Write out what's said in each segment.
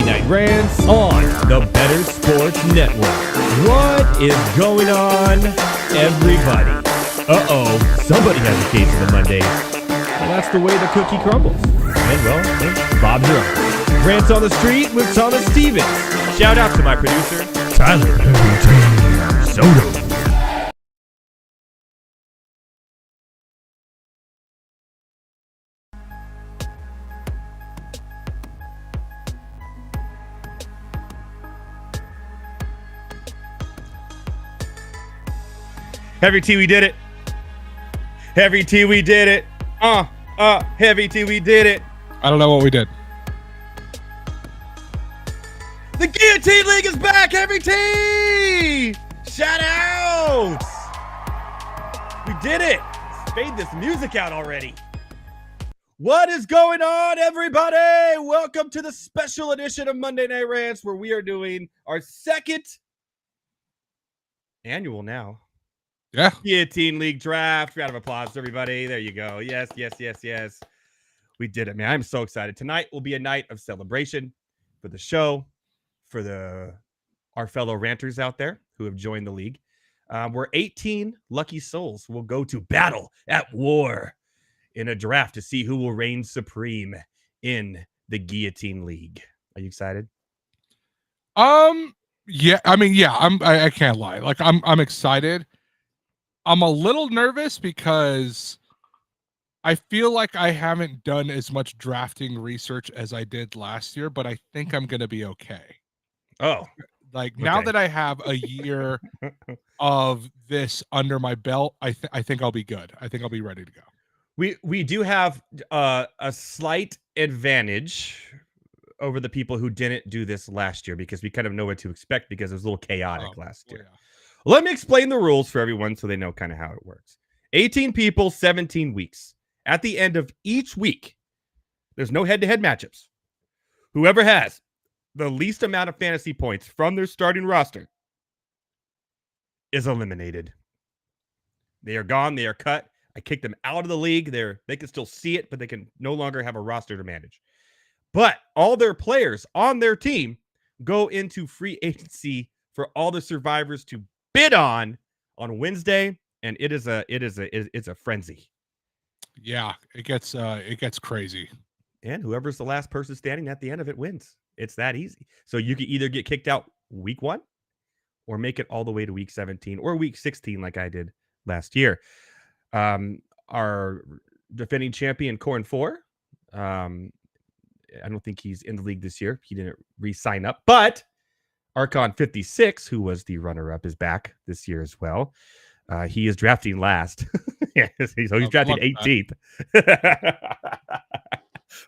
Night Rants on the Better Sports Network. What is going on, everybody? Somebody has a case of the Monday. Well, that's the way the cookie crumbles. And well, Bob's your uncle. Rants on the Street with Thomas Stevens. Shout out to my producer, Tyler Heavy Soto. Heavy T, we did it. Heavy T, we did it. Heavy T, we did it. I don't know what we did. The Guillotine League is back, Heavy T! Shout out! We did it. Fade this music out already. What is going on, everybody? Welcome to the special edition of Monday Night Rants, where we are doing our second annual now. Yeah. Guillotine League draft. Round of applause, everybody. There you go. Yes. We did it, man. I'm so excited. Tonight will be a night of celebration for the show, for our fellow ranters out there who have joined the league. Where 18 lucky souls will go to battle at war in a draft to see who will reign supreme in the Guillotine League. Are you excited? Yeah. I mean, yeah. I can't lie. Like, I'm excited. I'm a little nervous because I feel like I haven't done as much drafting research as I did last year, but I think I'm going to be okay. Oh, like now that I have a year of this under my belt, I think I'll be good. I think I'll be ready to go. We do have a slight advantage over the people who didn't do this last year because we kind of know what to expect because it was a little chaotic last year. Yeah. Let me explain the rules for everyone so they know kind of how it works. 18 people, 17 weeks. At the end of each week, there's no head-to-head matchups. Whoever has the least amount of fantasy points from their starting roster is eliminated. They are gone. They are cut. I kicked them out of the league. They can still see it, but they can no longer have a roster to manage. But all their players on their team go into free agency for all the survivors to bid on Wednesday, and it's a frenzy. Yeah, it gets crazy. And whoever's the last person standing at the end of it wins. It's that easy. So you can either get kicked out week 1 or make it all the way to week 17 or week 16 like I did last year. Our defending champion, Corn 4, I don't think he's in the league this year. He didn't re-sign up, but Archon 56, who was the runner-up, is back this year as well. He is drafting last. So he's drafting 18th.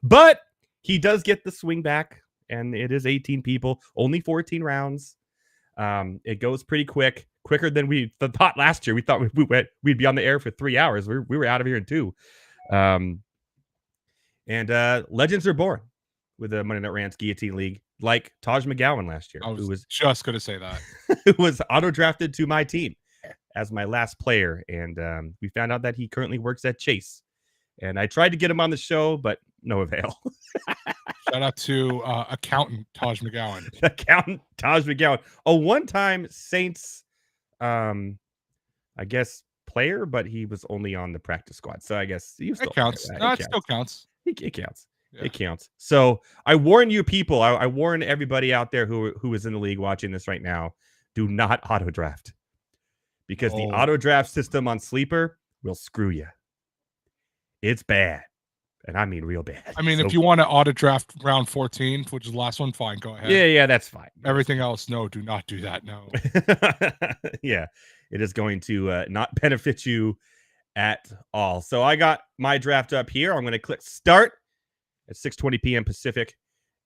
But he does get the swing back, and it is 18 people, only 14 rounds. It goes pretty quicker than we thought last year. We thought we'd be on the air for 3 hours. We were out of here in 2. And legends are born with the Monday Night Rants Guillotine League, like Taj McGowan last year. I was just going to say that. Who was auto-drafted to my team as my last player. And we found out that he currently works at Chase. And I tried to get him on the show, but no avail. Shout out to accountant Taj McGowan. Accountant Taj McGowan. A one-time Saints, I guess, player, but he was only on the practice squad. So I guess he was still counts. It no, it still counts. It counts. Yeah. It counts. So I warn you people, I warn everybody out there who is in the league watching this right now, do not auto draft. Because the auto draft system on Sleeper will screw you. It's bad. And I mean real bad. I mean, if you want to auto draft round 14, which is the last one, fine, go ahead. Yeah, that's fine. Everything else, no, do not do that. No. Yeah, it is going to not benefit you at all. So I got my draft up here. I'm going to click start at 6:20 p.m. Pacific,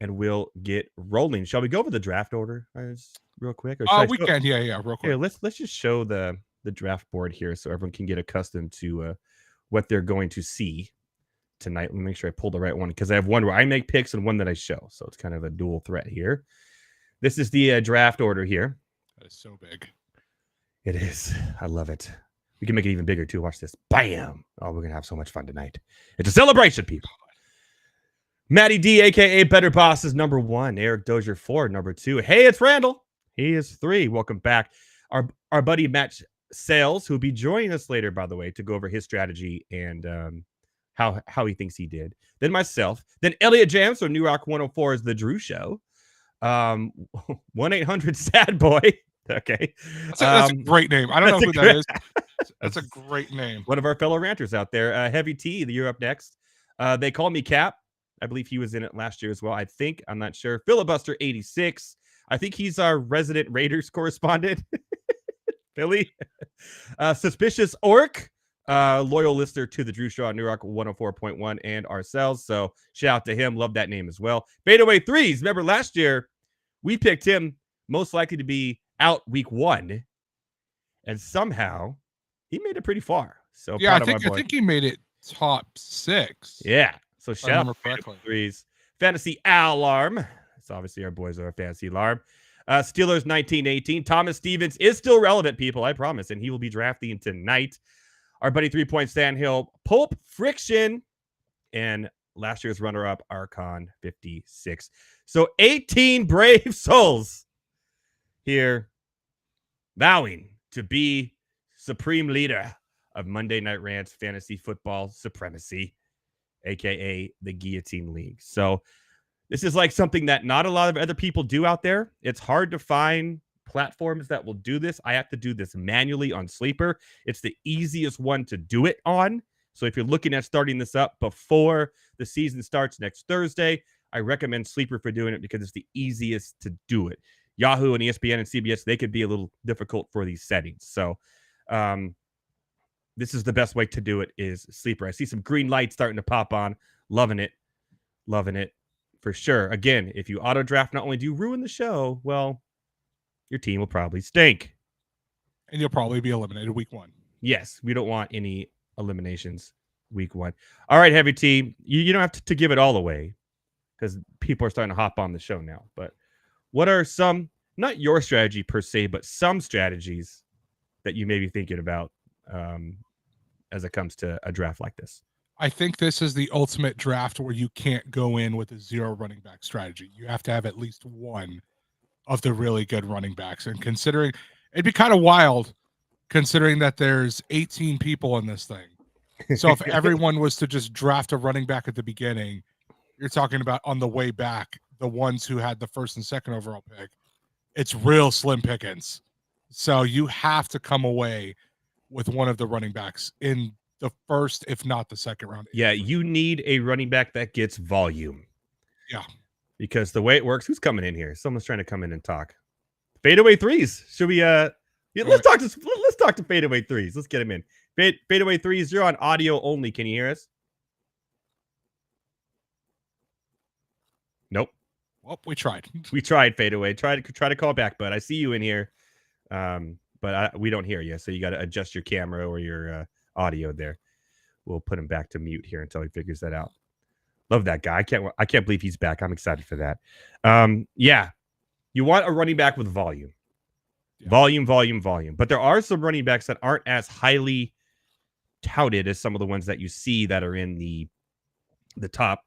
and we'll get rolling. Shall we go over the draft order real quick? We can. Yeah, real quick. Here, let's just show the draft board here so everyone can get accustomed to what they're going to see tonight. Let me make sure I pull the right one because I have one where I make picks and one that I show. So it's kind of a dual threat here. This is the draft order here. That is so big. It is. I love it. We can make it even bigger too. Watch this. Bam. Oh, we're going to have so much fun tonight. It's a celebration, people. Matty D, a.k.a. Better Boss, is number 1. Eric Dozier 4, number 2. Hey, it's Randall. He is 3. Welcome back. Our buddy Matt Sales, who'll be joining us later, by the way, to go over his strategy and how he thinks he did. Then myself. Then Elliot Jams, so New Rock 104 is the Drew Show. 1-800 Sad Boy. Okay. That's a great name. I don't know who that is. That's a great name. One of our fellow ranters out there. Heavy T, you're up next. They call me Cap. I believe he was in it last year as well. I think. I'm not sure. Filibuster 86. I think he's our resident Raiders correspondent. Philly. Suspicious Orc. Loyal listener to the Drew Show on New Rock 104.1 and ourselves. So shout out to him. Love that name as well. Fadeaway Threes. Remember last year we picked him most likely to be out week 1. And somehow he made it pretty far. So yeah, I think he made it top 6. Yeah. So shout out to Threes. Fantasy Alarm. It's obviously our boys are a fantasy alarm. Steelers 1918. Thomas Stevens is still relevant, people, I promise. And he will be drafting tonight. Our buddy 3 Point Sandhill, Pulp Friction, and last year's runner-up, Archon 56. So 18 brave souls here vowing to be supreme leader of Monday Night Rants Fantasy Football Supremacy, a.k.a. the Guillotine League. So this is like something that not a lot of other people do out there. It's hard to find platforms that will do this. I have to do this manually on Sleeper. It's the easiest one to do it on. So if you're looking at starting this up before the season starts next Thursday, I recommend Sleeper for doing it because it's the easiest to do it. Yahoo and ESPN and CBS, they could be a little difficult for these settings. So this is the best way to do it is Sleeper. I see some green lights starting to pop on. Loving it. Loving it for sure. Again, if you auto draft, not only do you ruin the show, well, your team will probably stink. And you'll probably be eliminated week 1. Yes, we don't want any eliminations week 1. All right, Heavy T, you don't have to give it all away because people are starting to hop on the show now. But what are some, not your strategy per se, but some strategies that you may be thinking about as it comes to a draft like this? I think this is the ultimate draft where you can't go in with a 0 running back strategy. You have to have at least one of the really good running backs. And considering it'd be kind of wild considering that there's 18 people in this thing. So if everyone was to just draft a running back at the beginning, you're talking about on the way back, the ones who had the 1st and 2nd overall pick, it's real slim pickings. So you have to come away with one of the running backs in the 1st, if not the 2nd round. Yeah, you need a running back that gets volume. Yeah. Because the way it works, who's coming in here? Someone's trying to come in and talk. Fadeaway Threes. Should we let's talk to Fadeaway Threes. Let's get him in. Fadeaway Threes, you're on audio only. Can you hear us? Nope. Well, we tried. We tried, Fadeaway. Try to call back, but I see you in here. But we don't hear you, so you got to adjust your camera or your audio there. We'll put him back to mute here until he figures that out. Love that guy. I can't believe he's back. I'm excited for that. Yeah, you want a running back with volume. Yeah. Volume. But there are some running backs that aren't as highly touted as some of the ones that you see that are in the top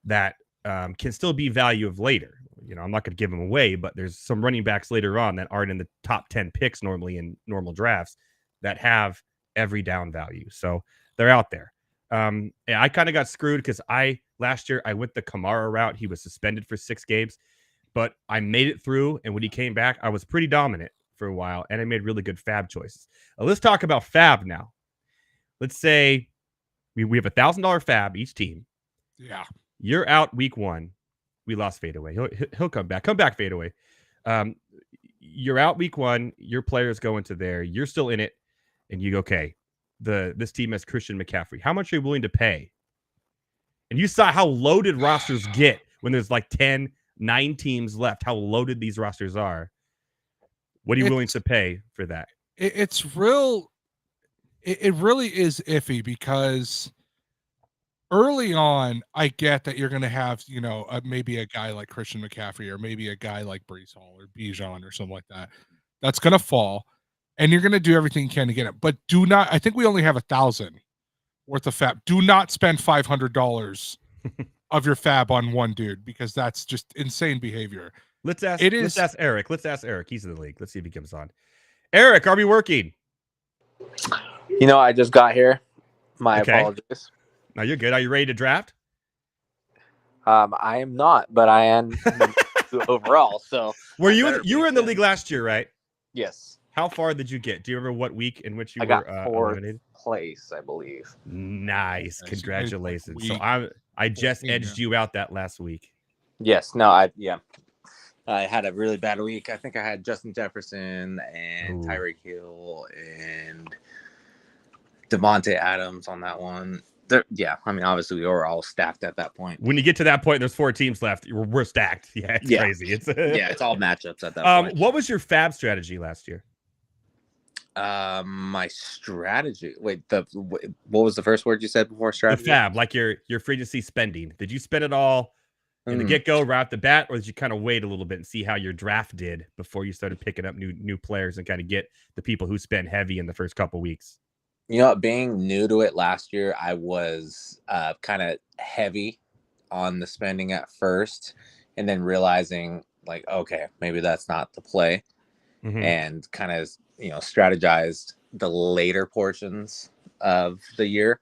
that can still be value of later. You know, I'm not going to give them away, but there's some running backs later on that aren't in the top 10 picks normally in normal drafts that have every down value. So they're out there. Yeah, I kind of got screwed because last year I went the Kamara route. He was suspended for 6 games, but I made it through. And when he came back, I was pretty dominant for a while, and I made really good fab choices. Let's talk about fab now. Let's say we have $1,000 fab each team. Yeah, you're out week 1. We lost fadeaway. He'll come back. Come back, fadeaway. You're out week 1. Your players go into there. You're still in it, and you go, okay. This team has Christian McCaffrey. How much are you willing to pay? And you saw how loaded rosters get when there's like 10, 9 teams left. How loaded these rosters are. What are you willing to pay for that? It's real. It really is iffy because early on, I get that you're going to have, maybe a guy like Christian McCaffrey or maybe a guy like Breece Hall or Bijan or something like that. That's going to fall, and you're going to do everything you can to get it. But do not. I think we only have 1,000 worth of fab. Do not spend $500 of your fab on one dude because that's just insane behavior. Let's ask Eric. He's in the league. Let's see if he comes on. Eric, are we working? I just got here. My apologies. No, you're good. Are you ready to draft? I am not, but I am overall. So you were in the league last year, right? Yes. How far did you get? Do you remember what week in which you were got 4th eliminated? place, I believe. Nice. Congratulations. So I just edged you out that last week. Yes. No, I had a really bad week. I think I had Justin Jefferson and Tyreek Hill and Devontae Adams on that one. Obviously we were all stacked at that point. When you get to that point, there's 4 teams left. We're stacked. Yeah, it's crazy. It's all matchups at that point. What was your fab strategy last year? My strategy. Wait, what was the first word you said before strategy? The fab, like your free agency spending. Did you spend it all in the get-go, right off the bat, or did you kind of wait a little bit and see how your draft did before you started picking up new players and kind of get the people who spend heavy in the first couple weeks? Being new to it last year, I was kind of heavy on the spending at first, and then realizing like, okay, maybe that's not the play, and kind of strategized the later portions of the year.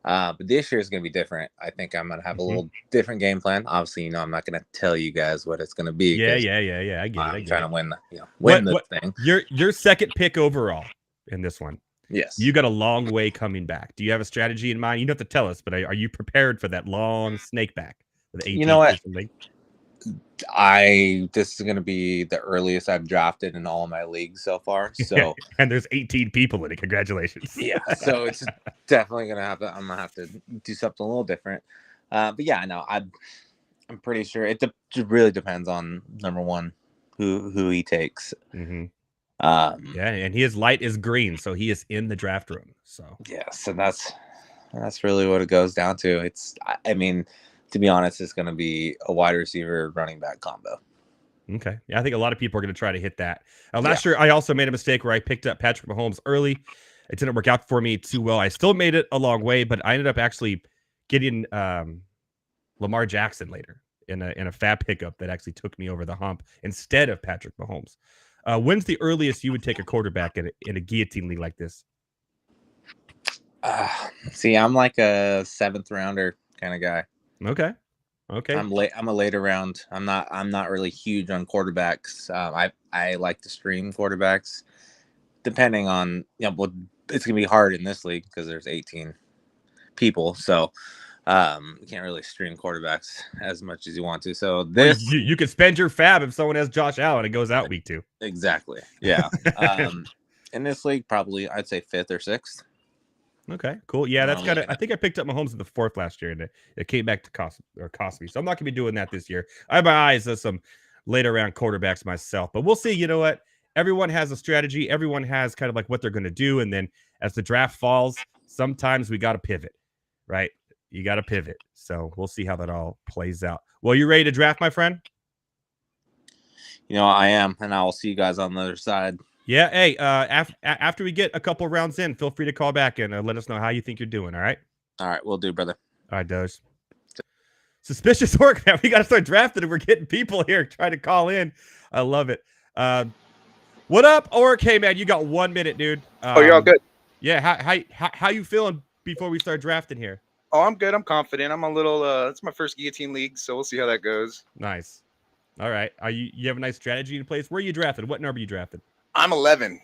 But this year is going to be different. I think I'm going to have a little different game plan. Obviously, I'm not going to tell you guys what it's going to be. Yeah. I get it. I'm trying to win the thing. Your second pick overall in this one. Yes. You got a long way coming back. Do you have a strategy in mind? You don't have to tell us, but are you prepared for that long snake back? You know what? This is going to be the earliest I've drafted in all my leagues so far. So and there's 18 people in it. Congratulations. Yeah. So it's definitely going to happen. I'm going to have to do something a little different. But yeah, no, I'm pretty sure it really depends on number one, who he takes. And his light is green, so he is in the draft room. So yes, and that's really what it goes down to. To be honest, it's going to be a wide receiver running back combo. Okay. Yeah, I think a lot of people are going to try to hit that. Last year, I also made a mistake where I picked up Patrick Mahomes early. It didn't work out for me too well. I still made it a long way, but I ended up actually getting Lamar Jackson later in a fab pickup that actually took me over the hump instead of Patrick Mahomes. When's the earliest you would take a quarterback in a guillotine league like this? I'm like a 7th rounder kind of guy. Okay. I'm a later round. I'm not really huge on quarterbacks. I like to stream quarterbacks, depending on it's gonna be hard in this league because there's 18 people, so you can't really stream quarterbacks as much as you want to. So you could spend your fab if someone has Josh Allen and goes out week 2. Exactly. Yeah. In this league, probably I'd say 5th or 6th. Okay, cool. Yeah, that's kind of. I think I picked up Mahomes in the 4th last year, and it came back to cost me. So I'm not gonna be doing that this year. I have my eyes on some later round quarterbacks myself, but we'll see. You know what? Everyone has a strategy. Everyone has kind of like what they're gonna do, and then as the draft falls, sometimes we got to pivot, right? You got to pivot. So we'll see how that all plays out. Well, you ready to draft, my friend? I am, and I will see you guys on the other side. Yeah. Hey, after we get a couple rounds in, feel free to call back and let us know how you think you're doing. All right. All right, we'll do, brother. All right, Doge. Suspicious work, man. We got to start drafting, and we're getting people here trying to call in. I love it. What up, Orc? Hey, man, you got 1 minute, dude. You're all good. Yeah. How you feeling before we start drafting here? Oh, I'm good. I'm confident. I'm a little. It's my first Guillotine League, so we'll see how that goes. Nice. All right. You have a nice strategy in place? Where are you drafted? What number are you drafted? I'm 11.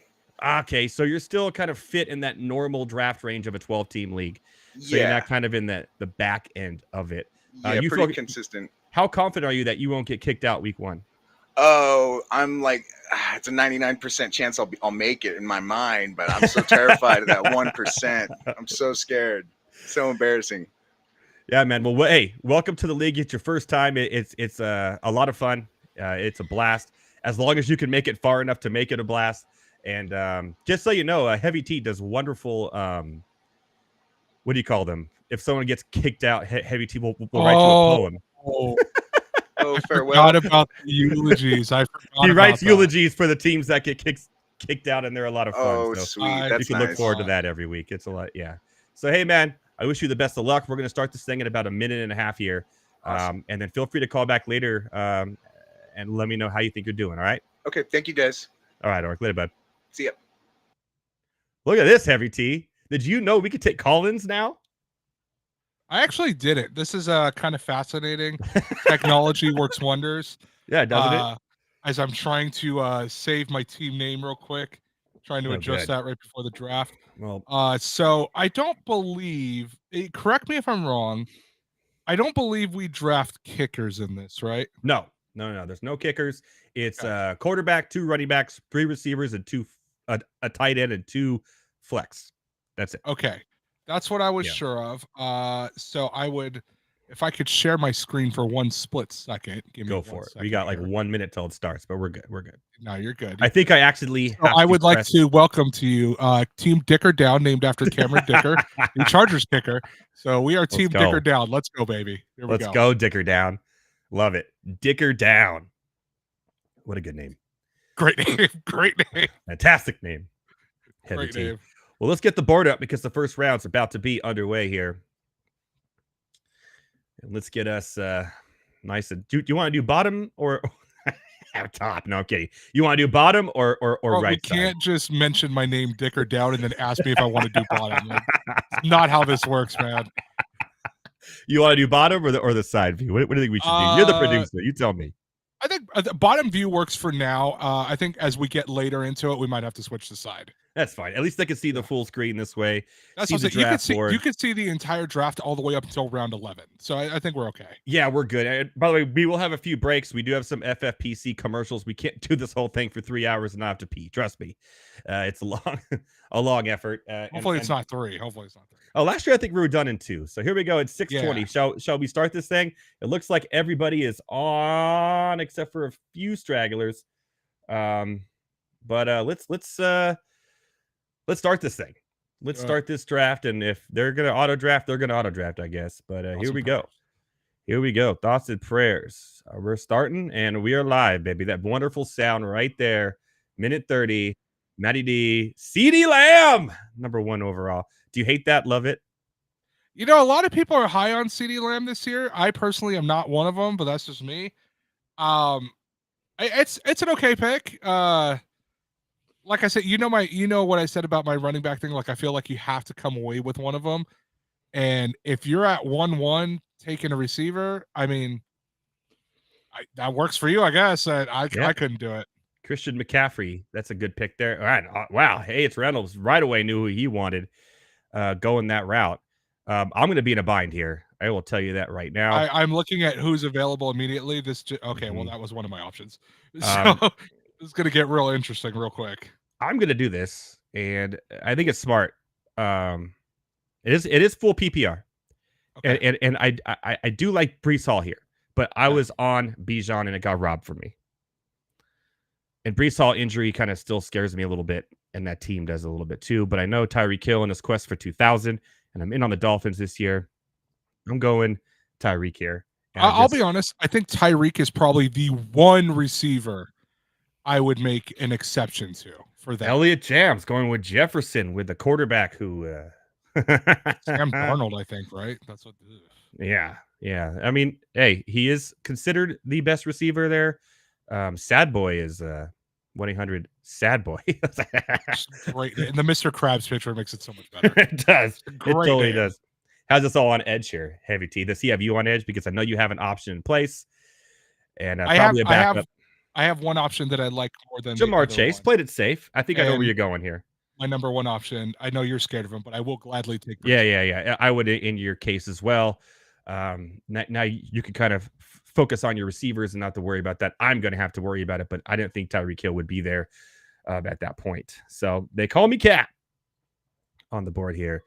Okay, so you're still kind of fit in that normal draft range of a 12-team league. So Yeah. you're not kind of in the back end of it. Yeah, you pretty feel, consistent. How confident are you that you won't get kicked out week 1? Oh, I'm like, it's a 99% chance I'll make it in my mind, but I'm so terrified of that 1%. I'm so scared. So embarrassing. Yeah, man. Well, hey, welcome to the league. It's your first time. It's a lot of fun. It's a blast. As long as you can make it far enough to make it a blast. And just so you know, Heavy T does wonderful. What do you call them? If someone gets kicked out, Heavy T will write you a poem. Oh, I farewell. forgot about the eulogies. I forgot. He writes about eulogies for the teams that get kicked out, and they're a lot of fun. Oh, so sweet. That's you can nice. look forward to that every week. It's a lot, yeah. So hey, man, I wish you the best of luck. We're gonna start this thing in about a minute and a half here, Awesome. and then feel free to call back later and let me know how you think you're doing. All right. Okay. Thank you, guys. All right, Orc. Later, bud. See ya. Look at this, Heavy T. Did you know we could take call-ins now? I actually did it. This is kind of fascinating. Technology works wonders. Yeah, doesn't it? As I'm trying to save my team name real quick, trying to adjust that right before the draft. Well, so I don't believe. Correct me if I'm wrong. I don't believe we draft kickers in this, right? No. There's no kickers. It's quarterback, 2 running backs, 3 receivers, and a tight end and 2 flex. That's it. Okay. That's what I was sure of. So I would, if I could share my screen for 1 split second. Go for it. We got like 1 minute till it starts, but we're good. We're good. No, you're good. I think I accidentally. I would like to welcome to you Team Dicker Down, named after Cameron Dicker, the Chargers kicker. So we are Team Dicker Down. Let's go, baby. Here we Let's go, Dicker Down. Love it. Dicker Down. What a good name. Great name. Great name. Fantastic name. Heavy Great T. name. Well, let's get the board up because the first round's about to be underway here. And let's get us nice. Do you want to do bottom or top? No, I'm kidding. You want to do bottom or right? We can't just mention my name, Dicker Down, and then ask me if I want to do bottom. Like, it's not how this works, man. You want to do bottom or the side view? What do you think we should do? You're the producer. You tell me. I think the bottom view works for now. I think as we get later into it, we might have to switch the side. That's fine. At least they can see the full screen this way. That's what you could see the entire draft all the way up until round 11. So I think we're okay. Yeah, we're good. And by the way, we will have a few breaks. We do have some FFPC commercials. We can't do this whole thing for 3 hours and not have to pee. Trust me. It's a long effort. Hopefully it's not 3. Hopefully it's not 3. Oh, last year I think we were done in 2. So here we go. It's 6:20. Yeah. Shall we start this thing? It looks like everybody is on except for a few stragglers. But let's start this thing. Let's start this draft. And if they're gonna auto draft, they're gonna auto draft, I guess. But here we go. Here we go. Thoughts and prayers. We're starting and we are live, baby. That wonderful sound right there. Minute 30. Matty D. CeeDee Lamb, number 1 overall. Do you hate that? Love it? You know, a lot of people are high on CeeDee Lamb this year. I personally am not one of them, but that's just me. It's an okay pick. Like I said, you know what I said about my running back thing. Like, I feel like you have to come away with one of them. And if you're at 1-1 taking a receiver, I mean, that works for you, I guess. I couldn't do it. Christian McCaffrey, that's a good pick there. All right, wow. Hey, it's Reynolds. Right away knew who he wanted going that route. I'm going to be in a bind here. I will tell you that right now. I'm looking at who's available immediately. Well, that was one of my options. So it's going to get real interesting real quick. I'm going to do this, and I think it's smart. It is full PPR, okay. and I do like Breece Hall here, but I was on Bijan and it got robbed from me. And Breece Hall injury kind of still scares me a little bit, and that team does a little bit too. But I know Tyreek Hill in his quest for 2,000, and I'm in on the Dolphins this year. I'm going Tyreek here. I'll be honest. I think Tyreek is probably the one receiver I would make an exception to for that. Elliott Jams going with Jefferson with the quarterback who Sam Darnold, I think, right? That's what. Yeah. I mean, hey, he is considered the best receiver there. Sad Boy is 1-800 Sad Boy. Great. And the Mr. Krabs picture makes it so much better. It does. It totally does. has us all on edge here, Heavy T. Does he have you on edge? Because I know you have an option in place, and probably a backup. I have one option that I like more than Jamar the Chase one. played it safe. I think I know where you're going here. My number one option. I know you're scared of him, but I will gladly take. Yeah. I would in your case as well. Now you can kind of focus on your receivers and not to worry about that. I'm going to have to worry about it, but I didn't think Tyreek Hill would be there at that point. So they call me Cap on the board here.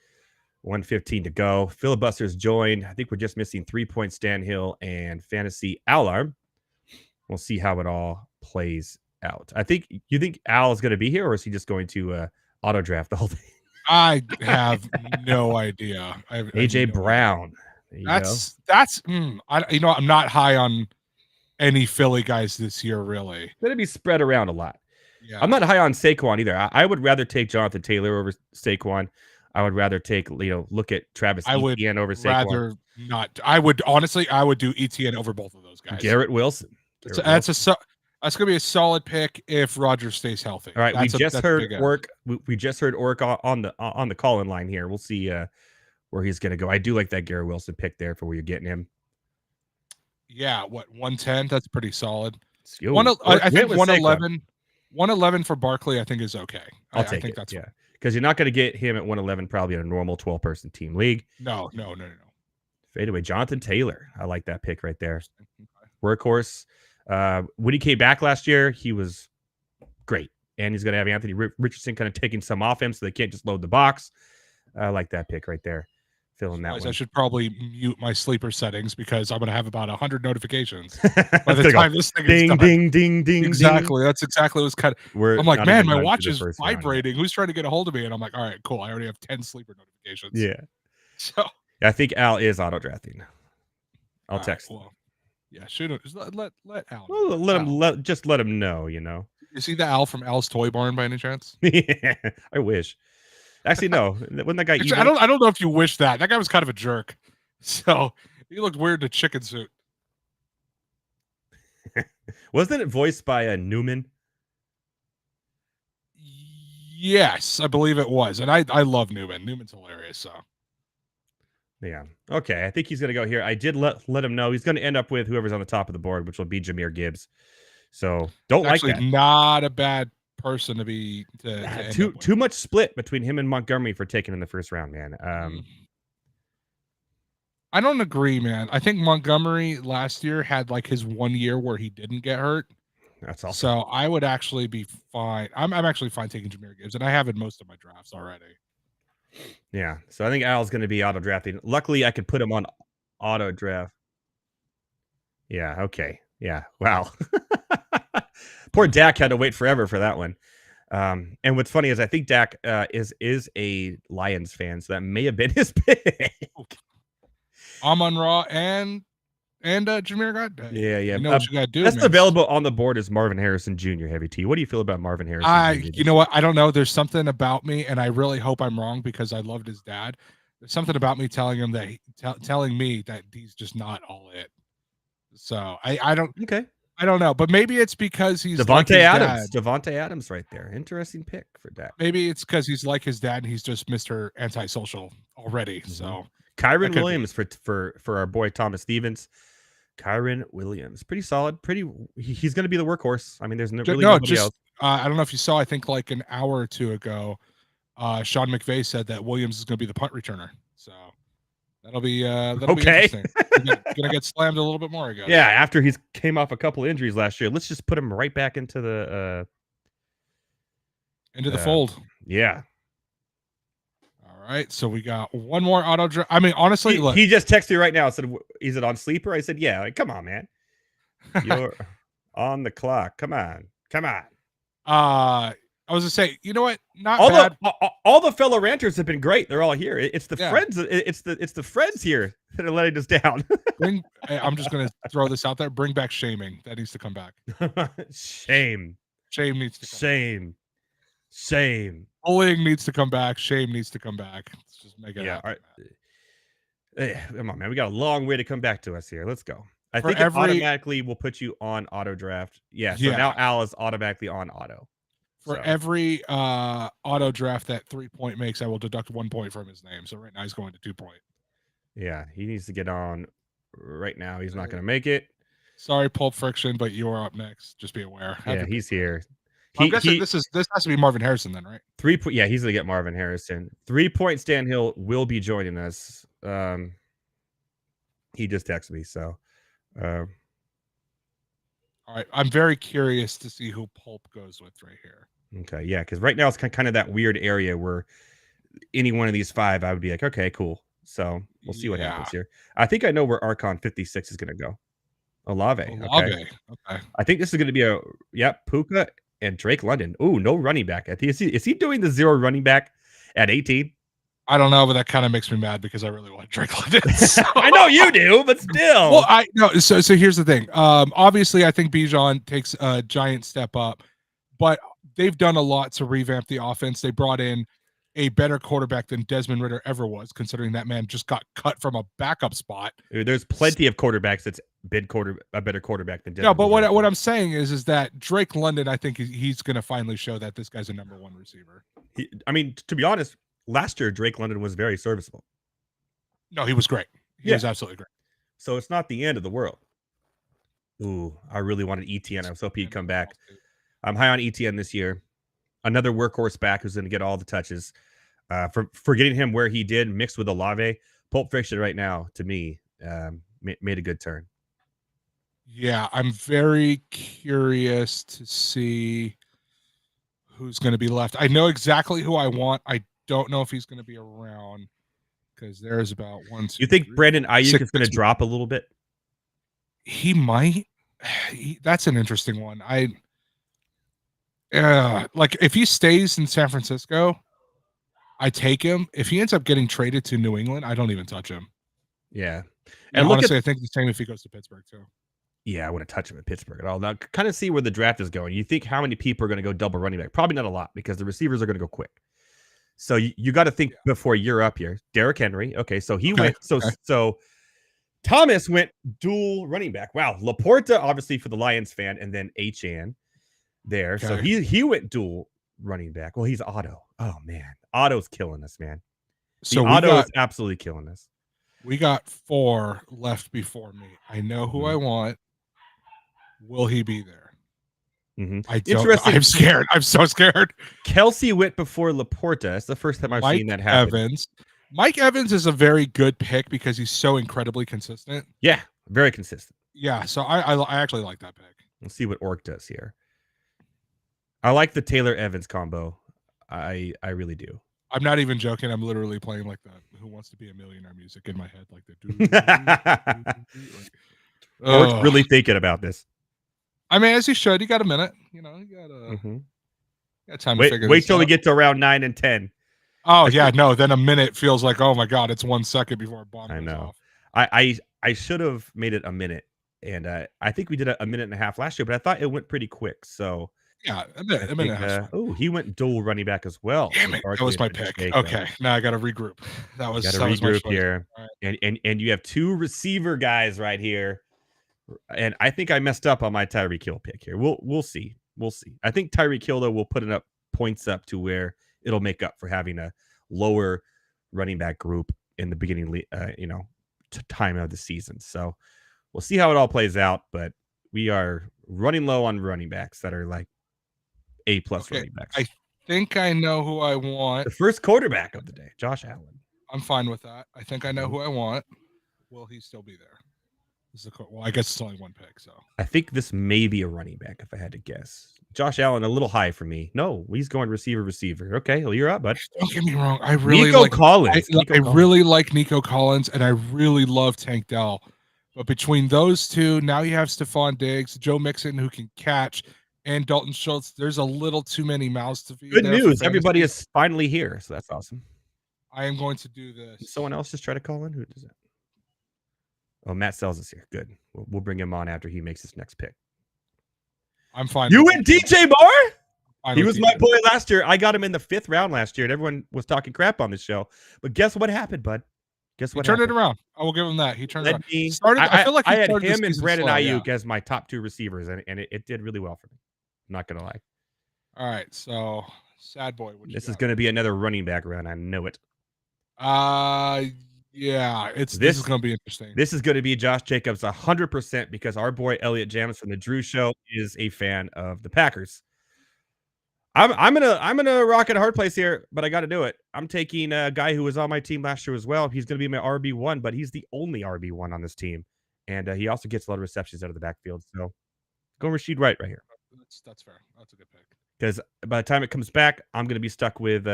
1:15 to go. Filibusters joined. I think we're just missing 3 points. Stan Hill and Fantasy Alarm. We'll see how it all plays out. You think Al is going to be here, or is he just going to auto draft the whole thing? I have no idea. AJ Brown. That's I'm not high on any Philly guys this year, really. Going to be spread around a lot. Yeah. I'm not high on Saquon either. I would rather take Jonathan Taylor over Saquon. I would rather take, look at Travis Etienne over Saquon. I would do Etienne over both of those guys. Garrett Wilson. That's gonna be a solid pick if Rodgers stays healthy. All right, we just heard Ork. We just heard Ork on the call-in line here. We'll see where he's gonna go. I do like that Garrett Wilson pick there for where you're getting him. Yeah, 110? That's pretty solid. I think 111 for Barkley, I think is okay. I think it. That's because you're not going to get him at 111 probably in a normal 12-person team league. No. Fade away, Jonathan Taylor. I like that pick right there. Workhorse. When he came back last year, he was great, and he's going to have Anthony Richardson kind of taking some off him, so they can't just load the box. I like that pick right there. Filling that one. I should probably mute my sleeper settings because I'm going to have about 100 notifications by the time this thing is done. Ding. Exactly. That's exactly what's kind of. I'm like, man, my watch is vibrating. Who's trying to get a hold of me? And I'm like, all right, cool. I already have 10 sleeper notifications. Yeah. So I think Al is auto drafting. I'll text him. Yeah, shoot him. Let Al. Well, let him know. You see the Al from Al's Toy Barn by any chance? Yeah, I wish. Actually, no. Wasn't that guy? Actually, I don't know if you wish that. That guy was kind of a jerk. So he looked weird in a chicken suit. Wasn't it voiced by Newman? Yes, I believe it was. And I love Newman. Newman's hilarious. So yeah. Okay. I think he's gonna go here. I did let him know he's gonna end up with whoever's on the top of the board, which will be Jahmyr Gibbs. So don't like that. Not a bad person to be too much split between him and Montgomery for taking in the first round, man. I don't agree, man. I think Montgomery last year had like his 1 year where he didn't get hurt. That's awesome. So I would actually be fine. I'm actually fine taking Jahmyr Gibbs, and I have in most of my drafts already. Yeah. So I think Al's going to be auto drafting. Luckily, I could put him on auto draft. Yeah. Okay. Yeah. Wow. Poor Dak had to wait forever for that one. And what's funny is I think Dak is a Lions fan, so that may have been his pick. Amon-Ra and Jahmyr got. Yeah. You know what you got to do. That's available on the board is Marvin Harrison Jr. Heavy T. What do you feel about Marvin Harrison Jr.? You know what? I don't know. There's something about me, and I really hope I'm wrong because I loved his dad. There's something about me telling him that telling me that he's just not all it. So I don't. Okay. I don't know, but maybe it's because he's Devontae Adams. Devontae Adams, right there. Interesting pick for Dak. Maybe it's because he's like his dad, and he's just Mr. Antisocial already. Mm-hmm. So Kyron Williams for our boy Thomas Stevens. Kyron Williams, pretty solid. He's going to be the workhorse. I mean, there's nobody else. I don't know if you saw. I think like an hour or two ago, Sean McVay said that Williams is going to be the punt returner. So. That'll be interesting. Gonna get slammed a little bit more, I guess. Yeah, after he's came off a couple injuries last year, let's just put him right back into the fold. Yeah. All right, so we got one more auto draft. I mean, honestly, look, he just texted me right now and said, "Is it on sleeper?" I said, "Yeah." Like, come on, man. You're on the clock. Come on. I was gonna say, you know what? Not bad. All all the fellow ranters have been great. They're all here. It's the friends. It's the friends here that are letting us down. I'm just gonna throw this out there. Bring back shaming. That needs to come back. Shame needs to come back. Shame. Bullying needs to come back. Shame needs to come back. Let's just make it happen. Hey, come on, man. We got a long way to come back to us here. Let's go. I think it automatically will put you on auto draft. Yeah. So now Al is automatically on auto. For every auto draft that 3 point makes, I will deduct 1 point from his name. So right now he's going to 2 point. Yeah, he needs to get on right now. He's not going to make it. Sorry, Pulp Friction, but you are up next. Just be aware. Yeah, he's here. I'm guessing this has to be Marvin Harrison then, right? 3 point. Yeah, he's going to get Marvin Harrison. 3 point. Stan Hill will be joining us. He just texted me, so. All right, I'm very curious to see who Pulp goes with right here. Okay, yeah, because right now it's kind of that weird area where any one of these 5, I would be like, okay, cool. So we'll see what happens here. I think I know where Archon 56 is going to go. Olave. Okay. I think this is going to be Puka and Drake London. Ooh, no running back. Is he doing the 0 running back at 18? I don't know, but that kind of makes me mad because I really want Drake London. So. I know you do, but still. Well, so here's the thing. Obviously, I think Bijan takes a giant step up, but they've done a lot to revamp the offense. They brought in a better quarterback than Desmond Ridder ever was, considering that man just got cut from a backup spot. There's plenty of quarterbacks that's a better quarterback than Desmond. No, but what I'm saying is that Drake London, I think he's going to finally show that this guy's a number 1 receiver. I mean, to be honest, last year Drake London was very serviceable. No, he was great. He was absolutely great. So it's not the end of the world. Ooh, I really wanted ETN. I was hoping he'd come back. I'm high on ETN this year. Another workhorse back who's going to get all the touches. For getting him where he did, mixed with Olave, Pulp Fiction right now, to me, made a good turn. Yeah, I'm very curious to see who's going to be left. I know exactly who I want. I don't know if he's going to be around because there's about 1, 2. You think Brandon Ayuk is going to drop a little bit? He might. That's an interesting one. Like if he stays in San Francisco, I take him. If he ends up getting traded to New England, I don't even touch him. Yeah. And honestly, I think the same if he goes to Pittsburgh too. Yeah, I wouldn't touch him at Pittsburgh at all. Now, kind of see where the draft is going. You think how many people are going to go double running back? Probably not a lot because the receivers are going to go quick. So you got to think before you're up here. Derrick Henry. Okay, so he went. So Thomas went dual running back. Wow. Laporta, obviously for the Lions fan, and then Achan there. Okay. So he went dual running back. Well, he's Otto. Oh man, Otto's killing us, man. So Otto is absolutely killing us. We got 4 left before me. I know who I want. Will he be there? I don't. I'm scared. I'm so scared. Kelsey went before Laporta. It's the first time I've seen that happen. Mike Evans is a very good pick because he's so incredibly consistent. Yeah, very consistent. Yeah, so I actually like that pick. Let's see what Orc does here. I like the Taylor Evans combo. I really do. I'm not even joking. I'm literally playing like the Who Wants to Be a Millionaire music in my head, like the. Orc's really thinking about this. I mean, as he should. You got a minute. You know, you got time to figure this out. Wait till we get to around 9 and 10. Oh, yeah. No, then a minute feels like, oh, my God, it's 1 second before a bomb goes off. I should have made it a minute. And I think we did a minute and a half last year, but I thought it went pretty quick. So, yeah, a minute. He went dual running back as well. Damn it. That was my pick. Okay. Now I got to regroup. That was regroup here. Right. And you have 2 receiver guys right here. And I think I messed up on my Tyreek Hill pick here. We'll see. We'll see. I think Tyreek Hill, though, will put enough points up to where it'll make up for having a lower running back group in the beginning, time of the season. So we'll see how it all plays out. But we are running low on running backs that are like A+ running backs. I think I know who I want. The first quarterback of the day, Josh Allen. I'm fine with that. I think I know who I want. Will he still be there? Well, I guess it's only 1 pick, so I think this may be a running back if I had to guess. Josh Allen, a little high for me. No, he's going receiver. Okay, well, you're up, bud. Don't get me wrong. I really Nico Collins. I really like Nico Collins, and I really love Tank Dell. But between those two, now you have Stephon Diggs, Joe Mixon, who can catch, and Dalton Schultz. There's a little too many mouths to feed. Good news. Everybody is finally here, so that's awesome. I am going to do this. Did someone else just try to call in? Who does that? Oh, Matt Sells is here. Good. We'll bring him on after he makes his next pick. I'm fine. You went DJ Moore? He was my boy last year. I got him in the 5th round last year, and everyone was talking crap on this show. But guess what happened, bud? Guess what? He turned it around. I will give him that. He turned it around. I feel like I had him and Brandon Ayuk as my top 2 receivers, and it did really well for me. I'm not gonna lie. All right, so sad boy. This is gonna be another running back round. I know it. Yeah, this is going to be interesting. This is going to be Josh Jacobs 100% because our boy Elliot James from the Drew Show is a fan of the Packers. I'm gonna rock at a hard place here, but I got to do it. I'm taking a guy who was on my team last year as well. He's going to be my RB1, but he's the only RB1 on this team, and he also gets a lot of receptions out of the backfield. So, going Rashid Wright right here. That's fair. That's a good pick. Because by the time it comes back, I'm going to be stuck with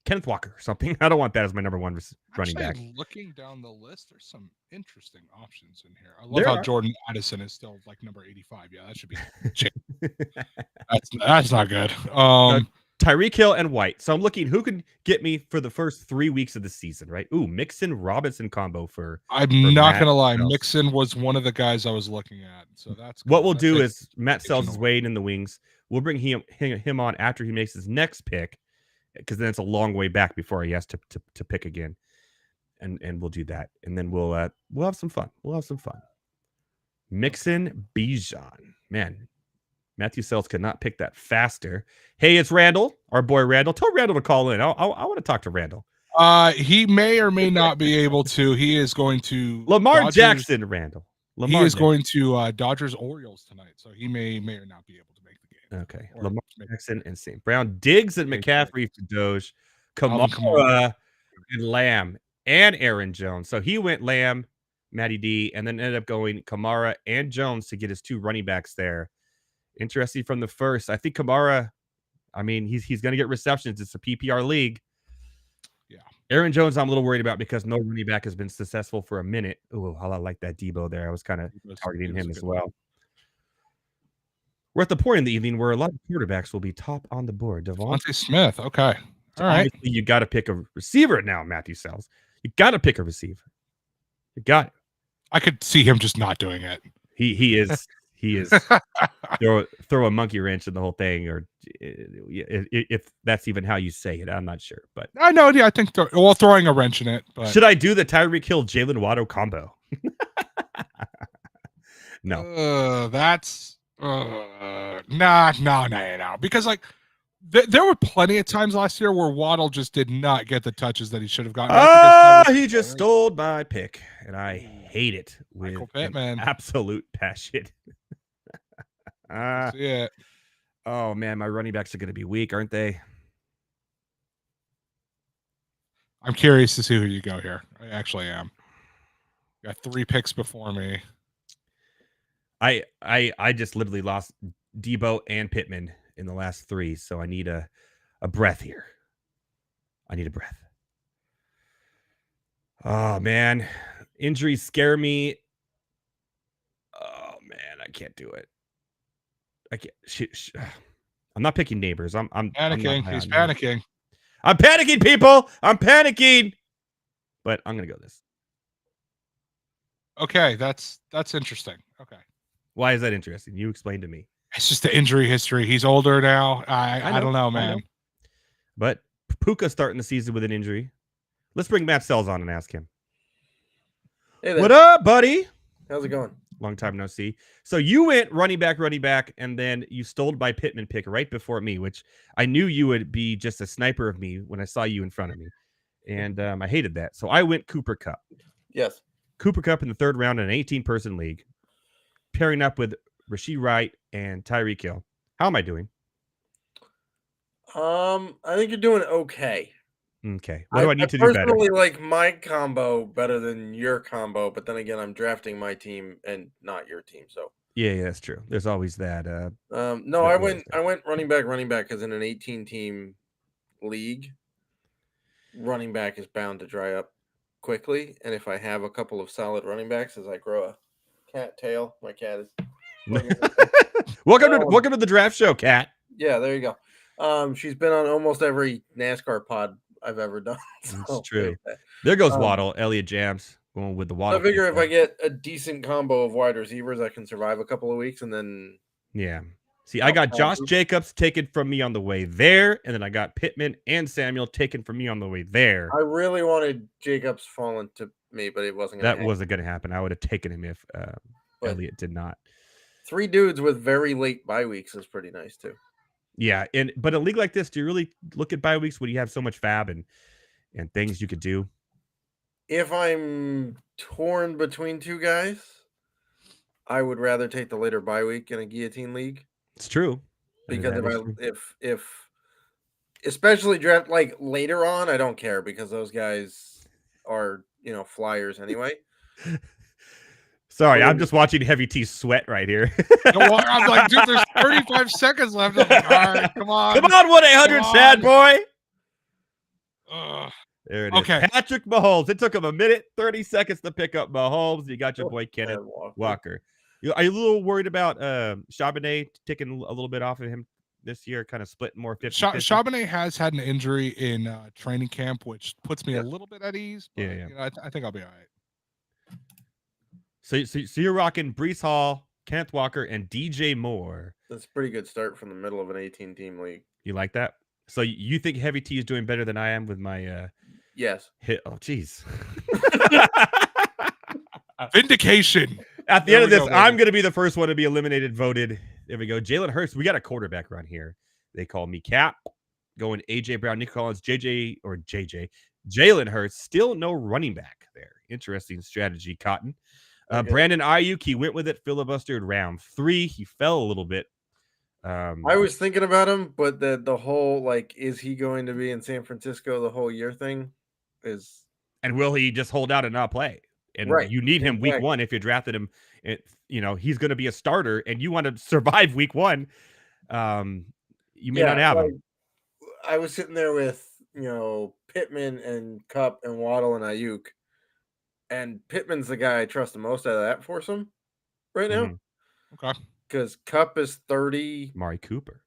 Kenneth Walker or something. I don't want that as my number one running back. Looking down the list, there's some interesting options in here. I love how Jordan Addison is still like number 85. Yeah, that should be. That's not good. Tyreek Hill and White. So I'm looking who can get me for the first 3 weeks of the season, right? Ooh, Mixon Robinson combo for. I'm not gonna lie, Mixon was one of the guys I was looking at. So that's what we'll do is Matt Sells is waiting in the wings. We'll bring him on after he makes his next pick, because then it's a long way back before he has to pick again, and we'll do that, and then we'll have some fun. Mixon Bijan, man. Matthew Sells could not pick that faster. Hey, it's Randall, our boy Randall. Tell Randall to call in. I want to talk to Randall. He may or may not be able to. He is going to Lamar Jackson, Randall. He is going to Dodgers Orioles tonight, so he may or not be able to make the game. Okay, Lamar Jackson and St. Brown, Diggs and McCaffrey for Doge, Kamara and Lamb and Aaron Jones. So he went Lamb, Matty D, and then ended up going Kamara and Jones to get his 2 running backs there. Interesting from the first. I think Kamara, I mean, he's going to get receptions. It's a PPR league. Yeah. Aaron Jones, I'm a little worried about because no running back has been successful for a minute. Oh, I like that Debo there. I was kind of targeting him as well. We're at the point in the evening where a lot of quarterbacks will be top on the board. Devontae Smith. Okay. So all right. You got to pick a receiver now, Matthew Sells. You got to pick a receiver. You got it. I could see him just not doing it. He is. He is throw a monkey wrench in the whole thing, or if that's even how you say it, I'm not sure. But I know, yeah, I think throwing a wrench in it. But should I do the Tyreek Hill Jalen Waddle combo? No, that's no. Because like there were plenty of times last year where Waddle just did not get the touches that he should have gotten. He just stole my pick, and I hate it with absolute passion. Yeah. Oh man, my running backs are going to be weak, aren't they? I'm curious to see who you go here. I actually am. Got 3 picks before me. I just literally lost Debo and Pittman in the last 3, so I need a breath here. I need a breath. Oh man, injuries scare me. Oh man, I can't do it. I can't. I'm not picking neighbors. I'm panicking. He's panicking. I'm panicking, people. I'm panicking. But I'm gonna go this. Okay, that's interesting. Okay. Why is that interesting? You explain to me. It's just the injury history. He's older now. I don't know, man. But Puka's starting the season with an injury. Let's bring Matt Sells on and ask him. Hey there. What up, buddy? How's it going? Long time no see. So you went running back, and then you stole my Pittman pick right before me, which I knew you would be just a sniper of me when I saw you in front of me. And I hated that. So I went Cooper Kupp. Yes. Cooper Kupp in the 3rd round in an 18-person league, pairing up with Rashid Wright and Tyreek Hill. How am I doing? I think you're doing okay. Okay. What do I need to do better? I personally like my combo better than your combo, but then again, I'm drafting my team and not your team. So yeah, that's true. There's always that. No, I went running back because in an 18-team league, running back is bound to dry up quickly. And if I have a couple of solid running backs as I grow a cat tail, my cat is welcome to the draft show, Cat. Yeah, there you go. She's been on almost every NASCAR pod I've ever done. So that's true. There goes Waddle, Elliot Jams going with the Waddle. I figure if I get a decent combo of wide receivers, I can survive a couple of weeks, and then See, I got Josh Jacobs taken from me on the way there, and then I got Pittman and Samuel taken from me on the way there. I really wanted Jacobs falling to me, but it wasn't. That wasn't going to happen. I would have taken him if Elliot did not. 3 dudes with very late bye weeks is pretty nice too. Yeah, but a league like this, do you really look at bye weeks when you have so much fab and things you could do? if I'm torn between two guys, I would rather take the later bye week in a guillotine league. It's true. Because if especially draft like later on, I don't care because those guys are flyers anyway. Sorry, I'm just watching Heavy T sweat right here. I'm like, dude, there's 35 seconds left. I'm like, all right, come on. Come on, 1-800 sad boy. There it is. Okay. Patrick Mahomes. It took him a minute, 30 seconds to pick up Mahomes. You got your boy Kenneth Walker. Are you a little worried about Charbonnet taking a little bit off of him this year, kind of splitting more 50-50? Charbonnet has had an injury in training camp, which puts me a little bit at ease. But, I think I'll be all right. So you're rocking Breece Hall, Kenneth Walker, and DJ Moore. That's a pretty good start from the middle of an 18-team league. You like that? So you think Heavy T is doing better than I am with my yes hit? Oh, jeez. Vindication. At the end of this, I'm going to be the first one to be eliminated, voted. There we go. Jalen Hurts. We got a quarterback run here. They call me Cap. Going AJ Brown, Nick Collins, JJ. Jalen Hurts. Still no running back there. Interesting strategy, Cotton. Okay. Brandon Ayuk, he went with it. Filibustered round 3. He fell a little bit. I was thinking about him, but the whole is he going to be in San Francisco the whole year thing is. And will he just hold out and not play? And you need him week 1 if you drafted him. He's going to be a starter, and you want to survive week 1. You may not have him. I was sitting there with Pittman and Kupp and Waddle and Ayuk, and Pittman's the guy I trust the most out of that foursome right now. Okay, because Kupp is 30. Amari Cooper.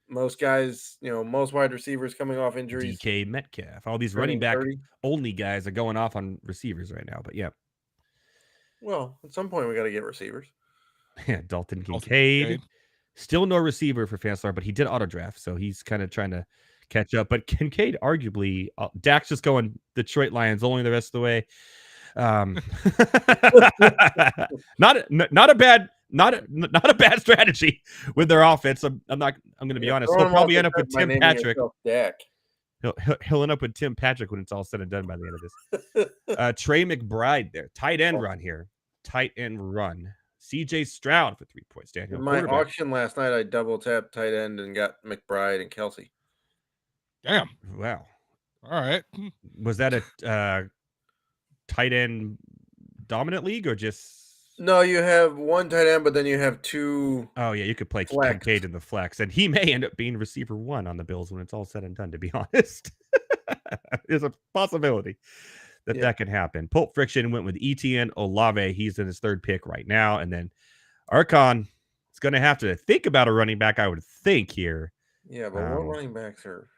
Most guys, most wide receivers coming off injuries. DK Metcalf. All these running back only guys are going off on receivers right now. But yeah. Well, at some point we got to get receivers. Yeah, Dalton Kincaid. Still no receiver for Fanslar, but he did auto draft, so he's kind of trying to catch up. But Kincaid, arguably, Dak's just going Detroit Lions only the rest of the way. Not a bad strategy with their offense. I'm going to be honest. He'll probably end up with Tim Patrick. He'll end up with Tim Patrick when it's all said and done by the end of this. Trey McBride there. Tight end run here. Tight end run. CJ Stroud for 3 points. Daniel. In my auction last night, I double tapped tight end and got McBride and Kelsey. Damn. Wow. All right. Was that a tight end dominant league or just? No, you have one tight end, but then you have two. Oh yeah, you could play Kincaid in the flex, and he may end up being receiver 1 on the Bills when it's all said and done. To be honest, there's a possibility that can happen. Pulp Friction went with Etienne Olave. He's in his 3rd pick right now, and then Archon is going to have to think about a running back. I would think here. Yeah, but what running backs are?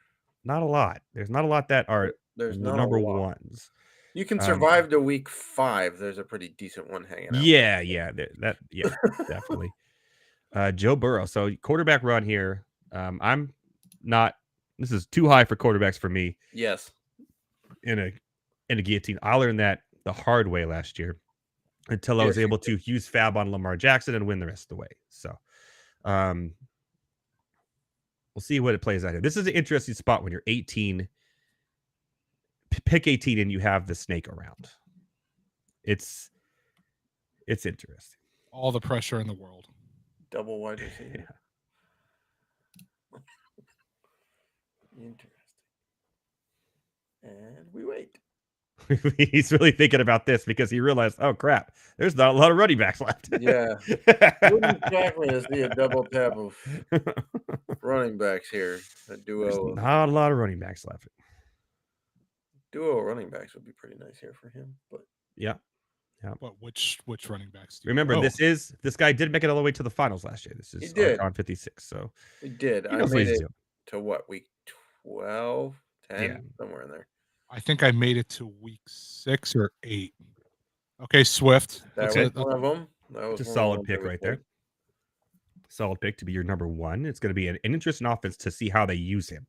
Not a lot. There's not a lot that are number ones. You can survive to week 5. There's a pretty decent one hanging out. Yeah, definitely. Joe Burrow. So quarterback run here. I'm not. This is too high for quarterbacks for me. Yes. In a guillotine, I learned that the hard way last year until I was able to use Fab on Lamar Jackson and win the rest of the way. So, we'll see what it plays out here. This is an interesting spot when you're 18. Pick 18 and you have the snake around. It's interesting. All the pressure in the world. Double wide receiver. Interesting. And we wait. He's really thinking about this because he realized, oh crap, there's not a lot of running backs left. Yeah. Wouldn't shock me to see a double tap of running backs here. A duo. There's not a lot of running backs left. Duo running backs would be pretty nice here for him, but yeah. But which running backs? Remember, this guy did make it all the way to the finals last year. This is on 56. So he did. I made it to what, week 12, 10, somewhere in there. I think I made it to week 6 or 8. Okay, Swift. That's one of them. That was a solid pick right there. Solid pick to be your number 1. It's going to be an interesting offense to see how they use him.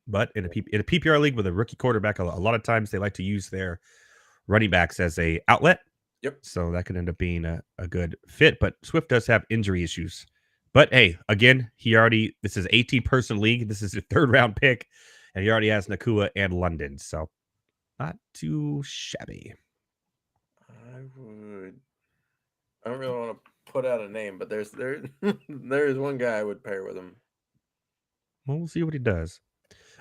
But in a PPR league with a rookie quarterback, a lot of times they like to use their running backs as a outlet. Yep. So that could end up being a good fit. But Swift does have injury issues. But hey, again, this is 18-person league. This is a 3rd round pick, and he already has Nakua and London. So Not too shabby. I don't really want to put out a name, but there is one guy I would pair with him. Well, we'll see what he does.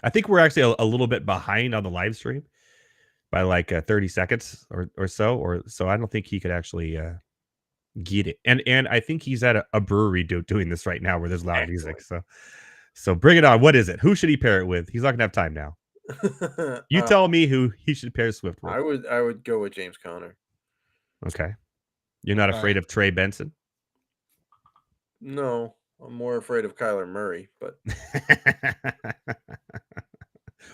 I think we're actually a little bit behind on the live stream by like 30 seconds or so. So I don't think he could actually get it. And I think he's at a brewery doing this right now where there's loud music. So bring it on. What is it? Who should he pair it with? He's not gonna have time now. You tell me who he should pair Swift with. I would go with James Conner. Okay. You're not afraid of Trey Benson? No, I'm more afraid of Kyler Murray, but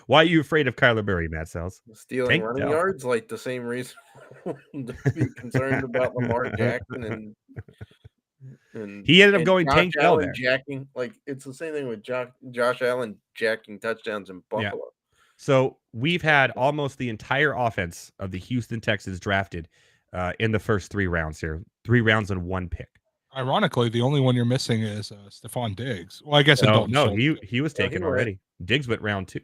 why are you afraid of Kyler Murray, Matt Sells? Stealing running yards, like the same reason to be concerned about Lamar Jackson and he ended up going Josh Tank Dell there. Jacking, like it's the same thing with Josh Allen jacking touchdowns in Buffalo. Yeah. So we've had almost the entire offense of the Houston Texans drafted in the first 3 rounds here. 3 rounds and 1 pick. Ironically, the only one you're missing is Stephon Diggs. Well, I guess no, he was taken already. Diggs went round 2.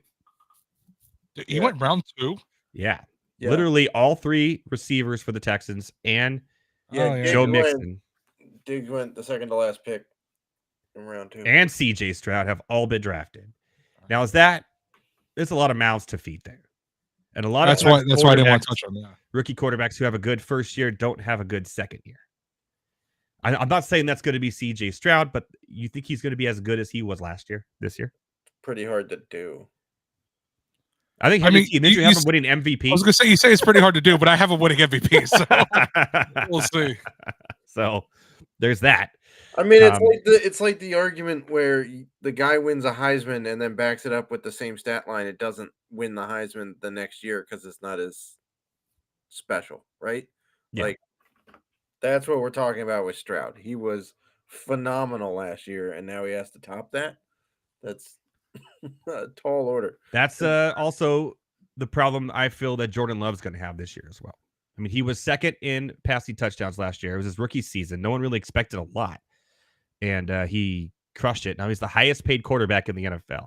He went round 2? Yeah. Literally all 3 receivers for the Texans and Joe Mixon. Diggs went the second to last pick in round 2. And CJ Stroud have all been drafted. Now, there's a lot of mouths to feed there. And a lot that's why I didn't want to touch on that. Rookie quarterbacks who have a good first year don't have a good second year. I'm not saying that's going to be CJ Stroud, but you think he's going to be as good as he was this year? Pretty hard to do. I think you have him winning MVP. I was going to say, you say it's pretty hard to do, but I have him winning MVP, so we'll see. So there's that. I mean, it's like the argument where the guy wins a Heisman and then backs it up with the same stat line. It doesn't win the Heisman the next year because it's not as special, right? Yeah. Like that's what we're talking about with Stroud. He was phenomenal last year, and now he has to top that. That's a tall order. That's also the problem I feel that Jordan Love's going to have this year as well. I mean, he was second in passing touchdowns last year. It was his rookie season. No one really expected a lot. And he crushed it. Now he's the highest paid quarterback in the NFL.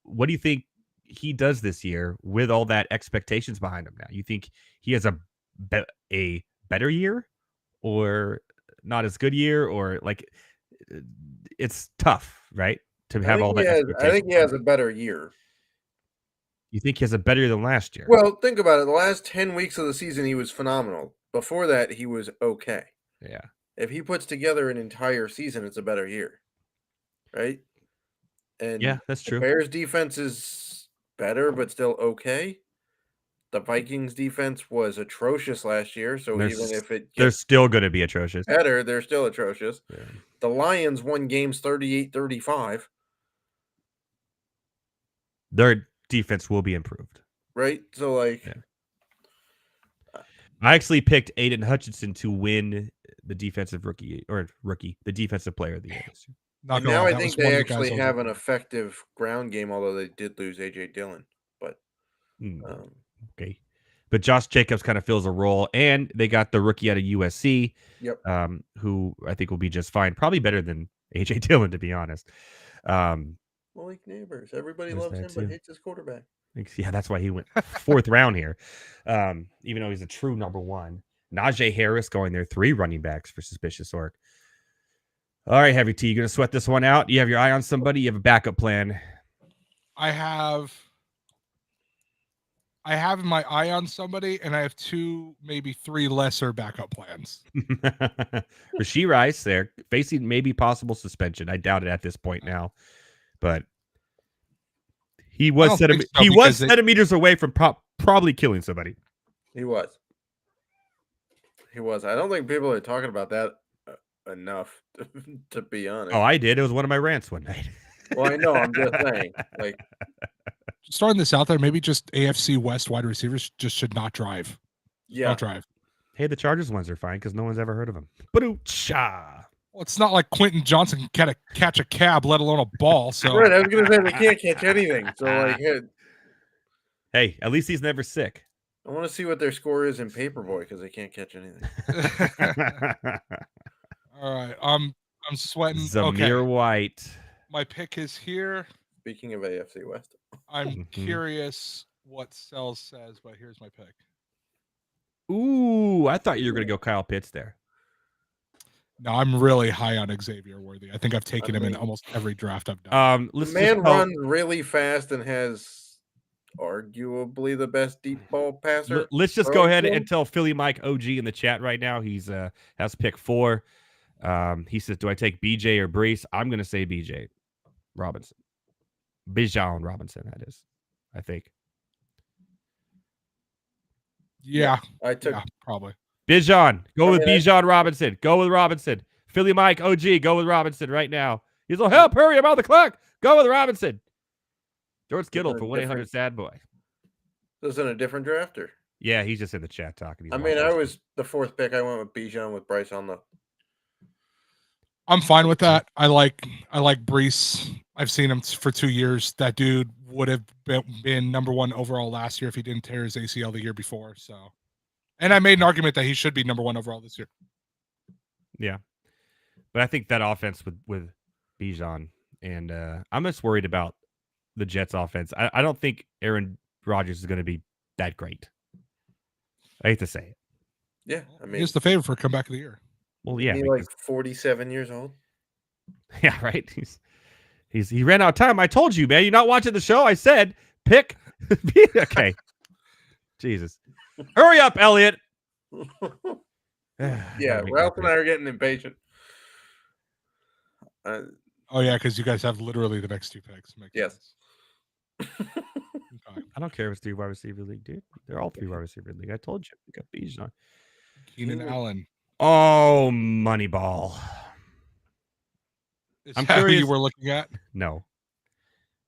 What do you think he does this year with all that expectations behind him now? You think he has a better year or not as good year? Or like it's tough, right? To have all that expectations. I think he has a better year. You think he has a better year than last year? Well, think about it. The last 10 weeks of the season, he was phenomenal. Before that, he was okay. Yeah. If he puts together an entire season, it's a better year, right? And yeah, that's true. The Bears defense is better, but still okay. The Vikings defense was atrocious last year, so even if they're still going to be atrocious. Better, they're still atrocious. Yeah. The Lions won games 38-35. Their defense will be improved. Right? So, like... Yeah. I actually picked Aiden Hutchinson to win the defensive the defensive player of the year this year. Now I think they actually have an effective ground game, although they did lose A.J. Dillon. But okay. But Josh Jacobs kind of fills a role, and they got the rookie out of USC, who I think will be just fine. Probably better than A.J. Dillon, to be honest. Malik Neighbors. Everybody loves him, but hates his quarterback. Yeah, that's why he went 4th round here, even though he's a true number 1. Najee Harris going there, 3 running backs for suspicious org. All right, Heavy T, you going to sweat this one out? You have your eye on somebody? You have a backup plan? I have my eye on somebody, and I have 2, maybe 3 lesser backup plans. Rashee Rice there, facing maybe possible suspension. I doubt it at this point now, but he was centimeters away from probably killing somebody. He was. I don't think people are talking about that enough, to be honest. Oh, I did. It was one of my rants one night. Well, I know. I'm just saying. Like, just throwing this out there, maybe just AFC West wide receivers just should not drive. Yeah. Don't drive. Hey, the Chargers ones are fine because no one's ever heard of them. Ba-doo-cha. Well, it's not like Quentin Johnson can catch a cab, let alone a ball. So right, I was going to say they can't catch anything. So, like, hey, at least he's never sick. I want to see what their score is in Paperboy because they can't catch anything. All right, I'm sweating. Zamir White. My pick is here. Speaking of AFC West, I'm curious what Sells says, but here's my pick. Ooh, I thought you were going to go Kyle Pitts there. No, I'm really high on Xavier Worthy. I think I've taken him in almost every draft I've done. The man runs really fast and has arguably the best deep ball passer. Let's just go ahead and tell Philly Mike OG in the chat right now. He's has pick 4. He says, "Do I take BJ or Brees?" I'm going to say BJ Robinson. Bijan Robinson, that is, I think. Yeah, I took probably. Bijan. Go with Bijan Robinson. Go with Robinson. Philly Mike OG. Go with Robinson right now. He's like, help, hurry, I'm on the clock. Go with Robinson. George Kittle for 1-800 Sad Boy. This is in a different drafter. Yeah, he's just in the chat talking. I was the 4th pick. I went with Bijan with Bryce on the. I'm fine with that. I like Brees. I've seen him for 2 years. That dude would have been number 1 overall last year if he didn't tear his ACL the year before. So, and I made an argument that he should be number 1 overall this year. Yeah, but I think that offense with Bijan, and I'm just worried about the Jets offense. I don't think Aaron Rodgers is going to be that great. I hate to say it. Yeah, I mean, he's the favorite for comeback of the year. Well, yeah, he's like 47 years old. Yeah, right. He ran out of time. I told you, man. You're not watching the show. I said pick. Okay. Jesus, hurry up, Elliot. Yeah, Ralph and I are getting impatient. Oh yeah, because you guys have literally the next 2 picks. Yes. Okay. I don't care if it's 3 wide receiver league, dude. They're all 3 wide receiver league. I told you. We got Bijan. Keenan Allen. Oh, Moneyball. I'm curious. You were looking at? No,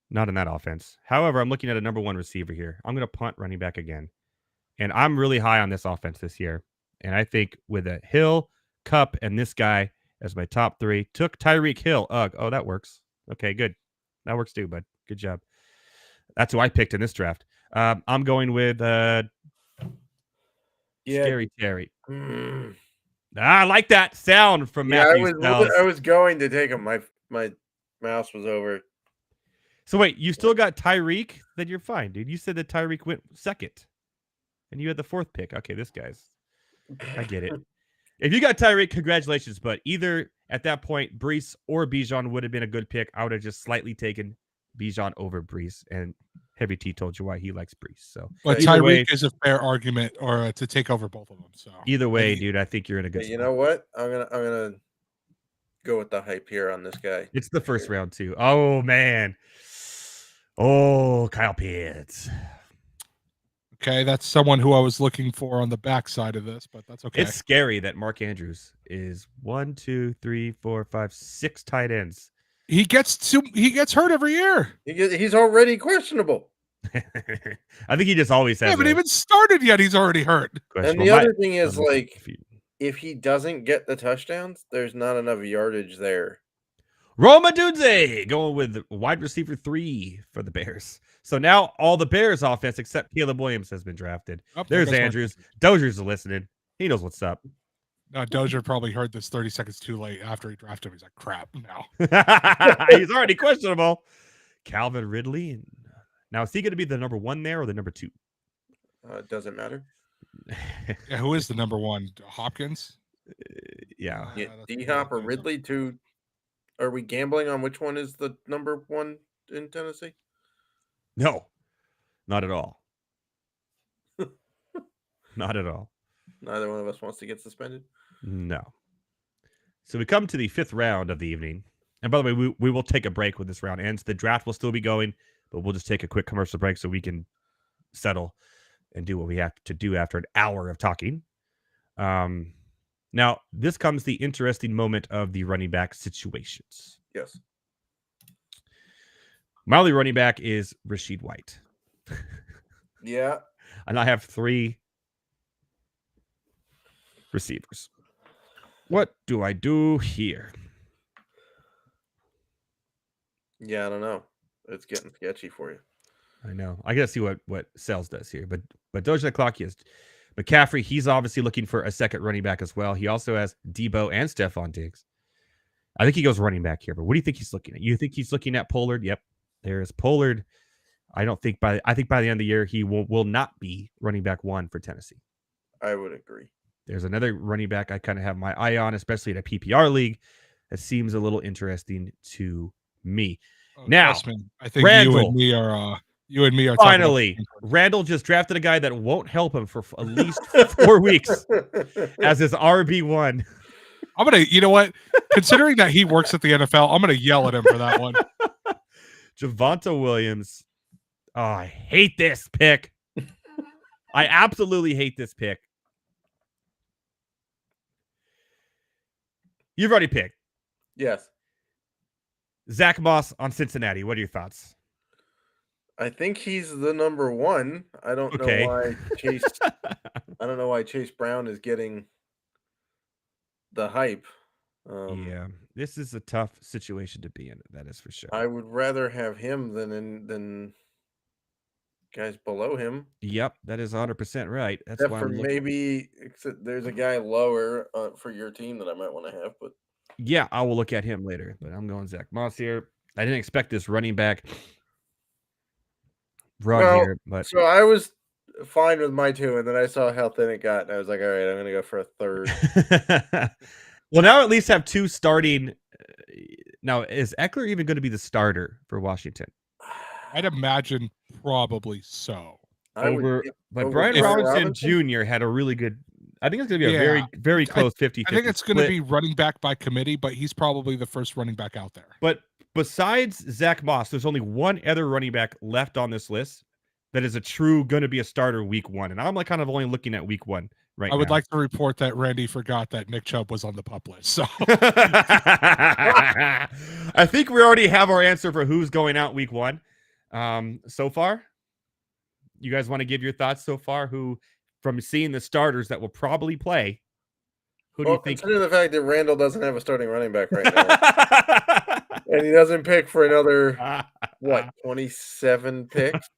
not in that offense. However, I'm looking at a number 1 receiver here. I'm going to punt running back again, and I'm really high on this offense this year. And I think with a Hill, Kupp, and this guy as my top 3, took Tyreek Hill. Oh, that works. Okay, good. That works too, bud. Good job. That's who I picked in this draft. I'm going with Scary Terry. I like that sound from Matthew. I was going to take him. My mouse was over. So wait, you still got Tyreek? Then you're fine, dude. You said that Tyreek went 2nd, and you had the 4th pick. Okay, this guy's. I get it. If you got Tyreek, congratulations. But either at that point, Brees or Bijan would have been a good pick. I would have just slightly taken Bijan over Brees, and Heavy T told you why he likes Brees. So, but Tyreek is a fair argument, or to take over both of them. So either way, dude, I think you're in a good. You know what? I'm gonna go with the hype here on this guy. It's the first round too. Oh man. Oh, Kyle Pitts. Okay, that's someone who I was looking for on the backside of this, but that's okay. It's scary that Mark Andrews is 1, 2, 3, 4, 5, 6 tight ends. He gets hurt every year. He's already questionable. I think he just always has. He haven't even started yet. He's already hurt. And the other thing is, like, if he doesn't get the touchdowns, there's not enough yardage there. Roma Dunze going with wide receiver 3 for the Bears. So now all the Bears offense except Caleb Williams has been drafted. There's Andrews. Dozier's listening. He knows what's up. No, Dozier probably heard this 30 seconds too late after he drafted him. He's like, crap, no. He's already questionable. Calvin Ridley. Now, is he going to be the number 1 there or the number 2? It doesn't matter. Yeah, who is the number 1? Hopkins? Yeah. D-Hop or Ridley, too. Are we gambling on which one is the number 1 in Tennessee? No, not at all. Not at all. Neither one of us wants to get suspended? No. So we come to the 5th round of the evening. And by the way, we will take a break when this round ends. The draft will still be going, but we'll just take a quick commercial break so we can settle and do what we have to do after an hour of talking. Now, this comes the interesting moment of the running back situations. Yes. My only running back is Rashid White. Yeah. And I have 3 receivers. What do I do here? Yeah, I don't know. It's getting sketchy for you. I know. I got to see what Sells does here. But Doja the clock is McCaffrey. He's obviously looking for a second running back as well. He also has Debo and Stephon Diggs. I think he goes running back here. But what do you think he's looking at? You think he's looking at Pollard? Yep. There's Pollard. I think by the end of the year he will not be running back 1 for Tennessee. I would agree. There's another running back I kind of have my eye on, especially in a PPR league. That seems a little interesting to me. Now, trust me, I think Randall, you and me are finally. Randall just drafted a guy that won't help him for at least 4 weeks as his RB1. I'm gonna, you know what? Considering that he works at the NFL, I'm gonna yell at him for that one. Javonte Williams. Oh, I hate this pick. I absolutely hate this pick. You've already picked. Yes. Zach Moss on Cincinnati. What are your thoughts? I think he's the number 1. I don't know why Chase. I don't know why Chase Brown is getting the hype. Yeah, this is a tough situation to be in. That is for sure. I would rather have him than guys below him. Yep, that is 100% right. That's Except why for maybe there's a guy lower for your team that I might want to have, but yeah, I will look at him later. But I'm going Zach Moss here. I didn't expect this running back run here, but so I was fine with my 2, and then I saw how thin it got, and I was like, all right, I'm gonna go for a 3rd. Well, now at least have 2 starting. Now, is Eckler even going to be the starter for Washington? I'd imagine probably so. But Brian Robinson Jr. had a really good. I think it's going to be a very, very close 50-50. I think it's going to be running back by committee, but he's probably the first running back out there. But besides Zach Moss, there's only one other running back left on this list that is a true going to be a starter week 1, and I'm like kind of only looking at week 1 right now. I would like to report that Randy forgot that Nick Chubb was on the pup list. So I think we already have our answer for who's going out week 1 so far. You guys want to give your thoughts so far? Who, from seeing the starters that will probably play, who do you think? Consider the fact that Randall doesn't have a starting running back right now, and he doesn't pick for another 27 picks.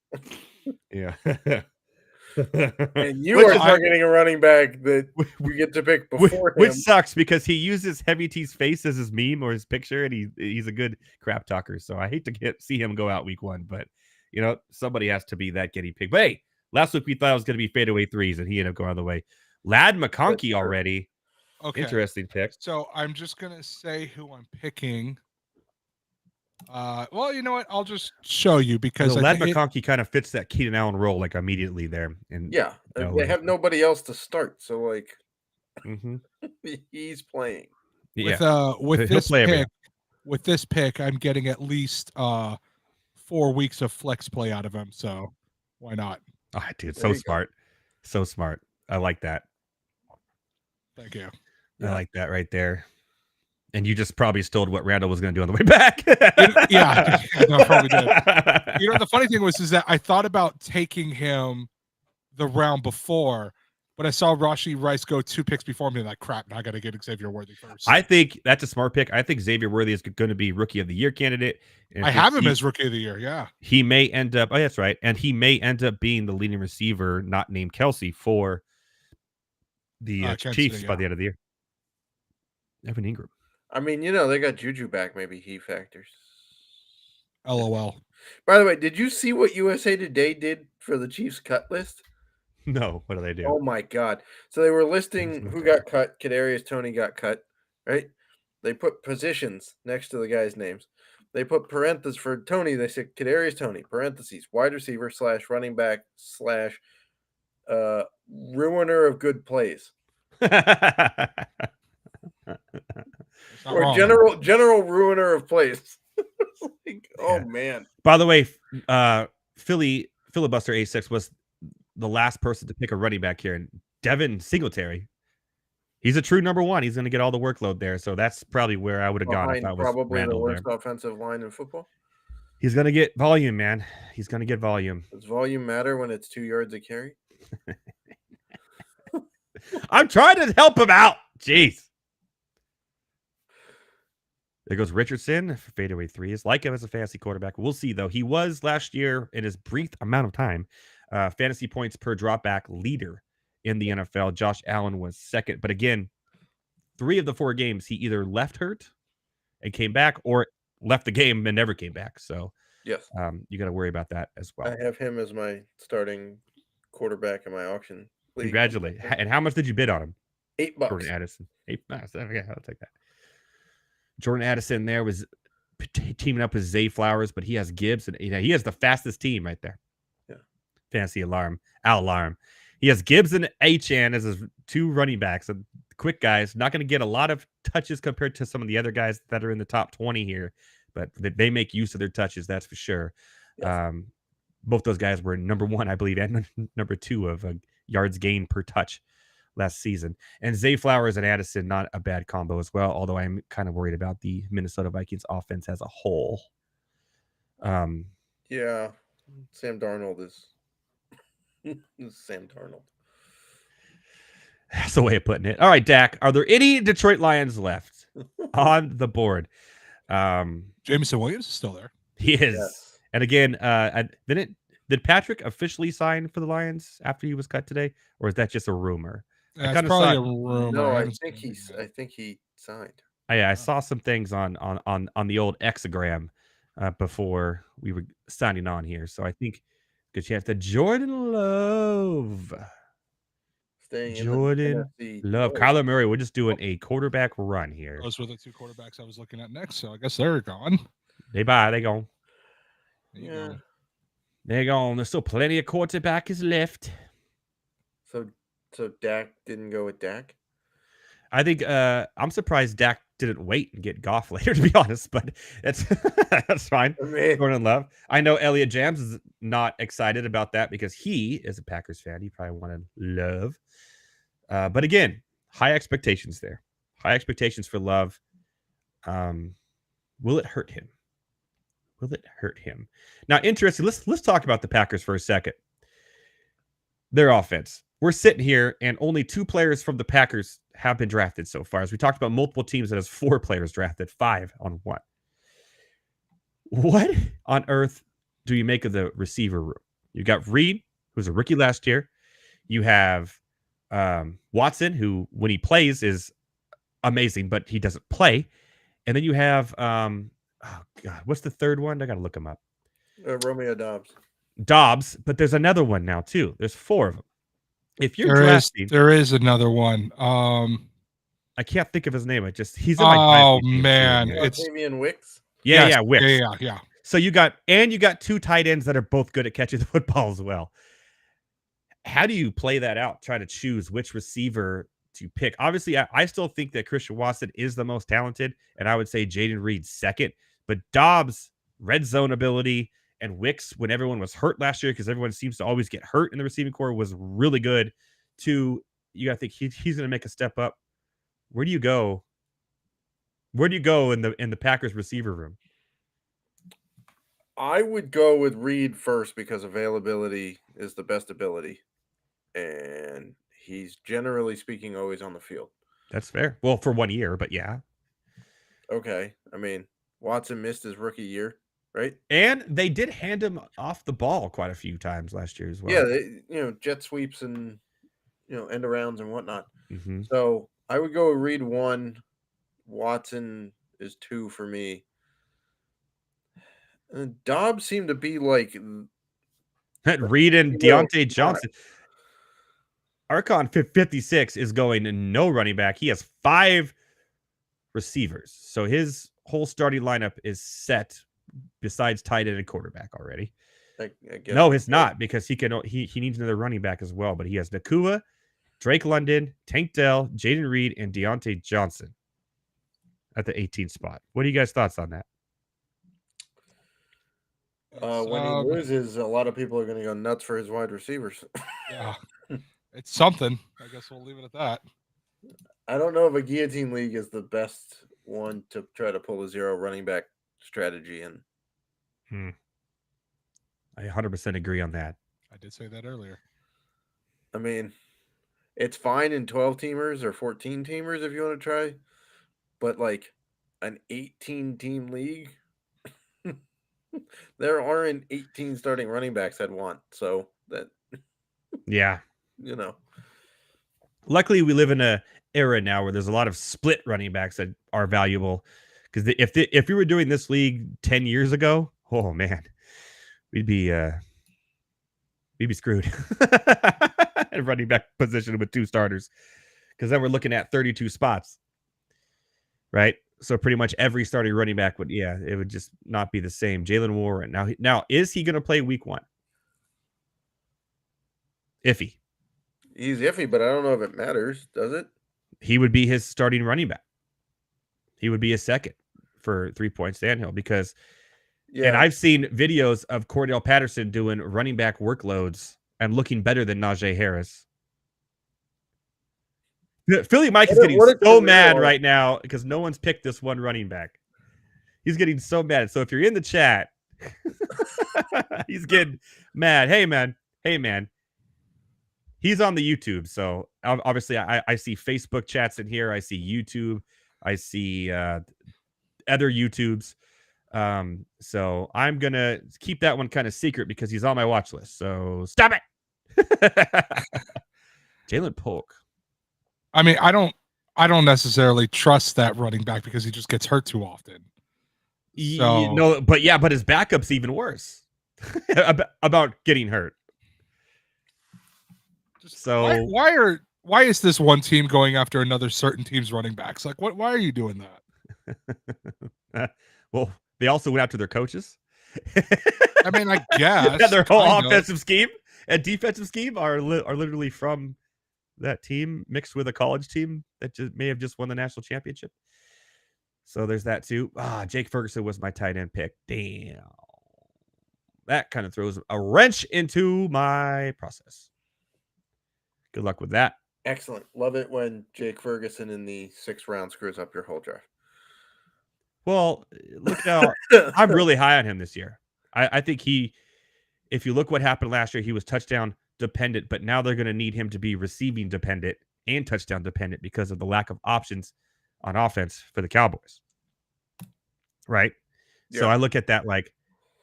Yeah. And you are targeting a running back that you get to pick before him. Which sucks because he uses Heavy T's face as his meme or his picture, and he's a good crap talker. So I hate to see him go out week 1, but you know, somebody has to be that guinea pig. But hey, last week we thought it was going to be fadeaway 3s, and he ended up going all the way. Lad McConkey already. Okay. Interesting pick. So I'm just going to say who I'm picking. Well, you know what? I'll just show you because Lad McConkey kind of fits that Keenan Allen role like immediately there. And yeah, they have nobody else to start, so like he's playing. With this pick, I'm getting at least 4 weeks of flex play out of him. So why not? Oh, dude, so smart, so smart. I like that. Thank you. I like that right there. And you just probably stole what Randall was going to do on the way back. Yeah, no, probably did. You know, the funny thing is that I thought about taking him the round before, but I saw Rashee Rice go 2 picks before me, and like, crap, now I got to get Xavier Worthy first. I think that's a smart pick. I think Xavier Worthy is going to be Rookie of the Year candidate. And I have him as Rookie of the Year, yeah. He may end up, that's right, and he may end up being the leading receiver, not named Kelsey, for the Chiefs by the end of the year. Evan Ingram. I mean, you know, they got Juju back. Maybe he factors. LOL. By the way, did you see what USA Today did for the Chiefs cut list? No. What do they do? Oh, my God. So they were listing who got cut. Kadarius Toney got cut, right? They put positions next to the guys' names. They put parentheses for Toney. They said Kadarius Toney, parentheses, wide receiver / running back / ruiner of good plays. Or general ruiner of plays. Oh man. By the way, Filibuster A6 was the last person to pick a running back here, and Devin Singletary. He's a true number 1. He's going to get all the workload there, so that's probably where I would have gone if I was probably Randall the worst there. offensive line in football. He's going to get volume, man. He's going to get volume. Does volume matter when it's 2 yards a carry? I'm trying to help him out. Jeez. There goes Richardson for fadeaway 3s. Like him as a fantasy quarterback. We'll see, though. He was last year, in his brief amount of time, fantasy points per dropback leader in the NFL. Josh Allen was second. But again, 3 of the 4 games, he either left hurt and came back or left the game and never came back. So Yes. You got to worry about that as well. I have him as my starting quarterback in my auction league. Congratulations. And how much did you bid on him? $8. Jordan Addison. Nice. Okay, I'll take that. Jordan Addison there was teaming up with Zay Flowers, but he has Gibbs, and he has the fastest team right there. Yeah. Fantasy alarm. He has Gibbs and Achan as his 2 running backs, and quick guys. Not going to get a lot of touches compared to some of the other guys that are in the top 20 here, but they make use of their touches, that's for sure. Yes. Both those guys were number 1, I believe, and number 2 of yards gained per touch last season. And Zay Flowers and Addison, not a bad combo as well, although I'm kind of worried about the Minnesota Vikings offense as a whole. Yeah, Sam Darnold is Sam Darnold. That's the way of putting it. All right, Dak, are there any Detroit Lions left on the board? Jameson Williams is still there. He is. Yes. And again, did Patrick officially sign for the Lions after he was cut today, or is that just a rumor? That's probably a rumor. No, I think he signed. I saw some things on the old Exagram before we were signing on here. So I think good chance that Jordan Love. Jordan Love. Kyler Murray. We're just doing a quarterback run here. Those were the 2 quarterbacks I was looking at next. So I guess they're gone. They gone. Yeah. They're gone. There's still plenty of quarterbacks left. So Dak didn't go with Dak? I think I'm surprised Dak didn't wait and get Goff later, to be honest, but that's fine. Jordan Love. I know Elliot Jams is not excited about that because he is a Packers fan. He probably wanted Love. But again, high expectations there. High expectations for Love. Will it hurt him? Will it hurt him? Now, interesting. Let's talk about the Packers for a second. Their offense. We're sitting here, and only 2 players from the Packers have been drafted so far. As we talked about multiple teams that has 4 players drafted, 5 on 1. What on earth do you make of the receiver room? You got Reed, who's a rookie last year. You have Watson, who when he plays is amazing, but he doesn't play. And then you have oh God, what's the third one? I got to look him up. Romeo Doubs. Dobbs, but there's another one now too. There's 4 of them. If you're drafting, there is another one. I can't think of his name. He's in my oh man, it's Fabian Wicks. Yeah, Wicks. Yeah. So you got 2 tight ends that are both good at catching the football as well. How do you play that out? Try to choose which receiver to pick. Obviously, I still think that Christian Watson is the most talented, and I would say Jaden Reed second. But Dobbs' red zone ability and Wicks, when everyone was hurt last year, because everyone seems to always get hurt in the receiving core, was really good. You got to think he's going to make a step up. Where do you go? Where do you go in the Packers receiver room? I would go with Reed first because availability is the best ability, and he's generally speaking always on the field. That's fair. Well, for 1 year, but yeah. Okay. I mean, Watson missed his rookie year, right? And they did hand him off the ball quite a few times last year as well. Yeah, jet sweeps and end arounds and whatnot. Mm-hmm. So I would go with Reed 1. Watson is 2 for me. And Dobbs seemed to be like Reed and Deontay Johnson. Archon 56 is going to no running back. He has 5 receivers. So his whole starting lineup is set besides tight end and quarterback already. I guess no, it's not, because he needs another running back as well. But he has Nakua, Drake London, Tank Dell, Jaden Reed, and Deontay Johnson at the 18th spot. What are you guys' thoughts on that? When he loses, a lot of people are going to go nuts for his wide receivers. Yeah, it's something. I guess we'll leave it at that. I don't know if a guillotine league is the best one to try to pull a 0 running back strategy in. I 100% agree on that. I did say that earlier. I mean, it's fine in 12 teamers or 14 teamers if you want to try, but like an 18 team league, there aren't 18 starting running backs I'd want. So that, yeah, Luckily, we live in a era now where there's a lot of split running backs that are valuable. Because if we were doing this league 10 years ago, oh man, we'd be screwed at running back position with 2 starters, because then we're looking at 32 spots, right? So pretty much every starting running back would, it would just not be the same. Jalen Warren. Now is he going to play week 1? Iffy. He's iffy, but I don't know if it matters. Does it? He would be his starting running back. He would be a second for 3 points Stanhill, because and I've seen videos of Cordell Patterson doing running back workloads and looking better than Najee Harris. Philly Mike is getting so mad right now because no one's picked this one running back. He's getting so mad. So if you're in the chat, he's getting mad. Hey, man. He's on the YouTube. So obviously I see Facebook chats in here. I see YouTube. I see other YouTubes. So I'm going to keep that one kind of secret because he's on my watch list. So stop it. Jalen Polk. I mean, I don't necessarily trust that running back because he just gets hurt too often. So, no, but his backup's even worse about getting hurt. So why is this one team going after another certain team's running backs? Like, why are you doing that? Well, they also went after their coaches. I mean, I guess their whole offensive scheme and defensive scheme are literally from that team mixed with a college team that may have just won the national championship. So there's that too. Jake Ferguson was my tight end pick. Damn. That kind of throws a wrench into my process. Good luck with that. Excellent. Love it when Jake Ferguson in the 6th round screws up your whole draft. Well, look how I'm really high on him this year. I think if you look what happened last year, he was touchdown dependent, but now they're going to need him to be receiving dependent and touchdown dependent because of the lack of options on offense for the Cowboys. Right? Yeah. So I look at that like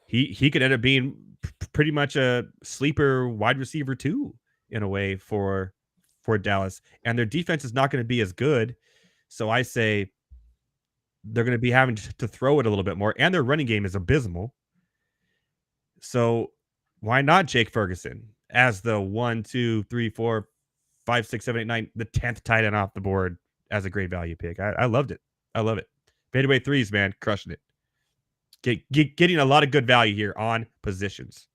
he could end up being pretty much a sleeper wide receiver too, in a way for Dallas. And their defense is not going to be as good. So I say they're going to be having to throw it a little bit more, and their running game is abysmal. So why not Jake Ferguson as the 1, 2, 3, 4, 5, 6, 7, 8, 9, the 10th tight end off the board as a great value pick? I loved it. I love it. Fadeaway threes, man, crushing it. Getting a lot of good value here on positions.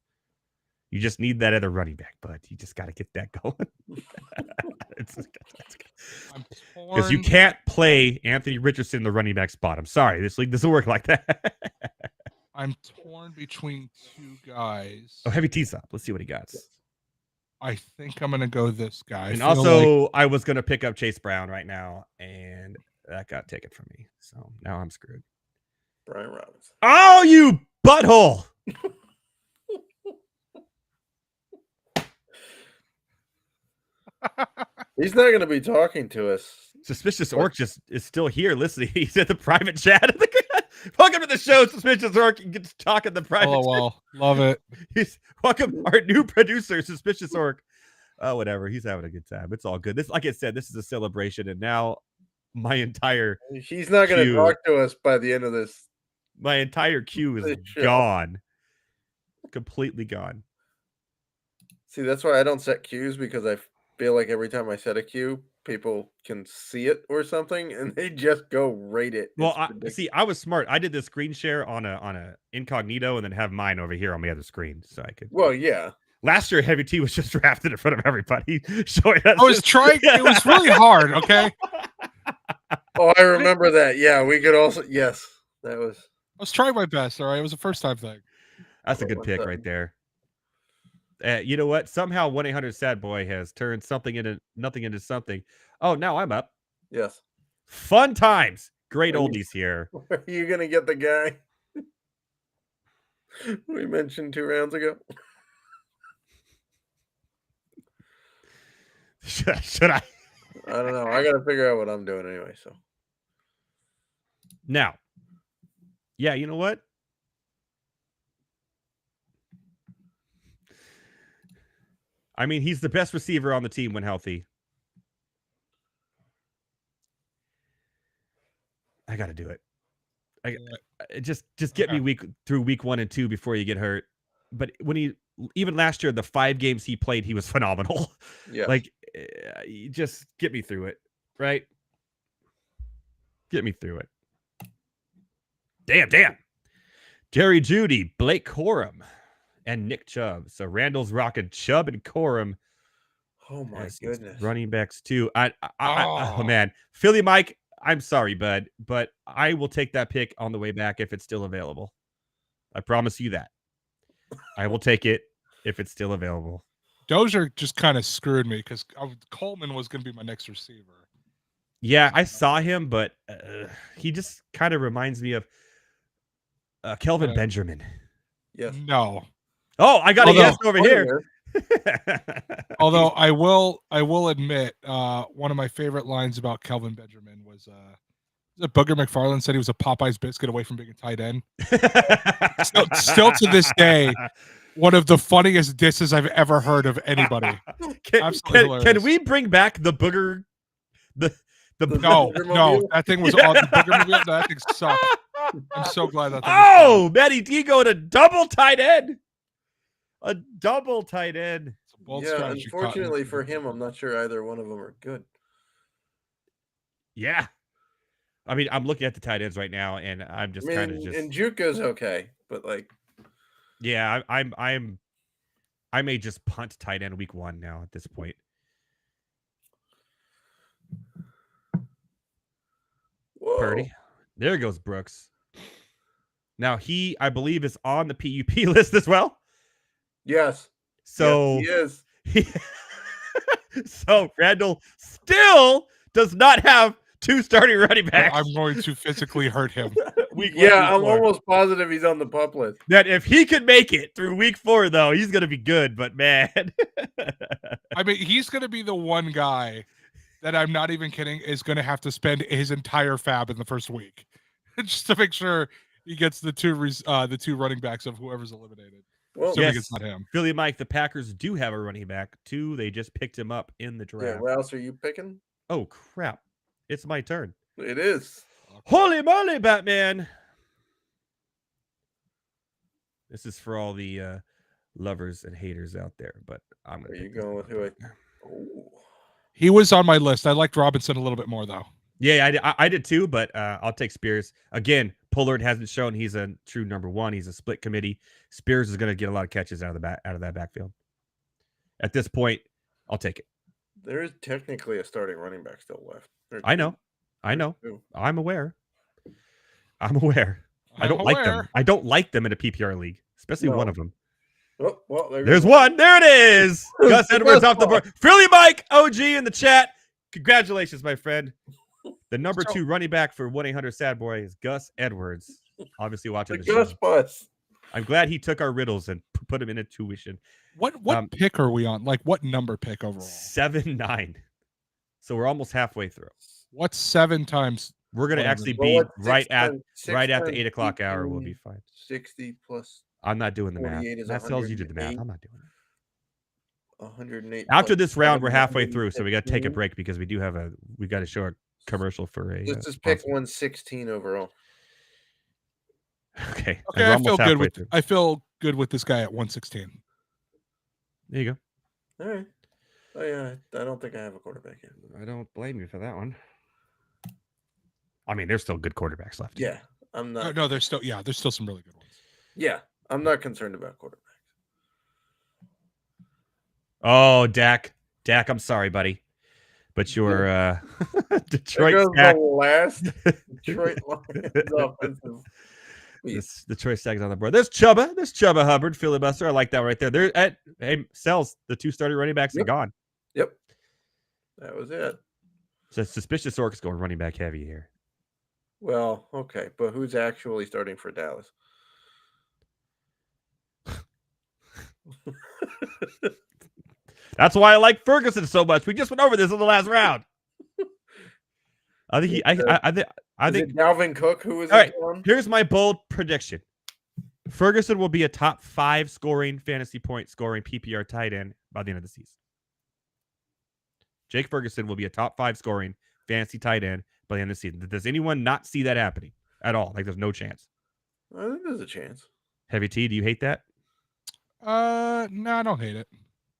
You just need that other running back, but you just got to get that going. Because you can't play Anthony Richardson the running back spot. I'm sorry, this league doesn't work like that. I'm torn between 2 guys. Oh, Heavy T-Sop. Let's see what he got. I think I'm going to go this guy. And also, I was going to pick up Chase Brown right now, and that got taken from me. So now I'm screwed. Brian Robinson. Oh, you butthole! He's not going to be talking to us. Suspicious Orc just is still here listening. He's in the private chat. Welcome to the show, Suspicious Orc. You get to talk in the private chat. Well, love it. Welcome, our new producer, Suspicious Orc. Oh, whatever. He's having a good time. It's all good. This, like I said, this is a celebration, and now my entire he's not going to talk to us by the end of this. My entire queue is gone. Completely gone. See, that's why I don't set queues, because I feel like every time I set a queue, people can see it or something, and they just go rate it. Well, I was smart. I did the screen share on a incognito, and then have mine over here on the other screen, so I could. Well, yeah. Last year, Heavy T was just drafted in front of everybody. Showing us I was trying. It was really hard. Okay. Oh, I remember that. Yeah, we could also. Yes, that was. I was trying my best. All right, it was a first time thing. That's a good pick right there. You know what? Somehow 1-800-SAD-BOY has turned something into nothing into something. Oh, now I'm up. Yes. Fun times. Great oldies here. Are you going to get the guy we mentioned 2 rounds ago? Should I? I don't know. I got to figure out what I'm doing anyway. So now, yeah, you know what? I mean, he's the best receiver on the team when healthy. I got to do it. Just get me through week 1 and 2 before you get hurt. but when even last year, the 5 games he played, he was phenomenal. Yeah. Like, just get me through it, right? Get me through it. Damn. Jerry Jeudy, Blake Corum, and Nick Chubb. So Randall's rocking Chubb and Corum. Oh my goodness. Running backs too. Oh man, Philly Mike. I'm sorry, bud, but I will take that pick on the way back if it's still available. I promise you that. I will take it if it's still available. Dozier just kind of screwed me because Coleman was going to be my next receiver. Yeah, I saw him, but he just kind of reminds me of Kelvin Benjamin. Yes. No. Oh, I got a yes over here. Although I will admit, one of my favorite lines about Kelvin Benjamin was Booger McFarland said he was a Popeye's biscuit away from being a tight end. still to this day, one of the funniest disses I've ever heard of anybody. Can we bring back the Booger? No, that thing was on the Booger movie. No, that thing sucked. I'm so glad that thing was Matty D going to double tight end. A double tight end. Yeah, unfortunately for him, I'm not sure either one of them are good. Yeah. I mean, I'm looking at the tight ends right now, and I'm just kind of just. And Juco's okay, but like. Yeah, I may just punt tight end week 1 now at this point. Whoa. Purdy. There goes Brooks. Now I believe, is on the PUP list as well. Yes. So yes, he is. So Randall still does not have 2 starting running backs. I'm going to physically hurt him. I'm almost positive he's on the pup list. That if he could make it through week 4, though, he's going to be good. But man, I mean, he's going to be the one guy that, I'm not even kidding, is going to have to spend his entire fab in the first week just to make sure he gets the 2 running backs of whoever's eliminated. Well, yes, it's not him. Philly Mike, the Packers do have a running back too. They just picked him up in the draft. Yeah, what else are you picking? Oh crap! It's my turn. It is. Holy moly, Batman! This is for all the lovers and haters out there. But I'm gonna. Are you going with who? He was on my list. I liked Robinson a little bit more though. Yeah, I did too, but I'll take Spears. Again, Pollard hasn't shown he's a true number 1. He's a split committee. Spears is going to get a lot of catches out of that backfield. At this point, I'll take it. There is technically a starting running back still left. I know. I'm aware. I don't like them. I don't like them in a PPR league, especially one of them. Oh, well, there's one. There it is. Gus Edwards off the board. Philly Mike OG in the chat. Congratulations, my friend. The number 2 running back for 1-800-SAD Boy is Gus Edwards. Obviously watching the Gus show. Bus. I'm glad he took our riddles and put him in a tuition. What pick are we on? Like, what number pick overall? 7-9. So we're almost halfway through. What's 7 times? We're going to actually be right at the 8 o'clock hour. We'll be fine. 60 plus. I'm not doing the math. That tells you to do the math. I'm not doing it. 108. After this round, we're halfway through, so we got to take a break because we got to show a commercial for a. Let's just pick 116 overall. Okay. I feel good with this guy at 116. There you go. All right. Oh yeah, I don't think I have a quarterback yet. I don't blame you for that one. I mean, there's still good quarterbacks left. Yeah, I'm not. No, there's still some really good ones. Yeah, I'm not concerned about quarterbacks. Oh, Dak, I'm sorry, buddy, but your Detroit Stack. The last Detroit Lions offensive. This Detroit Stack is on the board. There's Chubba Hubbard, filibuster. I like that right there. Sells the 2 starting running backs are gone. Yep, that was it. So suspicious Orcs going running back heavy here. Well, okay, but who's actually starting for Dallas? That's why I like Ferguson so much. We just went over this in the last round. I think I think Dalvin Cook, who is all right. Here's my bold prediction: Ferguson will be a top 5 scoring fantasy point scoring PPR tight end by the end of the season. Jake Ferguson will be a top 5 scoring fantasy tight end by the end of the season. Does anyone not see that happening at all? Like, there's no chance. I think there's a chance. Heavy T, do you hate that? No, I don't hate it.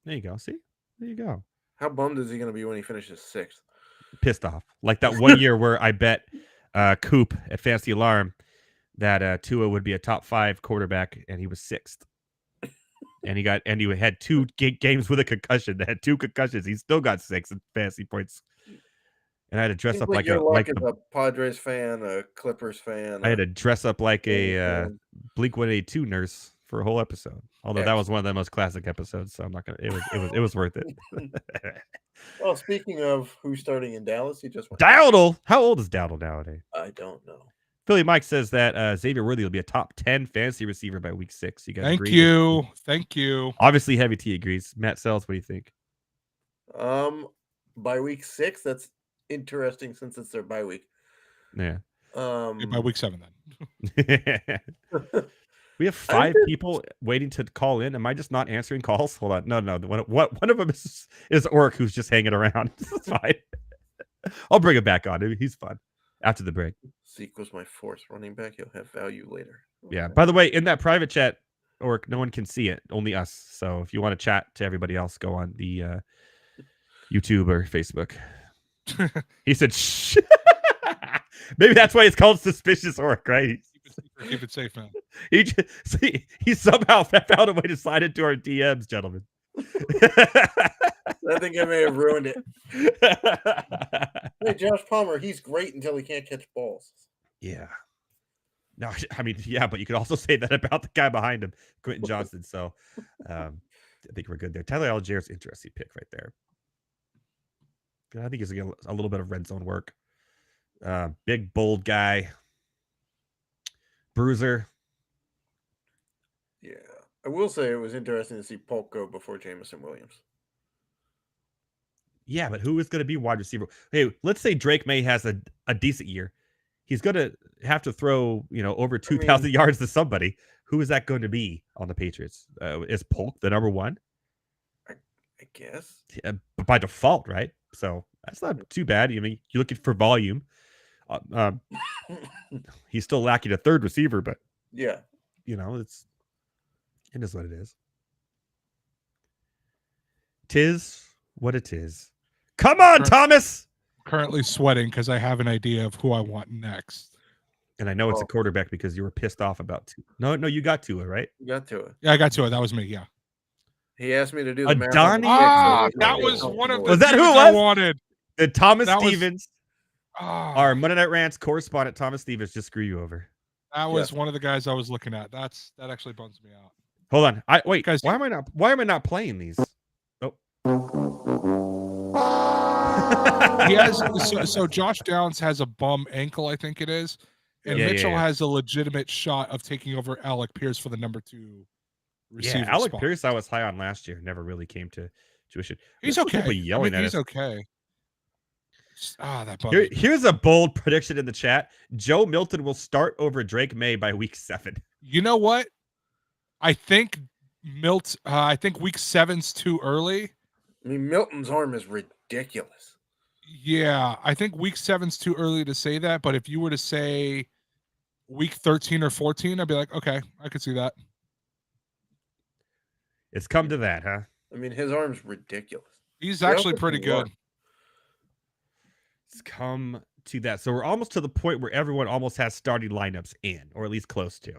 There you go. See? There you go. How bummed is he going to be when he finishes 6th? Pissed off. Like that one year where I bet Coop at Fantasy Alarm that Tua would be a top 5 quarterback, and he was 6th. And he had 2 games with a concussion. That had 2 concussions. He still got 6 in fantasy points. And I had to dress up like a Padres fan, a Clippers fan. I had to dress up like a Blink-182 nurse for a whole episode. Although that was one of the most classic episodes, so I'm not gonna. It was worth it. Well, speaking of who's starting in Dallas, he just went. Dowdle. How old is Dowdle nowadays? I don't know. Philly Mike says that Xavier Worthy will be a top 10 fantasy receiver by week 6. You guys Thank agree? you. Thank you. Obviously, Heavy T agrees. Matt Sells, what do you think? By week 6, that's interesting since it's their bye week. Yeah. By week 7 then. We have 5 people waiting to call in. Am I just not answering calls? Hold on. No. One of them is Orc, who's just hanging around. It's fine. I'll bring him back on. He's fun. After the break. Zeke was my 4th running back. He'll have value later. Yeah. By the way, in that private chat, Orc, no one can see it. Only us. So if you want to chat to everybody else, go on the YouTube or Facebook. He said, shh. Maybe that's why it's called Suspicious Orc, right? Keep it safe, man. He somehow found a way to slide into our DMs, gentlemen. I think I may have ruined it. Hey, Josh Palmer, he's great until he can't catch balls. Yeah. No, I mean, yeah, but you could also say that about the guy behind him, Quentin Johnson. So I think we're good there. Tyler Allgeier's interesting pick right there. I think he's going to get a little bit of red zone work. Big, bold guy. Bruiser. Yeah. I will say it was interesting to see Polk go before Jameson Williams. Yeah, but who is going to be wide receiver? Hey, let's say Drake May has a decent year. He's going to have to throw, over 2,000 yards to somebody. Who is that going to be on the Patriots? Is Polk the number 1? I guess. Yeah, by default, right? So that's not too bad. I mean, you're looking for volume. He's still lacking a 3rd receiver, but yeah, it is what it is. Tis what it is. Come on, Thomas. Currently sweating because I have an idea of who I want next. And I know it's a quarterback because you were pissed off about Tua. No, you got Tua, right? You got Tua. Yeah, I got Tua. That was me. Yeah. He asked me to do the Adani. That was one of the. Was that who it was? I wanted? The Thomas Stevens. Our Monday Night Rants correspondent Thomas Stevens just screw you over. That was one of the guys I was looking at. That actually bums me out. Hold on. Wait, guys. Why am I not playing these? Oh. He has so Josh Downs has a bum ankle, I think it is. And Mitchell has a legitimate shot of taking over Alec Pierce for the number 2 receiver. Yeah, Alec spot. Pierce I was high on last year. Never really came to fruition. He's okay. People yelling at he's us. okay. Here's a bold prediction in the chat. Joe Milton will start over Drake May by week 7. You know what? I think I think week 7's too early. I mean, Milton's arm is ridiculous. Yeah, I think week 7's too early to say that. But if you were to say week 13 or 14, I'd be like, okay, I could see that. It's come to that, huh? I mean, his arm's ridiculous. He's actually pretty good. It's come to that. So we're almost to the point where everyone almost has starting lineups in, or at least close to.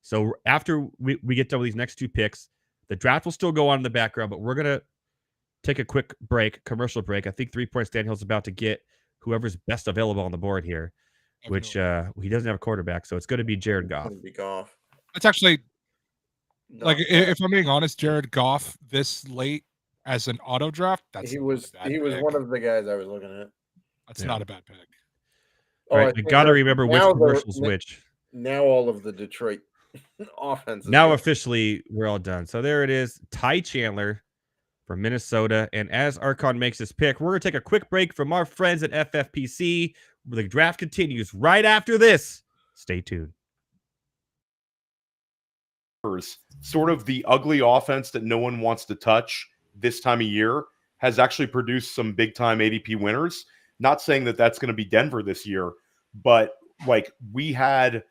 So after we get done with these next 2 picks, the draft will still go on in the background, but we're going to take a quick break, commercial break. I think 3 Point Stanhill's about to get whoever's best available on the board here, which he doesn't have a quarterback, so it's going to be Jared Goff. It's actually, if I'm being honest, Jared Goff this late as an auto draft, he was one of the guys I was looking at. That's not a bad pick. All right, I got to remember which commercials which. Now all of the Detroit offenses. Now officially we're all done. So there it is. Ty Chandler from Minnesota. And as Archon makes his pick, we're going to take a quick break from our friends at FFPC. The draft continues right after this. Stay tuned. Sort of the ugly offense that no one wants to touch this time of year has actually produced some big-time ADP winners. Not saying that that's going to be Denver this year, but like we had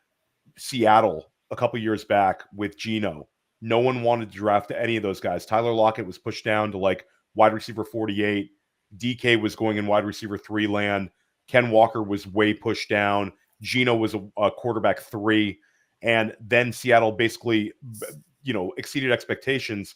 Seattle a couple years back with Geno no one wanted to draft any of those guys. Tyler Lockett was pushed down to like wide receiver 48. DK was going in wide receiver 3 land. Ken Walker was way pushed down. Geno was a quarterback 3. And then Seattle basically, exceeded expectations,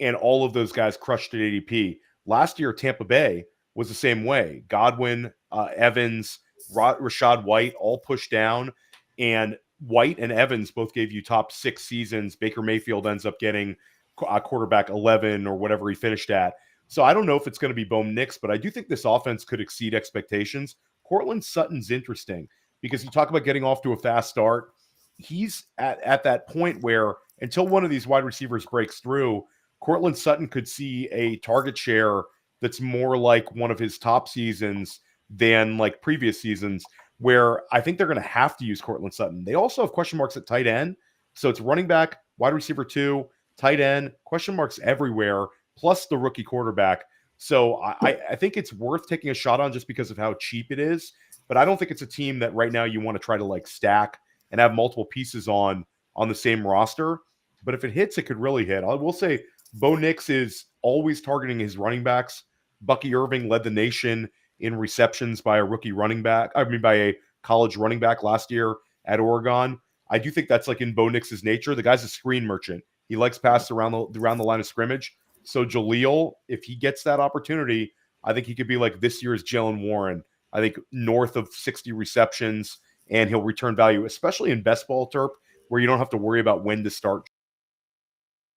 and all of those guys crushed at ADP. Last year, Tampa Bay was the same way. Godwin, Evans, Rashad White all pushed down, and White and Evans both gave you top 6 seasons. Baker Mayfield ends up getting quarterback 11 or whatever he finished at. So I don't know if it's going to be Bo Nix, but I do think this offense could exceed expectations. Cortland Sutton's interesting because you talk about getting off to a fast start. He's at that point where until one of these wide receivers breaks through, Cortland Sutton could see a target share that's more like one of his top seasons than like previous seasons, where I think they're going to have to use Cortland Sutton. They also have question marks at tight end. So it's running back, wide receiver 2, tight end, question marks everywhere, plus the rookie quarterback. So I think it's worth taking a shot on just because of how cheap it is. But I don't think it's a team that right now you want to try to like stack and have multiple pieces on the same roster. But if it hits, it could really hit. I will say Bo Nix is always targeting his running backs. Bucky Irving led the nation in receptions by a college running back last year at Oregon. I do think that's like in Bo Nix's nature. The guy's a screen merchant. He likes passes around the line of scrimmage. So Jaleel, if he gets that opportunity, I think he could be like this year's Jalen Warren. I think north of 60 receptions, and he'll return value, especially in best ball terp, where you don't have to worry about when to start.